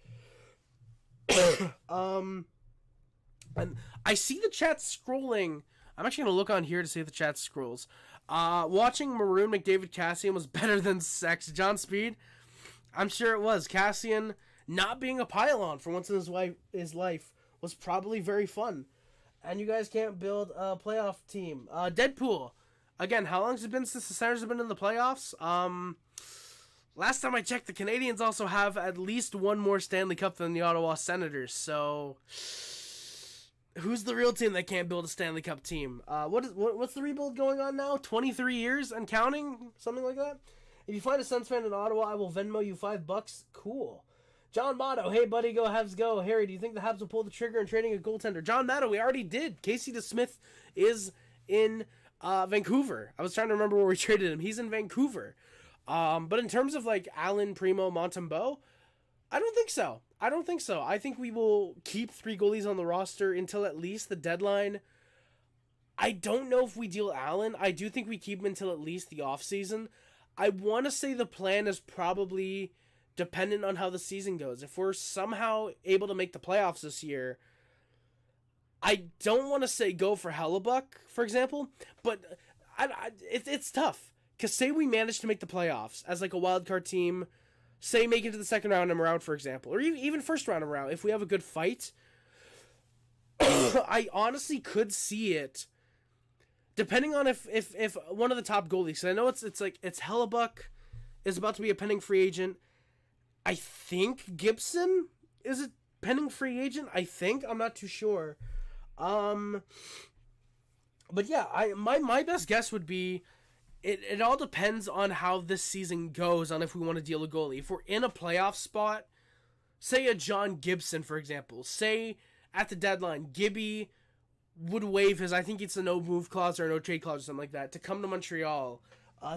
And I see the chat scrolling. I'm actually going to look on here to see if the chat scrolls. Watching Maroon, McDavid, Cassian was better than sex. John Speed? I'm sure it was. Cassian not being a pylon for once in his life was probably very fun. And you guys can't build a playoff team. Deadpool. Again, how long has it been since the Senators have been in the playoffs? Last time I checked, the Canadiens also have at least one more Stanley Cup than the Ottawa Senators. So, who's the real team that can't build a Stanley Cup team? What's the rebuild going on now? 23 years and counting? Something like that? If you find a Sens fan in Ottawa, I will Venmo you $5. Cool. John Motto, hey buddy, go Habs go. Harry, do you think the Habs will pull the trigger in trading a goaltender? John Motto, we already did. Casey DeSmith is in Vancouver. I was trying to remember where we traded him. He's in Vancouver. But in terms of like Allen, Primo, Montembeault, I don't think so. I think we will keep 3 goalies on the roster until at least the deadline. I don't know if we deal Allen. I do think we keep him until at least the offseason. I want to say the plan is probably dependent on how the season goes. If we're somehow able to make the playoffs this year, I don't want to say go for Hellebuck, for example, but it's tough. Because say we manage to make the playoffs as like a wild card team, say make it to the second round and we're out, for example, or even first round and we're out, if we have a good fight, I honestly could see it, depending on if one of the top goalies, I know it's Hellebuck is about to be a pending free agent. I think Gibson is a pending free agent. I'm not too sure. But yeah, my best guess would be it all depends on how this season goes on if we want to deal a goalie. If we're in a playoff spot, say a John Gibson, for example, say at the deadline, Gibby would waive his, I think it's a no move clause or a no trade clause or something like that, to come to Montreal.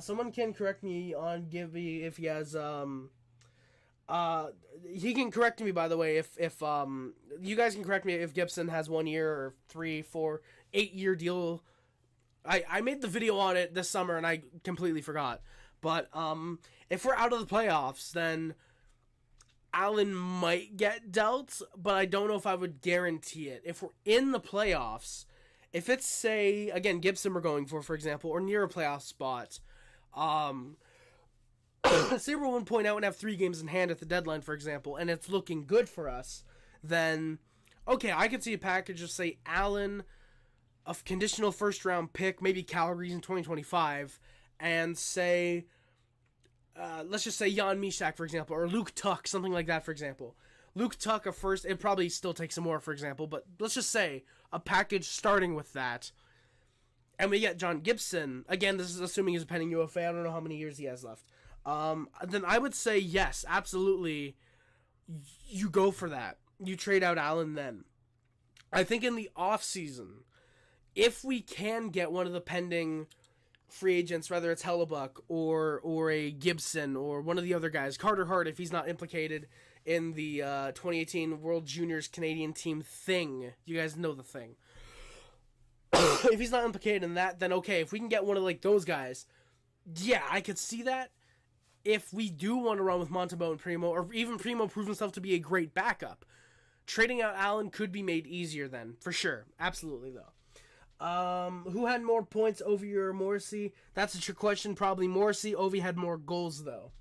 Someone can correct me on Gibby if he has, he can correct me, by the way, if you guys can correct me if Gibson has 1 year or 3, 4, 8-year deal. I made the video on it this summer and I completely forgot. But if we're out of the playoffs, then Allen might get dealt, but I don't know if I would guarantee it. If we're in the playoffs If it's, say, again, Gibson we're going for example, or near a playoff spot, say we're 1 point out and have 3 games in hand at the deadline, for example, and it's looking good for us, then, okay, I could see a package of, say, Allen, a conditional first-round pick, maybe Calgary's in 2025, and say, let's just say Jan Mysak, for example, or Luke Tuck, something like that, for example. Luke Tuck, a first, it probably still takes some more, for example, but let's just say a package starting with that. And we get John Gibson. Again, this is assuming he's a pending UFA. I don't know how many years he has left. Then I would say yes, absolutely. You go for that. You trade out Allen then. I think in the offseason, if we can get one of the pending free agents, whether it's Hellebuck or a Gibson or one of the other guys, Carter Hart, if he's not implicated in the 2018 World Juniors Canadian team thing. You guys know the thing. If he's not implicated in that, then okay. If we can get one of like those guys, yeah, I could see that. If we do want to run with Montembeault and Primo, or even Primo proves himself to be a great backup, trading out Allen could be made easier then, for sure. Absolutely, though. Who had more points, Ovi or Morrissey? That's a trick question. Probably Morrissey. Ovi had more goals, though.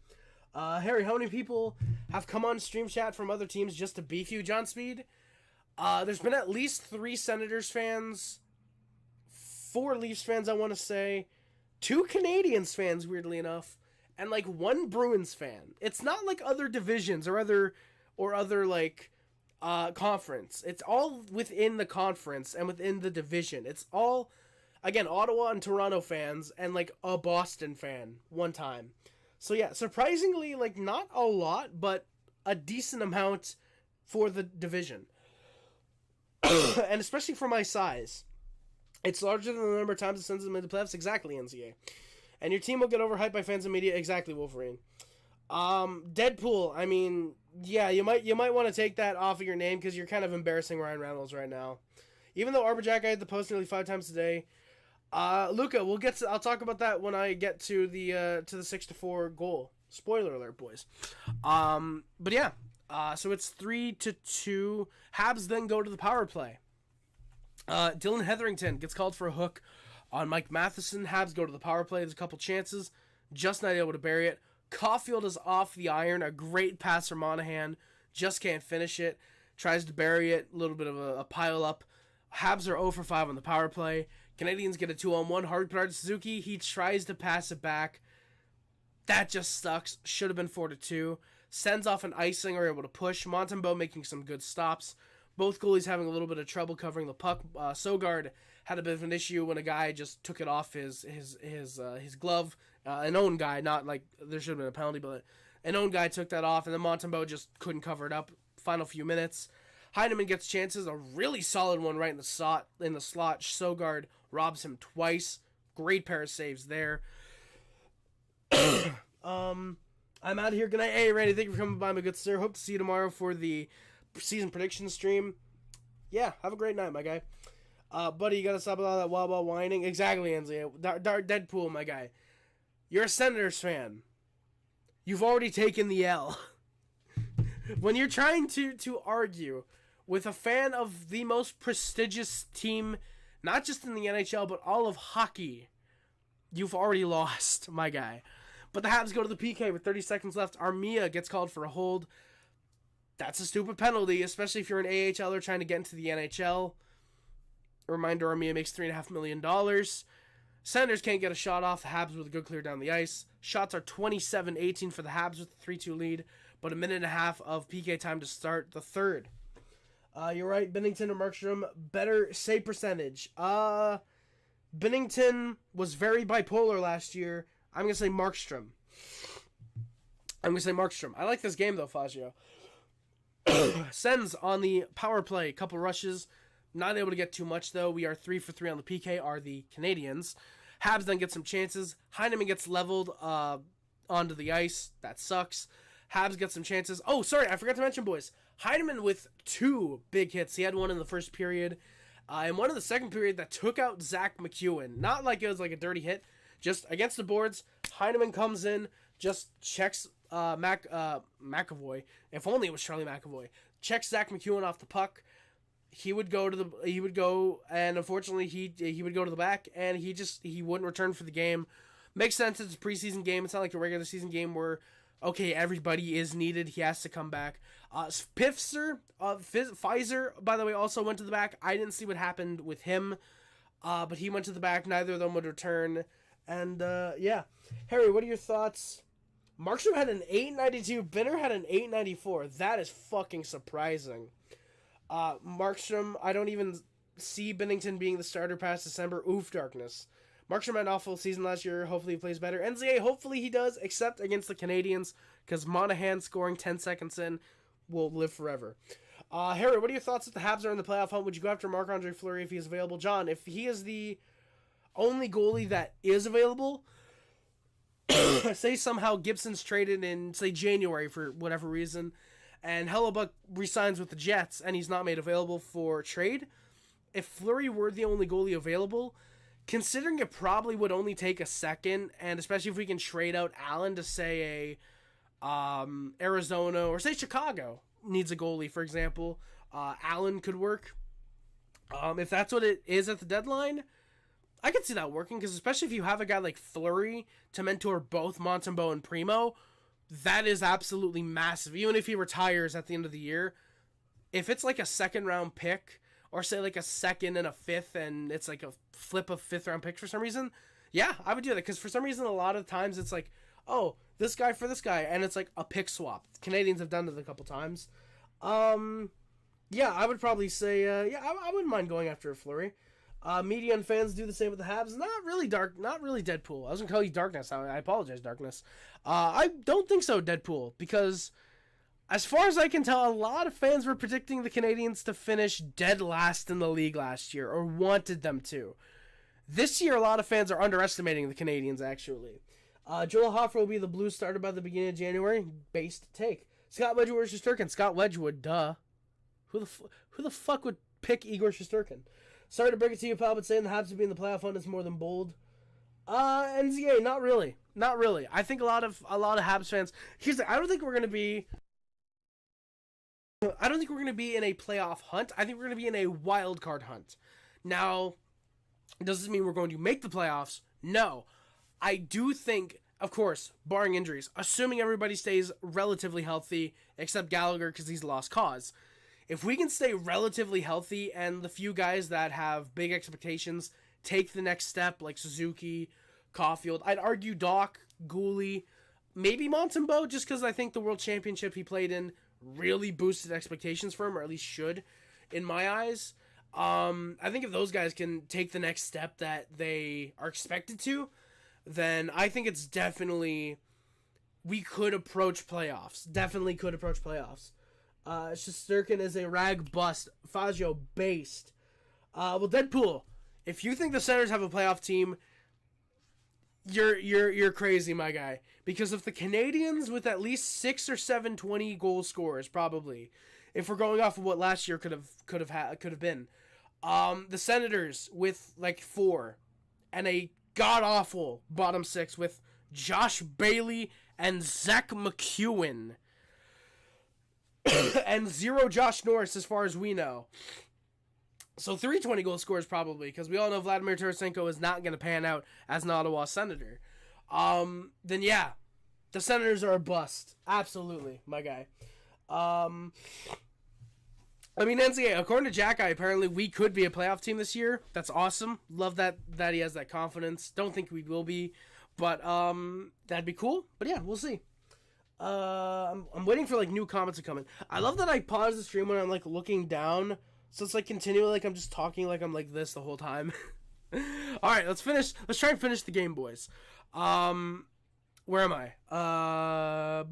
Harry, how many people have come on stream chat from other teams just to beef you, John Speed? There's been at least 3 Senators fans, 4 Leafs fans, I want to say, 2 Canadiens fans, weirdly enough, and like 1 Bruins fan. It's not like other divisions or other like conference. It's all within the conference and within the division. It's all, again, Ottawa and Toronto fans and like a Boston fan one time. So yeah, surprisingly, like not a lot, but a decent amount for the division. And especially for my size. It's larger than the number of times it sends them into playoffs. Exactly, NCA. And your team will get overhyped by fans and media. Exactly, Wolverine. Deadpool, I mean, yeah, you might want to take that off of your name because you're kind of embarrassing Ryan Reynolds right now. Even though Arber Xhekaj had the post nearly 5 times today. Luca, I'll talk about that when I get to the 6-4 goal. Spoiler alert, boys. But yeah, so it's 3-2. Habs then go to the power play. Dylan Hetherington gets called for a hook on Mike Matheson. Habs go to the power play. There's a couple chances. Just not able to bury it. Caufield is off the iron. A great pass from Monahan. Just can't finish it. Tries to bury it. A little bit of a pile up. Habs are 0 for 5 on the power play. Canadiens get a 2-on-1. Hard Suzuki. He tries to pass it back. That just sucks. Should have been 4-2. Sends off an icing. Are able to push. Montembeault making some good stops. Both goalies having a little bit of trouble covering the puck. Sogard had a bit of an issue when a guy just took it off his glove. An own guy, not like there should have been a penalty, but an own guy took that off, and then Montembeault just couldn't cover it up. Final few minutes. Heineman gets chances, a really solid one right in the slot. Sogard robs him twice. Great pair of saves there. I'm out of here. Good night. Hey, Randy, thank you for coming by, my good sir. Hope to see you tomorrow for the season prediction stream. Yeah, have a great night, my guy. Buddy, you gotta stop with all that wild whining. Exactly, Ansley. Deadpool, my guy. You're a Senators fan. You've already taken the L. When you're trying to argue with a fan of the most prestigious team, not just in the NHL, but all of hockey, you've already lost, my guy. But the Habs go to the PK with 30 seconds left. Armia gets called for a hold. That's a stupid penalty, especially if you're an AHLer trying to get into the NHL. A reminder, Armia makes $3.5 million. Senators can't get a shot off. The Habs with a good clear down the ice. Shots are 27-18 for the Habs with a 3-2 lead, but a minute and a half of PK time to start the third. You're right, Binnington or Markstrom, better save percentage. Binnington was very bipolar last year. I'm going to say Markstrom. I like this game, though, Fazio. Sens on the power play. Couple rushes. Not able to get too much, though. We are 3 for 3 on the PK, are the Canadiens. Habs then get some chances. Heineman gets leveled onto the ice. That sucks. Habs get some chances. Oh, sorry, I forgot to mention, boys. Heineman with 2 big hits. He had one in the first period. And one in the second period that took out Zach McEwen. Not like it was like a dirty hit. Just against the boards. Heineman comes in, just checks McAvoy. If only it was Charlie McAvoy. Checks Zach McEwen off the puck. he would go and unfortunately he would go to the back, and he wouldn't return for the game. Makes sense. It's a preseason game. It's not like a regular season game where, okay, everybody is needed. He has to come back. Pfizer, by the way, also went to the back. I didn't see what happened with him, but he went to the back. Neither of them would return. And, yeah. Harry, what are your thoughts? Markstrom had an 892. Binner had an 894. That is fucking surprising. Markstrom, I don't even see Binnington being the starter past December. Oof, darkness. Markstrom had an awful season last year. Hopefully he plays better. NZA, hopefully he does, except against the Canadiens, because Monahan scoring 10 seconds in will live forever. Harry, what are your thoughts if the Habs are in the playoff hunt? Would you go after Marc-Andre Fleury if he is available? John, if he is the only goalie that is available, say somehow Gibson's traded in, say, January for whatever reason, and Hellebuck resigns with the Jets and he's not made available for trade, if Fleury were the only goalie available, considering it probably would only take a second, and especially if we can trade out Allen to, say, Arizona, or say Chicago needs a goalie, for example, Allen could work. If that's what it is at the deadline, I could see that working, because especially if you have a guy like Fleury to mentor both Montembeault and Primo, that is absolutely massive. Even if he retires at the end of the year, if it's like a second-round pick, or say like a second and a fifth, and it's like a flip of fifth-round picks for some reason, yeah, I would do that. Because for some reason, a lot of times it's like, oh, this guy for this guy, and it's like a pick swap. Canadians have done it a couple times. Yeah, I would probably say, I wouldn't mind going after a Fleury. Media and fans do the same with the Habs. Not really Deadpool. I was going to call you Darkness. I apologize, Darkness. I don't think so, Deadpool, because as far as I can tell, a lot of fans were predicting the Canadiens to finish dead last in the league last year, or wanted them to. This year, a lot of fans are underestimating the Canadiens, actually. Joel Hofer will be the Blues starter by the beginning of January. Based take. Scott Wedgwood versus Shesterkin. Scott Wedgwood, duh. Who the fuck would pick Igor Shesterkin? Sorry to break it to you, pal, but saying the Habs would be in the playoff hunt is more than bold. NZA, not really. Not really. I think a lot of Habs fans. I don't think we're gonna be in a playoff hunt. I think we're gonna be in a wild card hunt. Now, does this mean we're going to make the playoffs? No. I do think, of course, barring injuries, assuming everybody stays relatively healthy, except Gallagher because he's a lost cause. If we can stay relatively healthy and the few guys that have big expectations take the next step, like Suzuki, Caufield, I'd argue Doc, Gooley, maybe Montembeault, just because I think the World Championship he played in really boosted expectations for him, or at least should, in my eyes. I think if those guys can take the next step that they are expected to, then I think it's definitely, we could approach playoffs. Definitely could approach playoffs. Shesterkin is a rag bust. Fazio based. Well, Deadpool, if you think the Senators have a playoff team, you're crazy, my guy. Because if the Canadiens with at least 6 or 7 20 goal scorers, probably, if we're going off of what last year could have been, the Senators with like 4, and a god awful bottom 6 with Josh Bailey and Zach McEwen. And 0 Josh Norris as far as we know. So 320 goal scorers probably, because we all know Vladimir Tarasenko is not going to pan out as an Ottawa Senator. Then yeah, the Senators are a bust. Absolutely, my guy. I mean, NCAA, according to Xhekaj, apparently we could be a playoff team this year. That's awesome. Love that he has that confidence. Don't think we will be, but that'd be cool. But yeah, we'll see. I'm waiting for like new comments to come in. I love that I pause the stream when I'm like looking down, so it's like continually like I'm just talking like I'm like this the whole time. All right, let's try and finish the game, boys. Where am I? Habs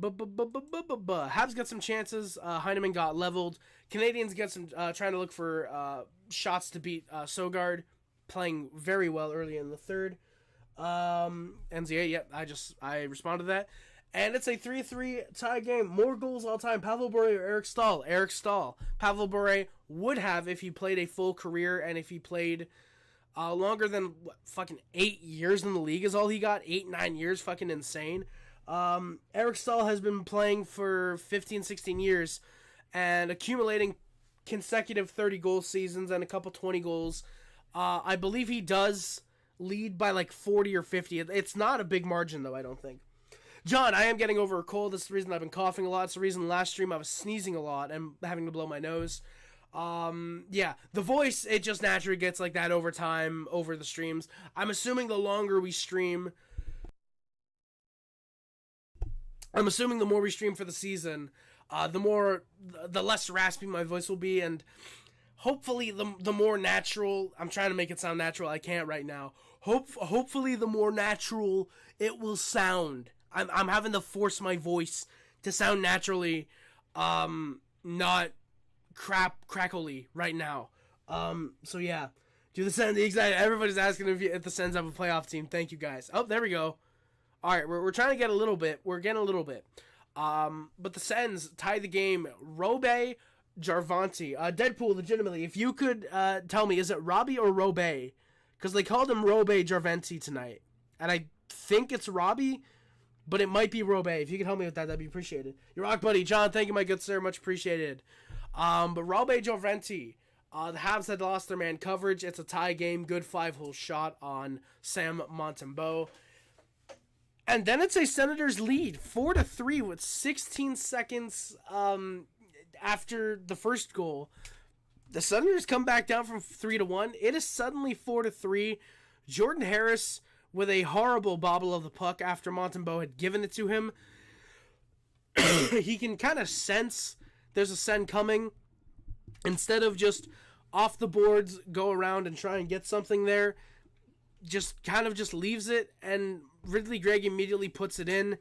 got some chances. Heineman got leveled. Canadiens get some trying to look for shots to beat Sogard, playing very well early in the third. NZA, yep, I responded to that. And it's a 3-3 tie game. More goals all time. Pavel Bure or Eric Stahl? Eric Stahl. Pavel Bure would have if he played a full career and if he played longer than fucking 8 years in the league is all he got. 8-9 years, fucking insane. Eric Stahl has been playing for 15, 16 years and accumulating consecutive 30-goal seasons and a couple 20 goals. I believe he does lead by like 40 or 50. It's not a big margin, though, I don't think. John, I am getting over a cold. That's the reason I've been coughing a lot. It's the reason last stream I was sneezing a lot and having to blow my nose. Yeah, the voice, it just naturally gets like that over time, over the streams. I'm assuming the longer we stream, the more we stream for the season, the less raspy my voice will be, and hopefully the more natural, I'm trying to make it sound natural, I can't right now. Hopefully the more natural it will sound. I'm having to force my voice to sound naturally, not crackly right now. So yeah, do the Sens. Everybody's asking if the Sens have a playoff team. Thank you guys. Oh, there we go. All right, we're trying to get a little bit. We're getting a little bit. But the Sens tie the game. Roby, Jarventie. Deadpool, legitimately, if you could tell me, is it Roby or Roby? Because they called him Roby Jarventie tonight, and I think it's Roby, but it might be Roby. If you could help me with that, that'd be appreciated. Your rock buddy, John. Thank you, my good sir. Much appreciated. But Roby Jarventie, the Habs had lost their man coverage. It's a tie game. Good 5-hole shot on Sam Montembeault. And then it's a Senators lead, 4-3 with 16 seconds after the first goal. The Senators come back down from 3-1. It is suddenly 4-3. Jordan Harris with a horrible bobble of the puck after Montembeault had given it to him. He can kind of sense there's a send coming. Instead of just off the boards, go around and try and get something there, just leaves it, and Ridley Greig immediately puts it in.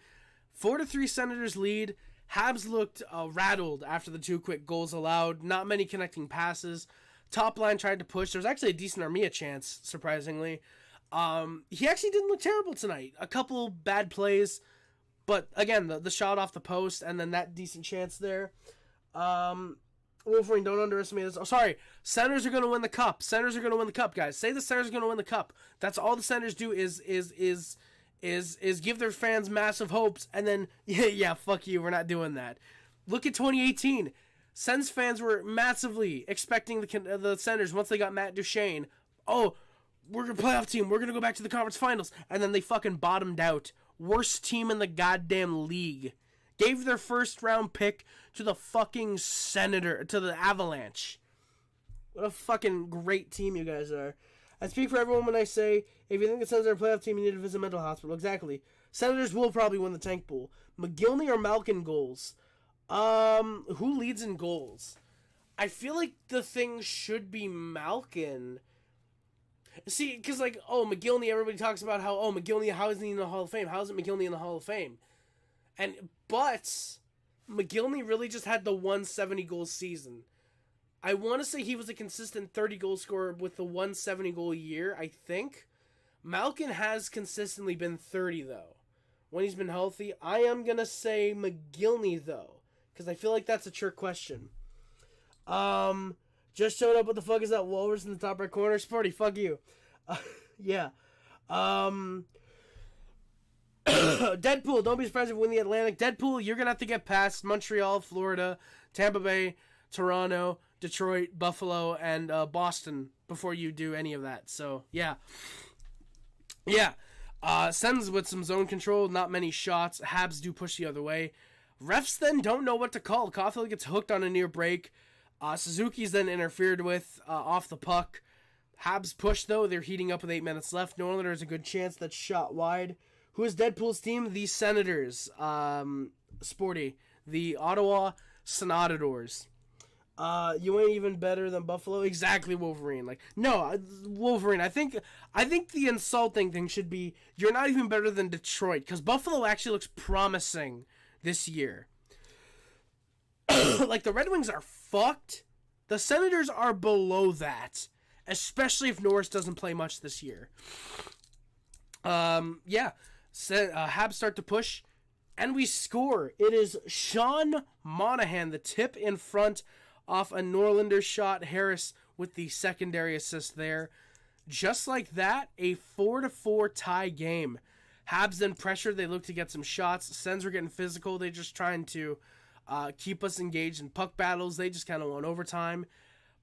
4-3 Senators lead. Habs looked rattled after the 2 quick goals allowed. Not many connecting passes. Top line tried to push. There was actually a decent Armia chance, surprisingly. He actually didn't look terrible tonight. A couple bad plays, but again, the shot off the post and then that decent chance there. Wolverine, don't underestimate this. Oh, sorry. Senators are going to win the cup. Senators are going to win the cup, guys. Say the Senators are going to win the cup. That's all the Senators do is give their fans massive hopes, and then, yeah, fuck you, we're not doing that. Look at 2018. Sens fans were massively expecting the Senators once they got Matt Duchene. Oh, we're a playoff team. We're going to go back to the conference finals. And then they fucking bottomed out. Worst team in the goddamn league. Gave their first round pick to the fucking to the Avalanche. What a fucking great team you guys are. I speak for everyone when I say, if you think the Senators are a playoff team, you need to visit a mental hospital. Exactly. Senators will probably win the tank pool. McGillney or Malkin goals? Who leads in goals? I feel like the thing should be Malkin. See, because McGillney, everybody talks about how, McGillney, how isn't he in the Hall of Fame? How isn't McGillney in the Hall of Fame? But McGillney really just had the 170 goal season. I want to say he was a consistent 30 goal scorer with the 170 goal year, I think. Malkin has consistently been 30 though. When he's been healthy, I am going to say McGillney though, because I feel like that's a trick question. Just showed up. What the fuck is that walrus in the top right corner? Sporty, fuck you. Yeah. Deadpool, don't be surprised if we win the Atlantic. Deadpool, you're going to have to get past Montreal, Florida, Tampa Bay, Toronto, Detroit, Buffalo, and Boston before you do any of that. So, yeah. Yeah. Sens with some zone control, not many shots. Habs do push the other way. Refs then don't know what to call. Caufield gets hooked on a near break. Suzuki's then interfered with off the puck. Habs push, though. They're heating up with 8 minutes left. Norlander has a good chance that's shot wide. Who is Deadpool's team? The Senators. Sporty. The Ottawa Senators. You ain't even better than Buffalo? Exactly, Wolverine. No, Wolverine. I think the insulting thing should be you're not even better than Detroit, because Buffalo actually looks promising this year. The Red Wings are fucked. The Senators are below that, especially if Norris doesn't play much this year. Yeah. Habs start to push, and we score. It is Sean Monahan, the tip in front off a Norlander shot. Harris with the secondary assist there. Just like that, a 4-4 tie game. Habs then pressure. They look to get some shots. Sens were getting physical. They're just trying to keep us engaged in puck battles. They just kind of want overtime.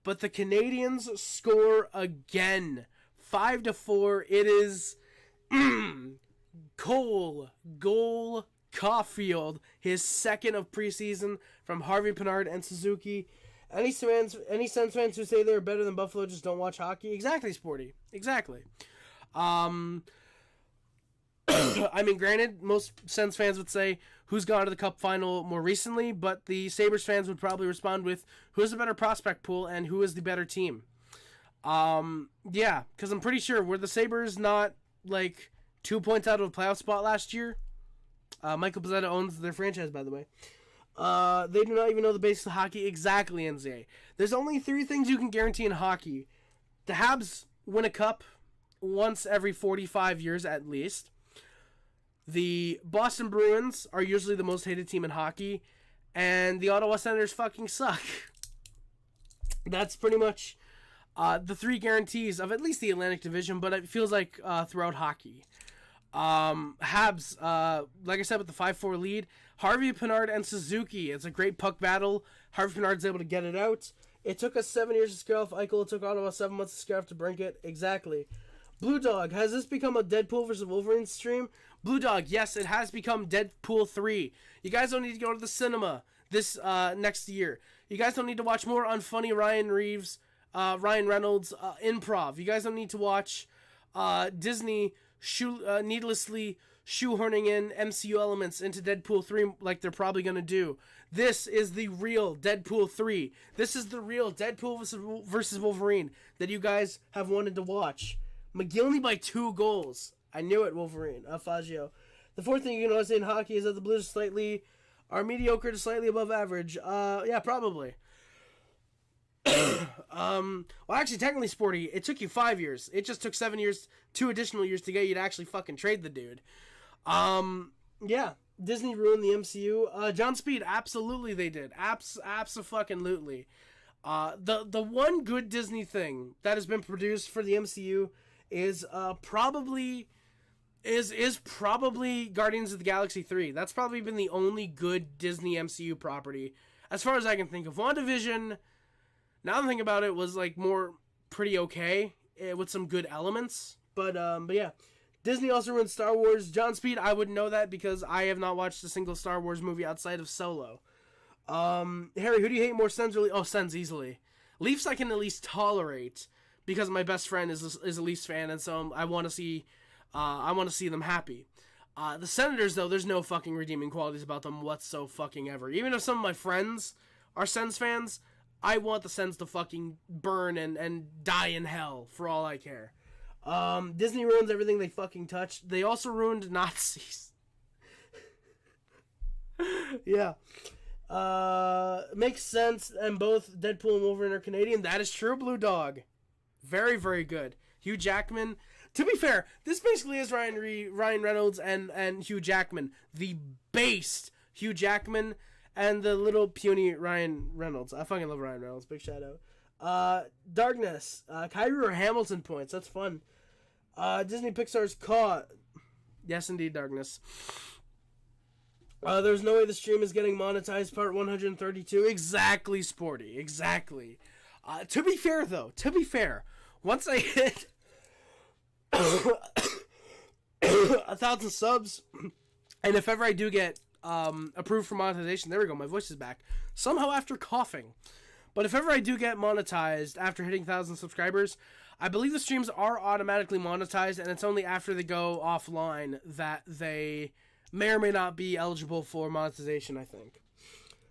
But the Canadiens score again. 5-4. It is Caufield, his second of preseason from Harvey Pinard and Suzuki. Any Sens fans who say they're better than Buffalo just don't watch hockey. Exactly, Sporty. Exactly. I mean, granted, most Sens fans would say who's gone to the Cup final more recently, but the Sabres fans would probably respond with who's the better prospect pool and who is the better team. Yeah, because I'm pretty sure were the Sabres not like 2 points out of a playoff spot last year. Michael Pezzetta owns their franchise, by the way. They do not even know the basics of hockey. Exactly, NZA. There's only 3 things you can guarantee in hockey. The Habs win a cup once every 45 years at least. The Boston Bruins are usually the most hated team in hockey. And the Ottawa Senators fucking suck. That's pretty much the 3 guarantees of at least the Atlantic Division, but it feels like throughout hockey. Habs, like I said, with the 5-4 lead, Harvey Pinard and Suzuki. It's a great puck battle. Harvey Pinard's able to get it out. It took us 7 years to scare off Eichel. It took Ottawa 7 months to scare off DeBrincat. Exactly. Blue Dog, has this become a Deadpool versus Wolverine stream? Blue Dog, yes, it has become Deadpool 3. You guys don't need to go to the cinema this next year. You guys don't need to watch more unfunny Ryan Reynolds improv. You guys don't need to watch Disney needlessly shoehorning in MCU elements into Deadpool 3 like they're probably going to do. This is the real Deadpool 3. This is the real Deadpool versus Wolverine that you guys have wanted to watch. McGillney by 2 goals. I knew it, Wolverine. Faggio. The 4th thing you can notice in hockey is that the Blues are mediocre to slightly above average. Yeah, probably. Well, actually, technically, Sporty, it took you 5 years. It just took 7 years, 2 additional years to get you to actually fucking trade the dude. Yeah, Disney ruined the MCU. John Speed, absolutely they did. Abso-fucking-lutely. The one good Disney thing that has been produced for the MCU is probably Guardians of the Galaxy 3. That's probably been the only good Disney MCU property, as far as I can think of. WandaVision, now I'm thinking about it, was like more pretty okay with some good elements. But yeah, Disney also ruined Star Wars. John Speed, I wouldn't know that because I have not watched a single Star Wars movie outside of Solo. Harry, who do you hate more, Sens or Sens easily? Leafs I can at least tolerate because my best friend is a Leafs fan, and so I want to see them happy. The Senators, though, there's no fucking redeeming qualities about them whatsoever. Even if some of my friends are Sens fans, I want the Sens to fucking burn and die in hell for all I care. Disney ruins everything they fucking touch. They also ruined Nazis. Yeah. Makes sense, and both Deadpool and Wolverine are Canadian. That is true, Blue Dog. Very, very good. Hugh Jackman. To be fair, this basically is Ryan Reynolds and Hugh Jackman. The based Hugh Jackman and the little puny Ryan Reynolds. I fucking love Ryan Reynolds. Big shout out. Darkness. Kyrie or Hamilton points. That's fun. Disney Pixar's Caught. Yes, indeed, Darkness. There's no way the stream is getting monetized. Part 132. Exactly, Sporty. Exactly. To be fair, though. Once I hit 1,000 subs, and if ever I do get approved for monetization, there we go, my voice is back. Somehow after coughing. But if ever I do get monetized after hitting 1,000 subscribers, I believe the streams are automatically monetized, and it's only after they go offline that they may or may not be eligible for monetization, I think.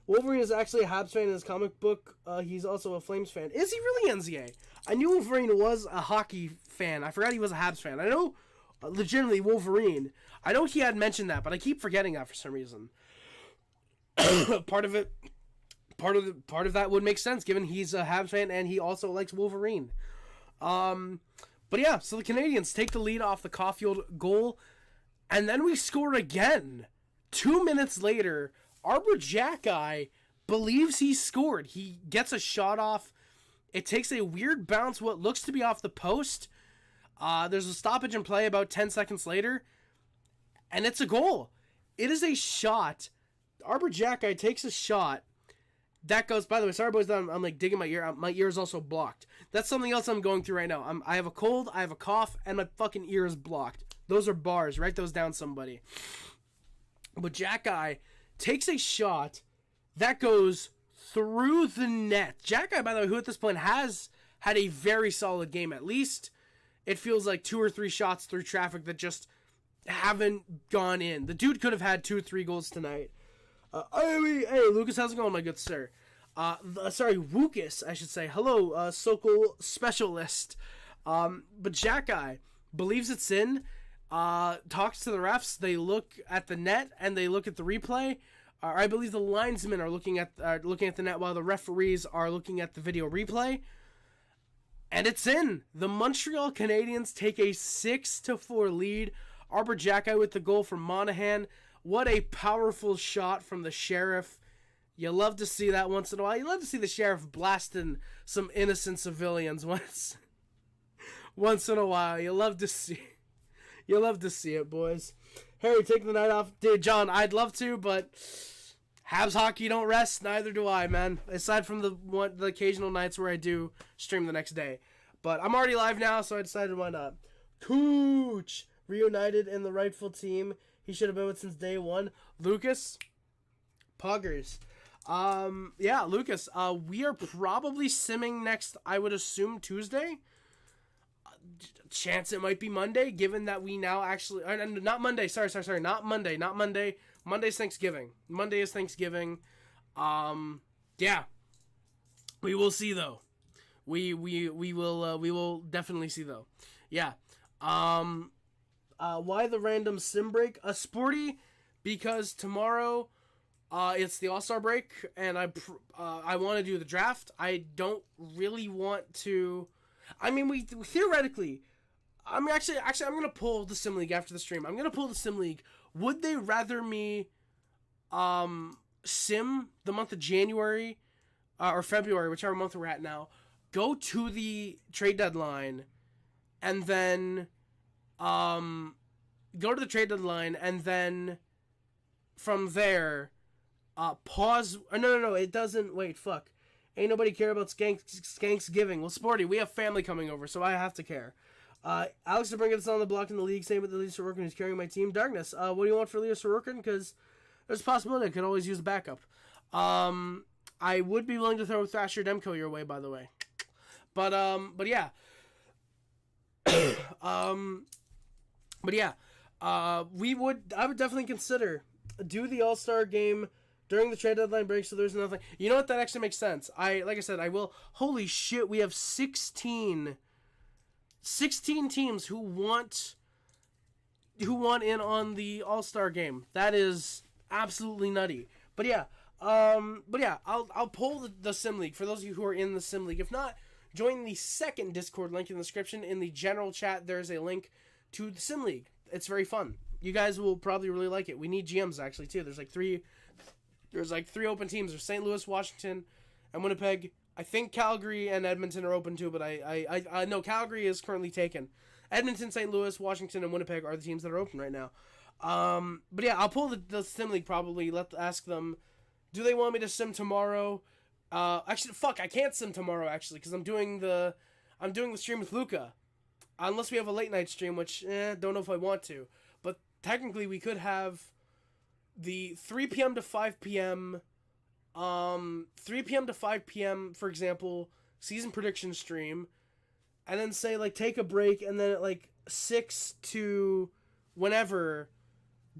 Wolverine is actually a Habs fan in his comic book. He's also a Flames fan. Is he really, NZA? I knew Wolverine was a hockey fan. I forgot he was a Habs fan. I know, legitimately, Wolverine. I know he had mentioned that, but I keep forgetting that for some reason. Part of that would make sense, given he's a Habs fan and he also likes Wolverine. But yeah, so the Canadiens take the lead off the Caufield goal, and then we score again. 2 minutes later, Arber Xhekaj believes he scored. He gets a shot off. It takes a weird bounce, what looks to be off the post. There's a stoppage in play about 10 seconds later, and it's a goal. It is a shot Arber Xhekaj takes a shot. That goes, by the way, sorry boys, I'm like digging my ear. My ear is also blocked. That's something else I'm going through right now. I have a cold, I have a cough, and my fucking ear is blocked. Those are bars. Write those down, somebody. But Xhekaj takes a shot that goes through the net. Xhekaj, by the way, who at this point has had a very solid game. At least it feels like 2 or 3 shots through traffic that just haven't gone in. The dude could have had 2 or 3 goals tonight. Hey, Lucas, how's it going, my good sir? Sorry, Wukas, I should say. Hello, Sokol specialist. But Xhekaj believes it's in, talks to the refs, they look at the net, and they look at the replay. I believe the linesmen are looking at the net while the referees are looking at the video replay. And it's in. The Montreal Canadiens take a 6-4 lead. Arber Xhekaj with the goal from Monahan. What a powerful shot from the Sheriff. You love to see that once in a while. You love to see the Sheriff blasting some innocent civilians once in a while. You love to see it, boys. Harry, take the night off. Dude, John, I'd love to, but Habs hockey don't rest. Neither do I, man. Aside from the occasional nights where I do stream the next day. But I'm already live now, so I decided why not. Cooch reunited in the rightful team he should have been with since day one. Lucas, Puggers. Yeah, Lucas, we are probably simming next, I would assume, Tuesday. Chance it might be Monday, given that we now actually... not Monday, sorry, not Monday. Monday's Thanksgiving. Monday is Thanksgiving. Yeah. We will see, though. We will definitely see, though. Yeah. Why the random sim break? Sporty, because tomorrow it's the All-Star break, and I want to do the draft. I don't really want to... I mean, we theoretically... Actually, I'm going to pull the Sim League after the stream. I'm going to pull the Sim League. Would they rather me sim the month of January or February, whichever month we're at now, go to the trade deadline, and then go to the trade deadline, and then from there pause... No, it doesn't... Wait, fuck. Ain't nobody care about Skanksgiving. Well, Sporty, we have family coming over, so I have to care. Alex DeBrinket's on the block in the league, same with Ilya Sorokin, who's carrying my team. Darkness, what do you want for Ilya Sorokin? Because there's a possibility I could always use the backup. I would be willing to throw Thrasher Demko your way, by the way. But yeah. I would definitely consider do the All-Star game during the trade deadline break, so there's nothing. You know what? That actually makes sense. Like I said, I will. Holy shit, we have 16 teams who want in on the All-Star game. That is absolutely nutty. But yeah, I'll pull the Sim League for those of you who are in the Sim League. If not, join the second Discord link in the description. In the general chat, there's a link to the Sim League. It's very fun. You guys will probably really like it. We need GMs actually too. There's like three open teams. There's St. Louis, Washington, and Winnipeg. I think Calgary and Edmonton are open too, but I know Calgary is currently taken. Edmonton, St. Louis, Washington, and Winnipeg are the teams that are open right now. But yeah, I'll pull the Sim League probably. Ask them, do they want me to sim tomorrow? Actually, fuck, I can't sim tomorrow actually because I'm doing the stream with Luca. Unless we have a late night stream, which don't know if I want to. But technically, we could have the 3 p.m. to 5 p.m. 3 p.m. to 5 p.m. for example, season prediction stream, and then say like take a break, and then at like 6 to whenever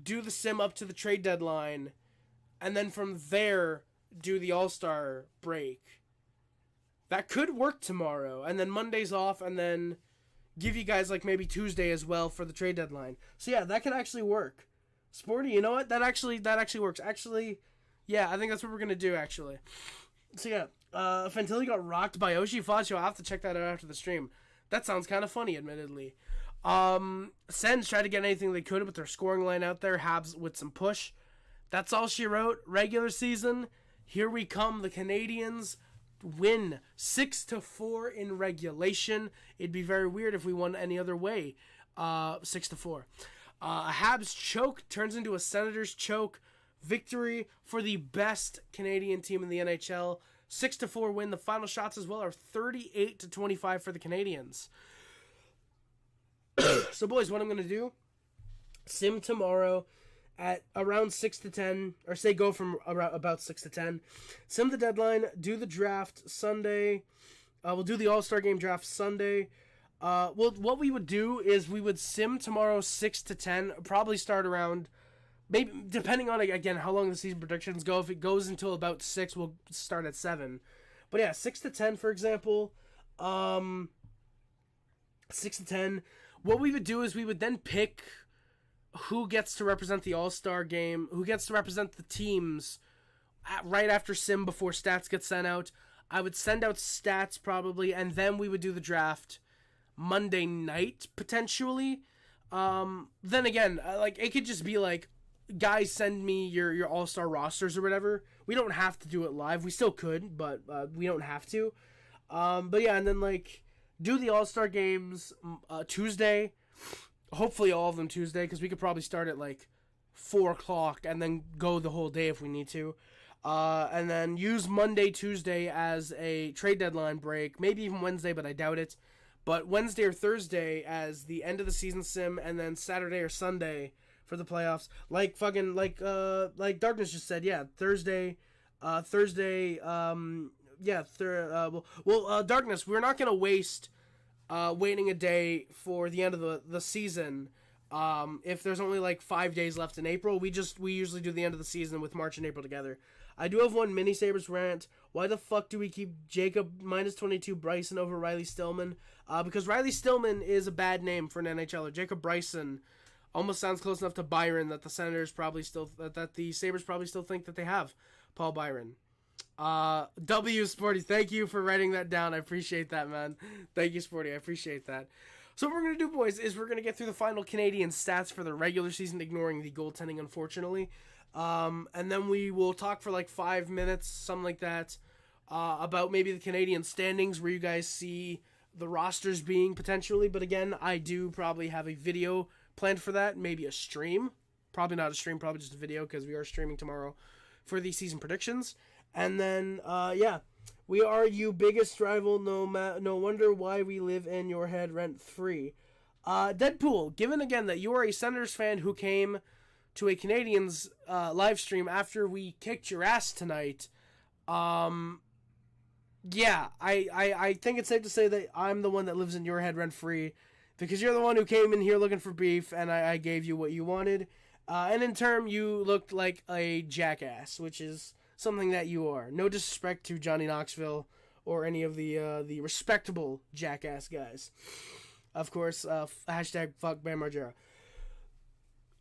do the sim up to the trade deadline, and then from there do the All-Star break. That could work tomorrow, and then Monday's off, and then give you guys like maybe Tuesday as well for the trade deadline. So yeah, that could actually work. Sporty, you know what? That actually works. Actually, yeah, I think that's what we're gonna do actually. So yeah, Fantilli got rocked by Oshie Faccio. I'll have to check that out after the stream. That sounds kind of funny, admittedly. Sens tried to get anything they could with their scoring line out there. Habs with some push. That's all she wrote. Regular season, here we come. The Canadiens win 6-4 in regulation. It'd be very weird if we won any other way. 6-4. A Habs choke turns into a Senators choke. victory for the best Canadian team in the NHL. 6-4 win. The final shots as well are 38-25 for the Canadiens. So, boys, what I'm going to do, sim tomorrow at around 6 to 10, or say go from about 6 to 10. Sim the deadline, do the draft Sunday. We'll do the All-Star Game draft Sunday. What we would do is we would sim tomorrow 6 to 10, probably start around, maybe depending on, again, how long the season predictions go. If it goes until about 6, we'll start at 7. But yeah, 6 to 10, for example. 6 to 10. What we would do is we would then pick who gets to represent the All-Star Game, who gets to represent the teams right after sim before stats get sent out. I would send out stats probably, and then we would do the draft Monday night, potentially. Then again, like, it could just be like, guys, send me your all-star rosters or whatever. We don't have to do it live. We still could, but we don't have to. But yeah, and then, like, do the all-star games Tuesday. Hopefully all of them Tuesday, because we could probably start at, like, 4 o'clock and then go the whole day if we need to. And then use Monday, Tuesday as a trade deadline break. Maybe even Wednesday, but I doubt it. But Wednesday or Thursday as the end of the season sim, and then Saturday or Sunday for the playoffs. Like Darkness just said, yeah, Thursday, Darkness, we're not going to waste waiting a day for the end of the season. If there's only like 5 days left in April, we usually do the end of the season with March and April together. I do have one mini Sabres rant. Why the fuck do we keep Jacob -22 Bryson over Riley Stillman? Because Riley Stillman is a bad name for an NHLer. Jacob Bryson almost sounds close enough to Byron that the Senators probably still, that the Sabres probably still think that they have Paul Byron. W Sporty, thank you for writing that down. I appreciate that, man. Thank you, Sporty. I appreciate that. So what we're going to do, boys, is we're going to get through the final Canadian stats for the regular season, ignoring the goaltending, unfortunately. And then we will talk for like 5 minutes, something like that, about maybe the Canadian standings, where you guys see the rosters being potentially. But again, I do probably have a video planned for that, maybe a stream. Probably not a stream, probably just a video, because we are streaming tomorrow for the season predictions. And then, yeah, we are you biggest rival, no wonder why we live in your head rent-free. Deadpool, given again that you are a Senators fan who came to a Canadiens live stream after we kicked your ass tonight, yeah, I think it's safe to say that I'm the one that lives in your head rent-free, because you're the one who came in here looking for beef, and I gave you what you wanted. And in turn, you looked like a jackass, which is something that you are. No disrespect to Johnny Knoxville or any of the respectable jackass guys. Of course, hashtag fuck Bam Margera.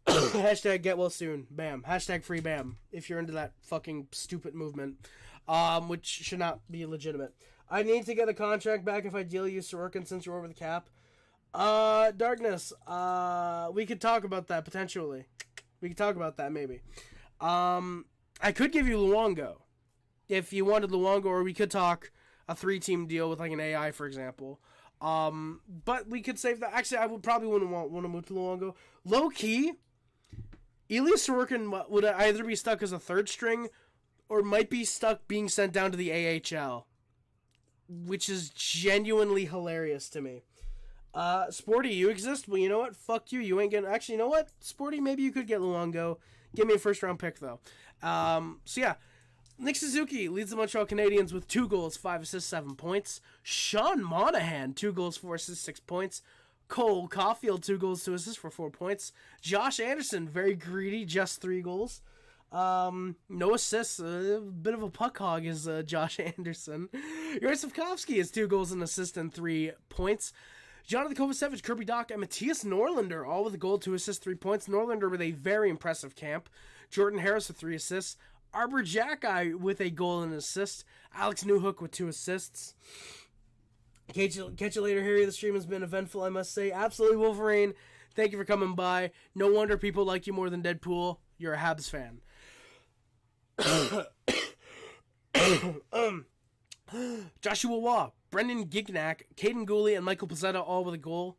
Hashtag get well soon, Bam. Hashtag free Bam, if you're into that fucking stupid movement, which should not be legitimate. I need to get a contract back if I deal you Sorokin since you're over the cap. Darkness, we could talk about that potentially. We could talk about that maybe. I could give you Luongo if you wanted Luongo, or we could talk a 3-team deal with like an AI, for example. But we could save that. Actually, I would probably wouldn't want to move to Luongo. Low key, Elias Sorokin would either be stuck as a third string, or might be stuck being sent down to the AHL, which is genuinely hilarious to me. Sporty, you exist? Well, you know what? Fuck you. You ain't getting... Actually, you know what? Sporty, maybe you could get Luongo. Give me a first-round pick, though. So, yeah. Nick Suzuki leads the Montreal Canadiens with 2 goals, 5 assists, 7 points. Sean Monahan, 2 goals, 4 assists, 6 points. Cole Caufield, 2 goals, 2 assists for 4 points. Josh Anderson, very greedy, just 3 goals. No assists, a bit of a puck hog is Josh Anderson. Juraj Slafkovsky has 2 goals, an assist, and 3 points. Jonathan Kovacevic, Kirby Dach, and Matthias Norlinder, all with a goal, 2 assists, 3 points. Norlinder with a very impressive camp. Jordan Harris with 3 assists. Arber Xhekaj with a goal and an assist. Alex Newhook with 2 assists. Catch you later, Harry. The stream has been eventful, I must say. Absolutely, Wolverine. Thank you for coming by. No wonder people like you more than Deadpool. You're a Habs fan. Joshua Waugh, Brendan Gignac, Caden Gooley, and Michael Pezzetta all with a goal.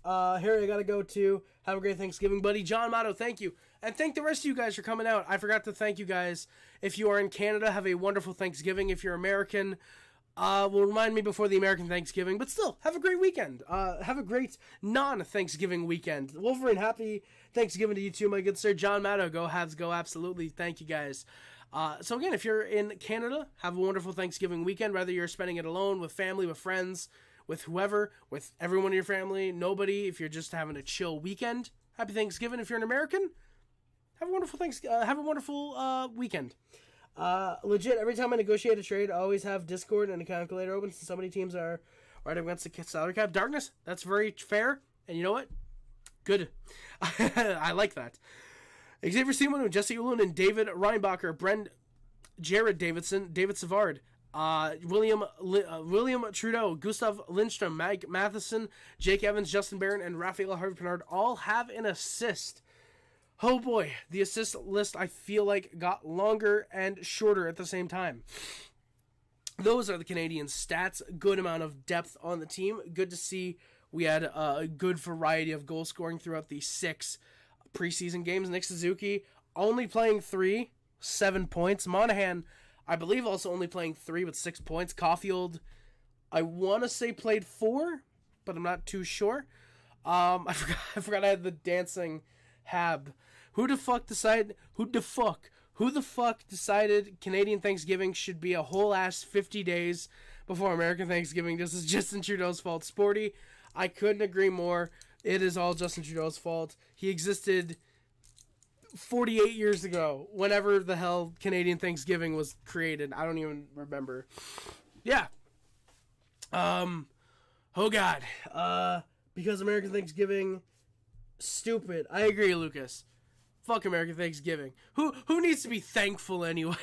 Here I gotta go to have a great Thanksgiving, buddy. John Motto, thank you. And thank the rest of you guys for coming out. I forgot to thank you guys. If you are in Canada, have a wonderful Thanksgiving. If you're American, will remind me before the American Thanksgiving. But still, have a great weekend. Have a great non-Thanksgiving weekend. Wolverine, happy Thanksgiving to you too, my good sir. John Motto, go Habs, go. Absolutely. Thank you guys. So again, if you're in Canada, have a wonderful Thanksgiving weekend. Whether you're spending it alone, with family, with friends, with whoever, with everyone in your family, nobody. If you're just having a chill weekend, happy Thanksgiving. If you're an American, have a wonderful weekend. Legit, every time I negotiate a trade, I always have Discord and a calculator open since so many teams are right up against the salary cap. Darkness, that's very fair. And you know what? Good. I like that. Xavier Seaman, Jesse Ulun, and David Reinbacher, Jared Davidson, David Savard, William Trudeau, Gustav Lindstrom, Mike Matheson, Jake Evans, Justin Barron, and Raphael Harvey-Pinard all have an assist. Oh boy, the assist list I feel like got longer and shorter at the same time. Those are the Canadiens' stats. Good amount of depth on the team. Good to see we had a good variety of goal scoring throughout the 6 preseason games. Nick Suzuki only playing 3, 7 points. Monahan, I believe, also only playing 3 with 6 points. Caufield, I want to say played 4, but I'm not too sure. I forgot I had the dancing Hab. Who the fuck decided Canadian Thanksgiving should be a whole ass 50 days before American Thanksgiving? This is Justin Trudeau's fault. Sporty, I couldn't agree more. It is all Justin Trudeau's fault. He existed 48 years ago, whenever the hell Canadian Thanksgiving was created. I don't even remember. Yeah. Oh God. Because American Thanksgiving, stupid. I agree, Lucas. Fuck American Thanksgiving. Who needs to be thankful anyways?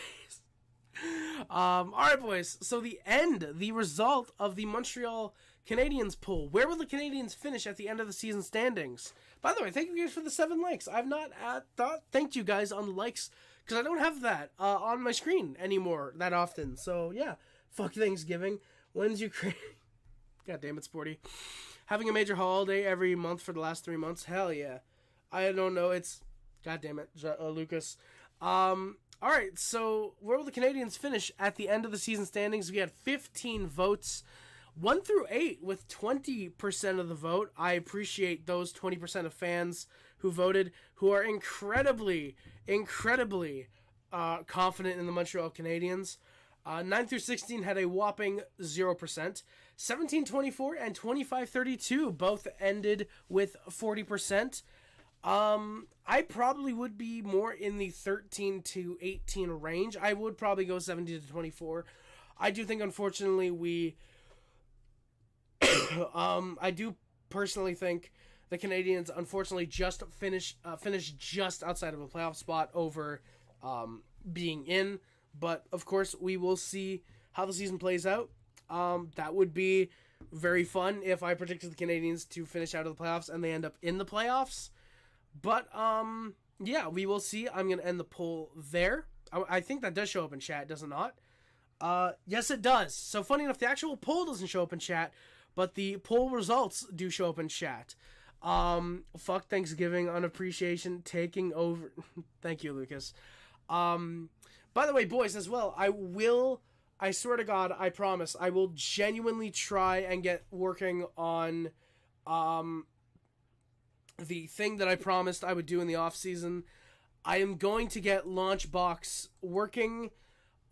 Alright, boys. So the result of the Montreal Canadiens poll. Where will the Canadiens finish at the end of the season standings? By the way, thank you guys for the 7 likes. I've not thanked you guys on the likes because I don't have that on my screen anymore that often. So yeah, fuck Thanksgiving. When's Ukraine? God damn it, Sporty. Having a major holiday every month for the last 3 months. Hell yeah. I don't know. It's God damn it, Lucas. All right. So where will the Canadiens finish at the end of the season standings? We had 15 votes. 1 through 8 with 20% of the vote. I appreciate those 20% of fans who voted, who are incredibly confident in the Montreal Canadiens. 9 through 16 had a whopping 0%. 17-24 and 25-32 both ended with 40%. I probably would be more in the 13 to 18 range. I would probably go 17 to 24. I do think, unfortunately, I do personally think the Canadiens, unfortunately, just finished just outside of a playoff spot over being in. But, of course, we will see how the season plays out. That would be very fun if I predicted the Canadiens to finish out of the playoffs and they end up in the playoffs. But, yeah, we will see. I'm going to end the poll there. I think that does show up in chat, does it not? Yes, it does. So, funny enough, the actual poll doesn't show up in chat, but the poll results do show up in chat. Fuck Thanksgiving, unappreciation, taking over. Thank you, Lucas. By the way, boys, as well, I swear to God, I promise, I will genuinely try and get working on, the thing that I promised I would do in the off season. I am going to get Launchbox working.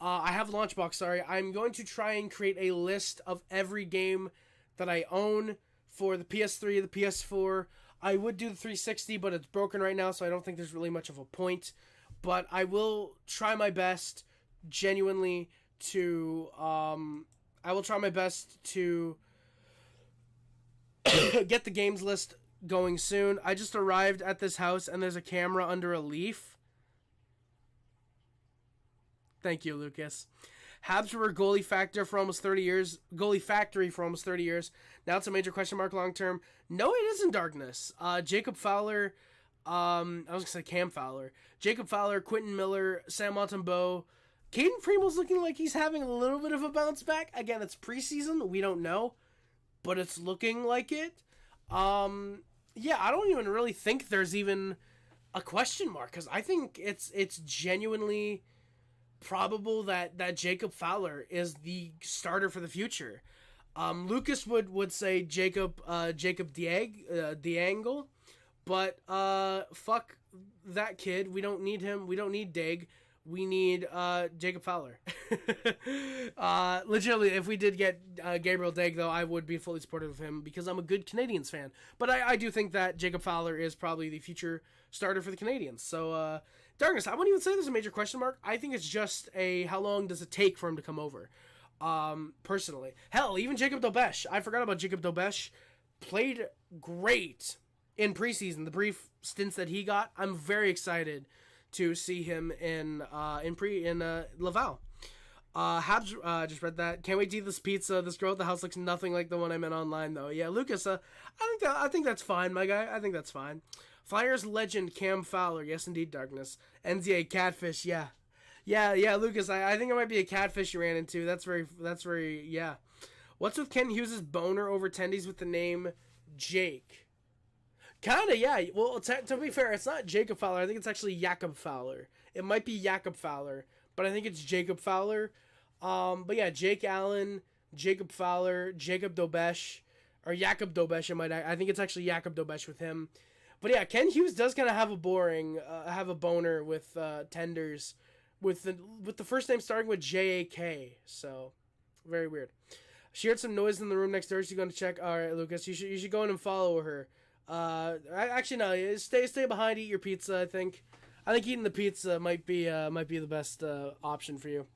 I have Launchbox, sorry. I'm going to try and create a list of every game that I own for the PS3, the PS4. I would do the 360, but it's broken right now, so I don't think there's really much of a point. But I will try my best, genuinely, to get the games list going soon. I just arrived at this house and there's a camera under a leaf. Thank you, Lucas. Habs were goalie factory for almost 30 years. Now it's a major question mark long term. No, it isn't, Darkness. Jacob Fowler, I was going to say Cam Fowler. Jacob Fowler, Quentin Miller, Sam Montembeault. Caden Primo's looking like he's having a little bit of a bounce back. Again, it's preseason. We don't know. But it's looking like it. Yeah, I don't even really think there's even a question mark, because I think it's genuinely probable that Jacob Fowler is the starter for the future. Lucas would say Jacob Diangle, but fuck that kid. We don't need him. We don't need Dig. We need Jacob Fowler. Legitimately, if we did get Gabriel Dig, though, I would be fully supportive of him because I'm a good Canadiens fan. But I do think that Jacob Fowler is probably the future starter for the Canadiens. So, Darkness, I wouldn't even say there's a major question mark. I think it's just how long does it take for him to come over? Personally. Hell, even Jacob Dobesh. I forgot about Jacob Dobesh. Played great in preseason, the brief stints that he got. I'm very excited to see him in Laval. Habs, just read that. Can't wait to eat this pizza. This girl at the house looks nothing like the one I met online, though. Yeah, Lucas, I think that's fine, my guy. I think that's fine. Flyers legend Cam Fowler. Yes, indeed, Darkness. NZA Catfish, yeah. Yeah, Lucas, I think it might be a catfish you ran into. That's very, yeah. What's with Ken Hughes' boner over tendies with the name Jake? Kinda, yeah. Well, to be fair, it's not Jacob Fowler. I think it's actually Jakob Fowler. It might be Jakob Fowler, but I think it's Jacob Fowler. But yeah, Jake Allen, Jacob Fowler, Jacob Dobesh, or Jakob Dobesh. I think it's actually Jakob Dobesh with him. But yeah, Ken Hughes does kind of have a boner with tenders, with the first name starting with J-A-K. So, very weird. She heard some noise in the room next door. She's going to check. All right, Lucas, you should go in and follow her. Actually no, stay behind, eat your pizza. I think eating the pizza might be the best option for you.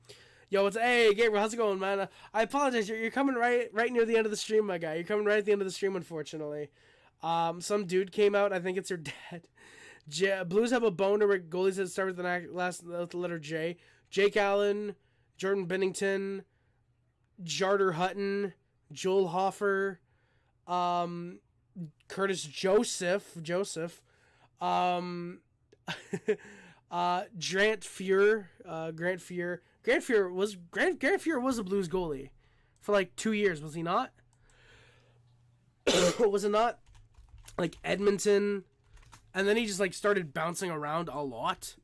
Yo, hey Gabriel, how's it going, man? I apologize. You're coming right near the end of the stream, my guy. You're coming right at the end of the stream, unfortunately. Some dude came out. I think it's her dad. Blues have a boner with goalies that start with the letter J. Jake Allen, Jordan Bennington, Jarder Hutton, Joel Hoffer, Curtis Joseph, Grant Fuhr, Grant Fuhr was a Blues goalie for like 2 years, was he not? Was it not? Like Edmonton, and then he just like started bouncing around a lot.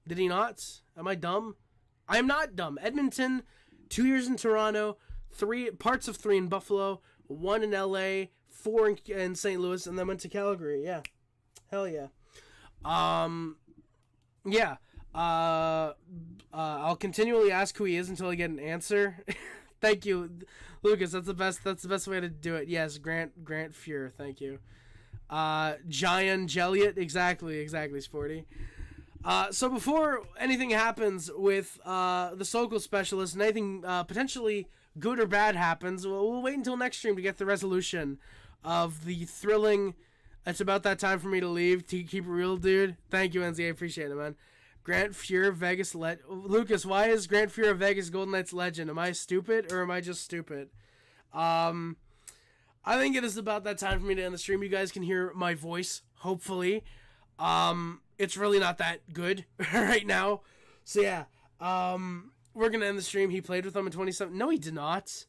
Did he not? Am I dumb? I am not dumb. Edmonton, 2 years in Toronto, parts of 3 in Buffalo, 1 in LA, 4 in St. Louis, and then went to Calgary. Yeah. Hell yeah. Yeah. I'll continually ask who he is until I get an answer. Thank you, Lucas. That's the best way to do it. Yes, Grant Fuhr. Thank you. Giant Jelliot. Exactly, Sporty. So before anything happens with the Sokol specialist and anything potentially good or bad happens, we'll wait until next stream to get the resolution of the thrilling. It's about that time for me to leave. To keep it real, dude. Thank you, NZ. I appreciate it, man. Grant Fuhr, Vegas Lucas, why is Grant Fuhr a Vegas Golden Knights legend? Am I stupid or am I just stupid? I think it is about that time for me to end the stream. You guys can hear my voice, hopefully. It's really not that good right now. So yeah, we're going to end the stream. He played with them in 2017. No, he did not.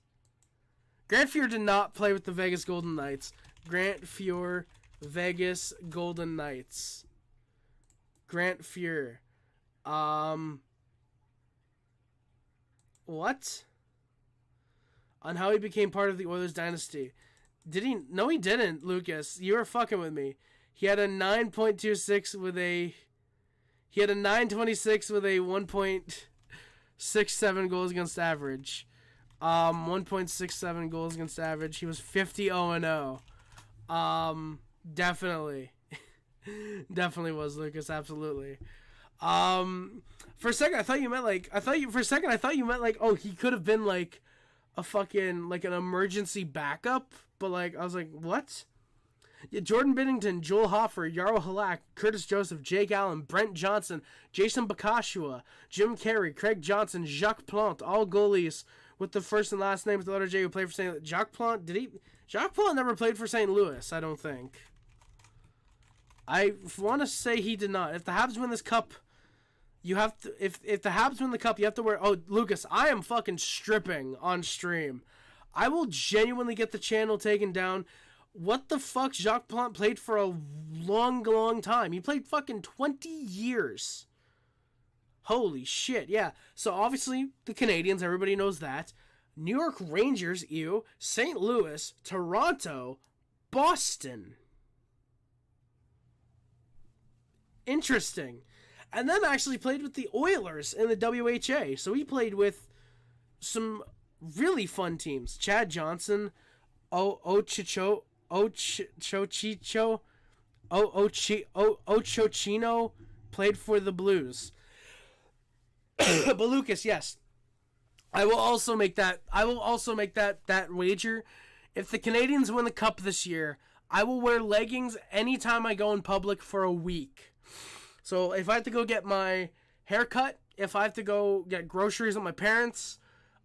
Grant Fuhr did not play with the Vegas Golden Knights. Grant Fuhr, Vegas Golden Knights. Grant Fuhr. What? On how he became part of the Oilers dynasty. Did he? No, he didn't, Lucas. You were fucking with me. He had a 9.26 with a... He had a 9.26 with a 1.67 goals against average. 1.67 goals against average. He was 50-0-0. Definitely. Definitely was, Lucas. Absolutely. For a second, I thought you meant like, oh, he could have been like a fucking, like an emergency backup. But like, I was like, what? Yeah, Jordan Binnington, Joel Hoffer, Yarrow Halak, Curtis Joseph, Jake Allen, Brent Johnson, Jason Bakashua, Jim Carey, Craig Johnson, Jacques Plante, all goalies with the first and last name with the letter J who played for St. Louis. Jacques Plante never played for St. Louis, I don't think. I want to say he did not. If the Habs win this cup, you have to. If the Habs win the cup, you have to wear. Oh, Lucas, I am fucking stripping on stream. I will genuinely get the channel taken down. What the fuck? Jacques Plante played for a long time. He played fucking 20 years. Holy shit, yeah. So obviously, the Canadiens, everybody knows that. New York Rangers, ew. St. Louis, Toronto, Boston. Interesting. And then actually played with the Oilers in the WHA. So he played with some really fun teams. Chad Johnson, Ochochino, played for the Blues. But Lucas, yes, I will also make that wager. If the Canadiens win the cup this year, I will wear leggings anytime I go in public for a week. So if I have to go get my hair cut, if I have to go get groceries with my parents,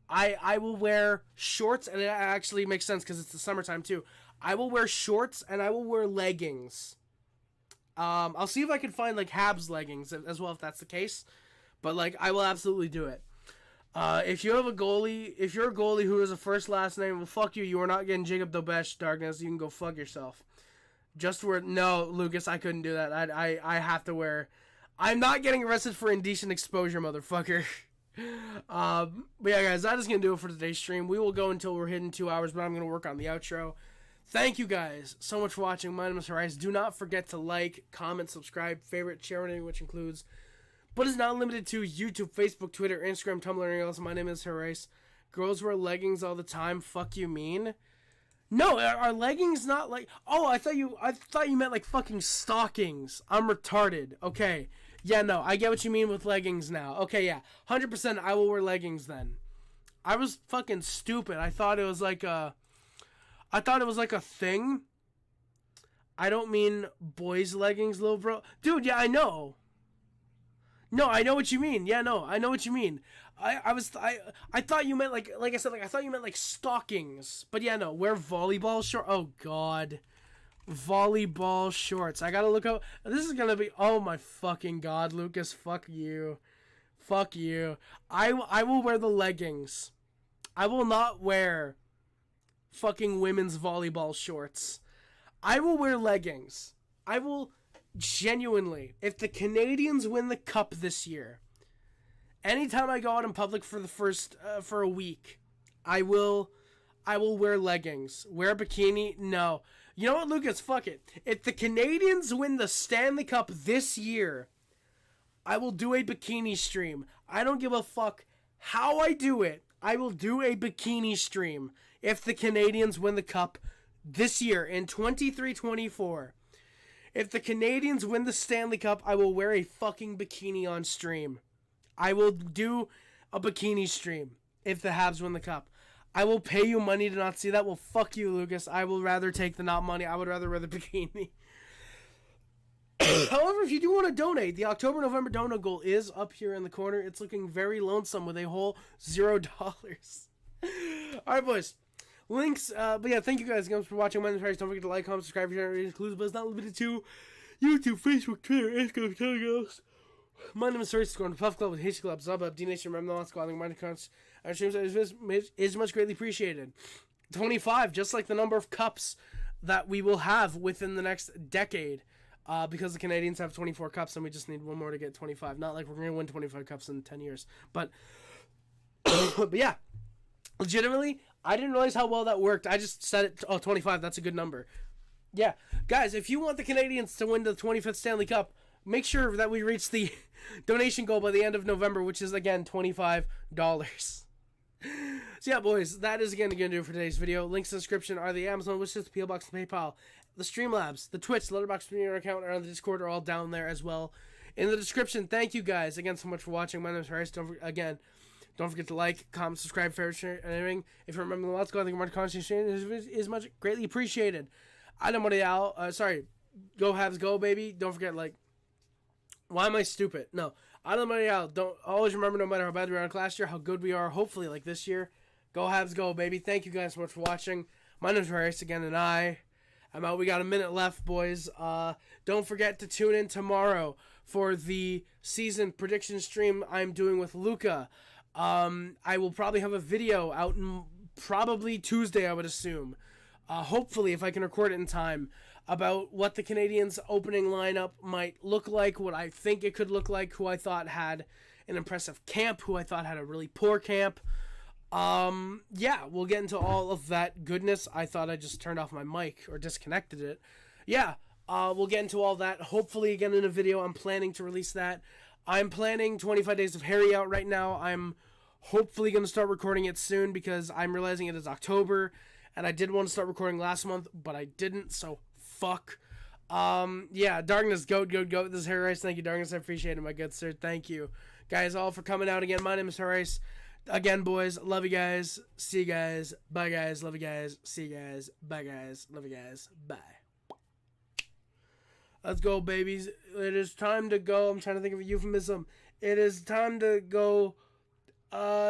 I will wear shorts, and it actually makes sense because it's the summertime too. I will wear shorts and I will wear leggings. I'll see if I can find like Habs leggings as well if that's the case. But like I will absolutely do it. If you're a goalie who has a first last name, well fuck you. You are not getting Jacob Dobesh, Darkness. You can go fuck yourself. No, Lucas, I couldn't do that. I have to wear. I'm not getting arrested for indecent exposure, motherfucker. But yeah, guys, that is gonna do it for today's stream. We will go until we're hitting 2 hours, but I'm gonna work on the outro. Thank you guys so much for watching. My name is Juraj. Do not forget to like, comment, subscribe, favorite, share anything, which includes, but is not limited to YouTube, Facebook, Twitter, Instagram, Tumblr, and anything else. My name is Juraj. Girls wear leggings all the time. Fuck you mean? No, are leggings not like? Oh, I thought you meant like fucking stockings. I'm retarded. Okay, yeah, no, I get what you mean with leggings now. Okay, yeah, 100%. I will wear leggings then. I was fucking stupid. I thought it was like a thing. I don't mean boys' leggings, little bro. Dude, yeah, I know. No, I know what you mean. Yeah, no, I know what you mean. I thought you meant like I said, like I thought you meant like stockings. But yeah, no, wear volleyball shorts. Oh god. Volleyball shorts. I gotta look out. This is gonna be, oh my fucking god, Lucas, fuck you. Fuck you. I will wear the leggings. I will not wear fucking women's volleyball shorts. I will wear leggings. I will genuinely, if the Canadiens win the cup this year, anytime I go out in public for for a week, I will wear leggings. Wear a bikini? No. You know what, Lucas? Fuck it. If the Canadiens win the Stanley Cup this year, I will do a bikini stream. I don't give a fuck how I do it. I will do a bikini stream if the Canadiens win the cup this year in 23-24. If the Canadiens win the Stanley Cup, I will wear a fucking bikini on stream. I will do a bikini stream if the Habs win the cup. I will pay you money to not see that. Well, fuck you, Lucas. I will rather take the not money. I would rather wear the bikini. However, if you do want to donate, the October-November donut goal is up here in the corner. It's looking very lonesome with a whole $0. Alright, boys. Links, but yeah, thank you guys again for watching. My name is Juraj. Don't forget to like, comment, subscribe, share, and includes, but it's not limited to YouTube, Facebook, Twitter, Instagram, Telegram. My name is Juraj. Going to Puff Club with H Club, Zub Up, D Nation, remember the last squad, my accounts. Our streams is much greatly appreciated. 25, just like the number of cups that we will have within the next decade. Because the Canadiens have 24 cups and we just need one more to get 25. Not like we're going to win 25 cups in 10 years. But yeah, legitimately, I didn't realize how well that worked. I just said it, 25, that's a good number. Yeah, guys, if you want the Canadiens to win the 25th Stanley Cup, make sure that we reach the donation goal by the end of November, which is, again, $25. So yeah, boys, that is again going to do it for today's video. Links in the description are the Amazon wishlist, the PO Box, and PayPal. The Streamlabs, the Twitch, the Letterboxd Premium account, and the Discord are all down there as well in the description. Thank you guys again so much for watching. My name is Juraj. Don't forget to like, comment, subscribe, favorite, share, and everything. If you remember the Let's Go, I think more content is much greatly appreciated. Go Habs, go, baby. Don't forget, like, why am I stupid? No. Don't always remember, no matter how bad we are last year, how good we are, hopefully, like this year. Go Habs, go, baby. Thank you guys so much for watching. My name is Juraj again, and I'm out. We got a minute left, boys. Don't forget to tune in tomorrow for the season prediction stream I'm doing with Luca. I will probably have a video out probably Tuesday, I would assume. hopefully, if I can record it in time, about what the Canadiens' opening lineup might look like, what I think it could look like, who I thought had an impressive camp, who I thought had a really poor camp. Yeah, we'll get into all of that goodness. I thought I just turned off my mic or disconnected it. Yeah, we'll get into all that. Hopefully, again, in a video. I'm planning to release that. I'm planning 25 Days of Harry out right now. I'm hopefully going to start recording it soon because I'm realizing it is October, and I did want to start recording last month, but I didn't, so fuck. Yeah, Darkness, goat. This is Harry Rice. Thank you, Darkness. I appreciate it, my good sir. Thank you, guys, all for coming out again. My name is Harry Rice. Again, boys, love you guys. See you guys. Bye, guys. Love you guys. See you guys. Bye, guys. Love you guys. Bye. Let's go, babies. It is time to go. I'm trying to think of a euphemism. It is time to go.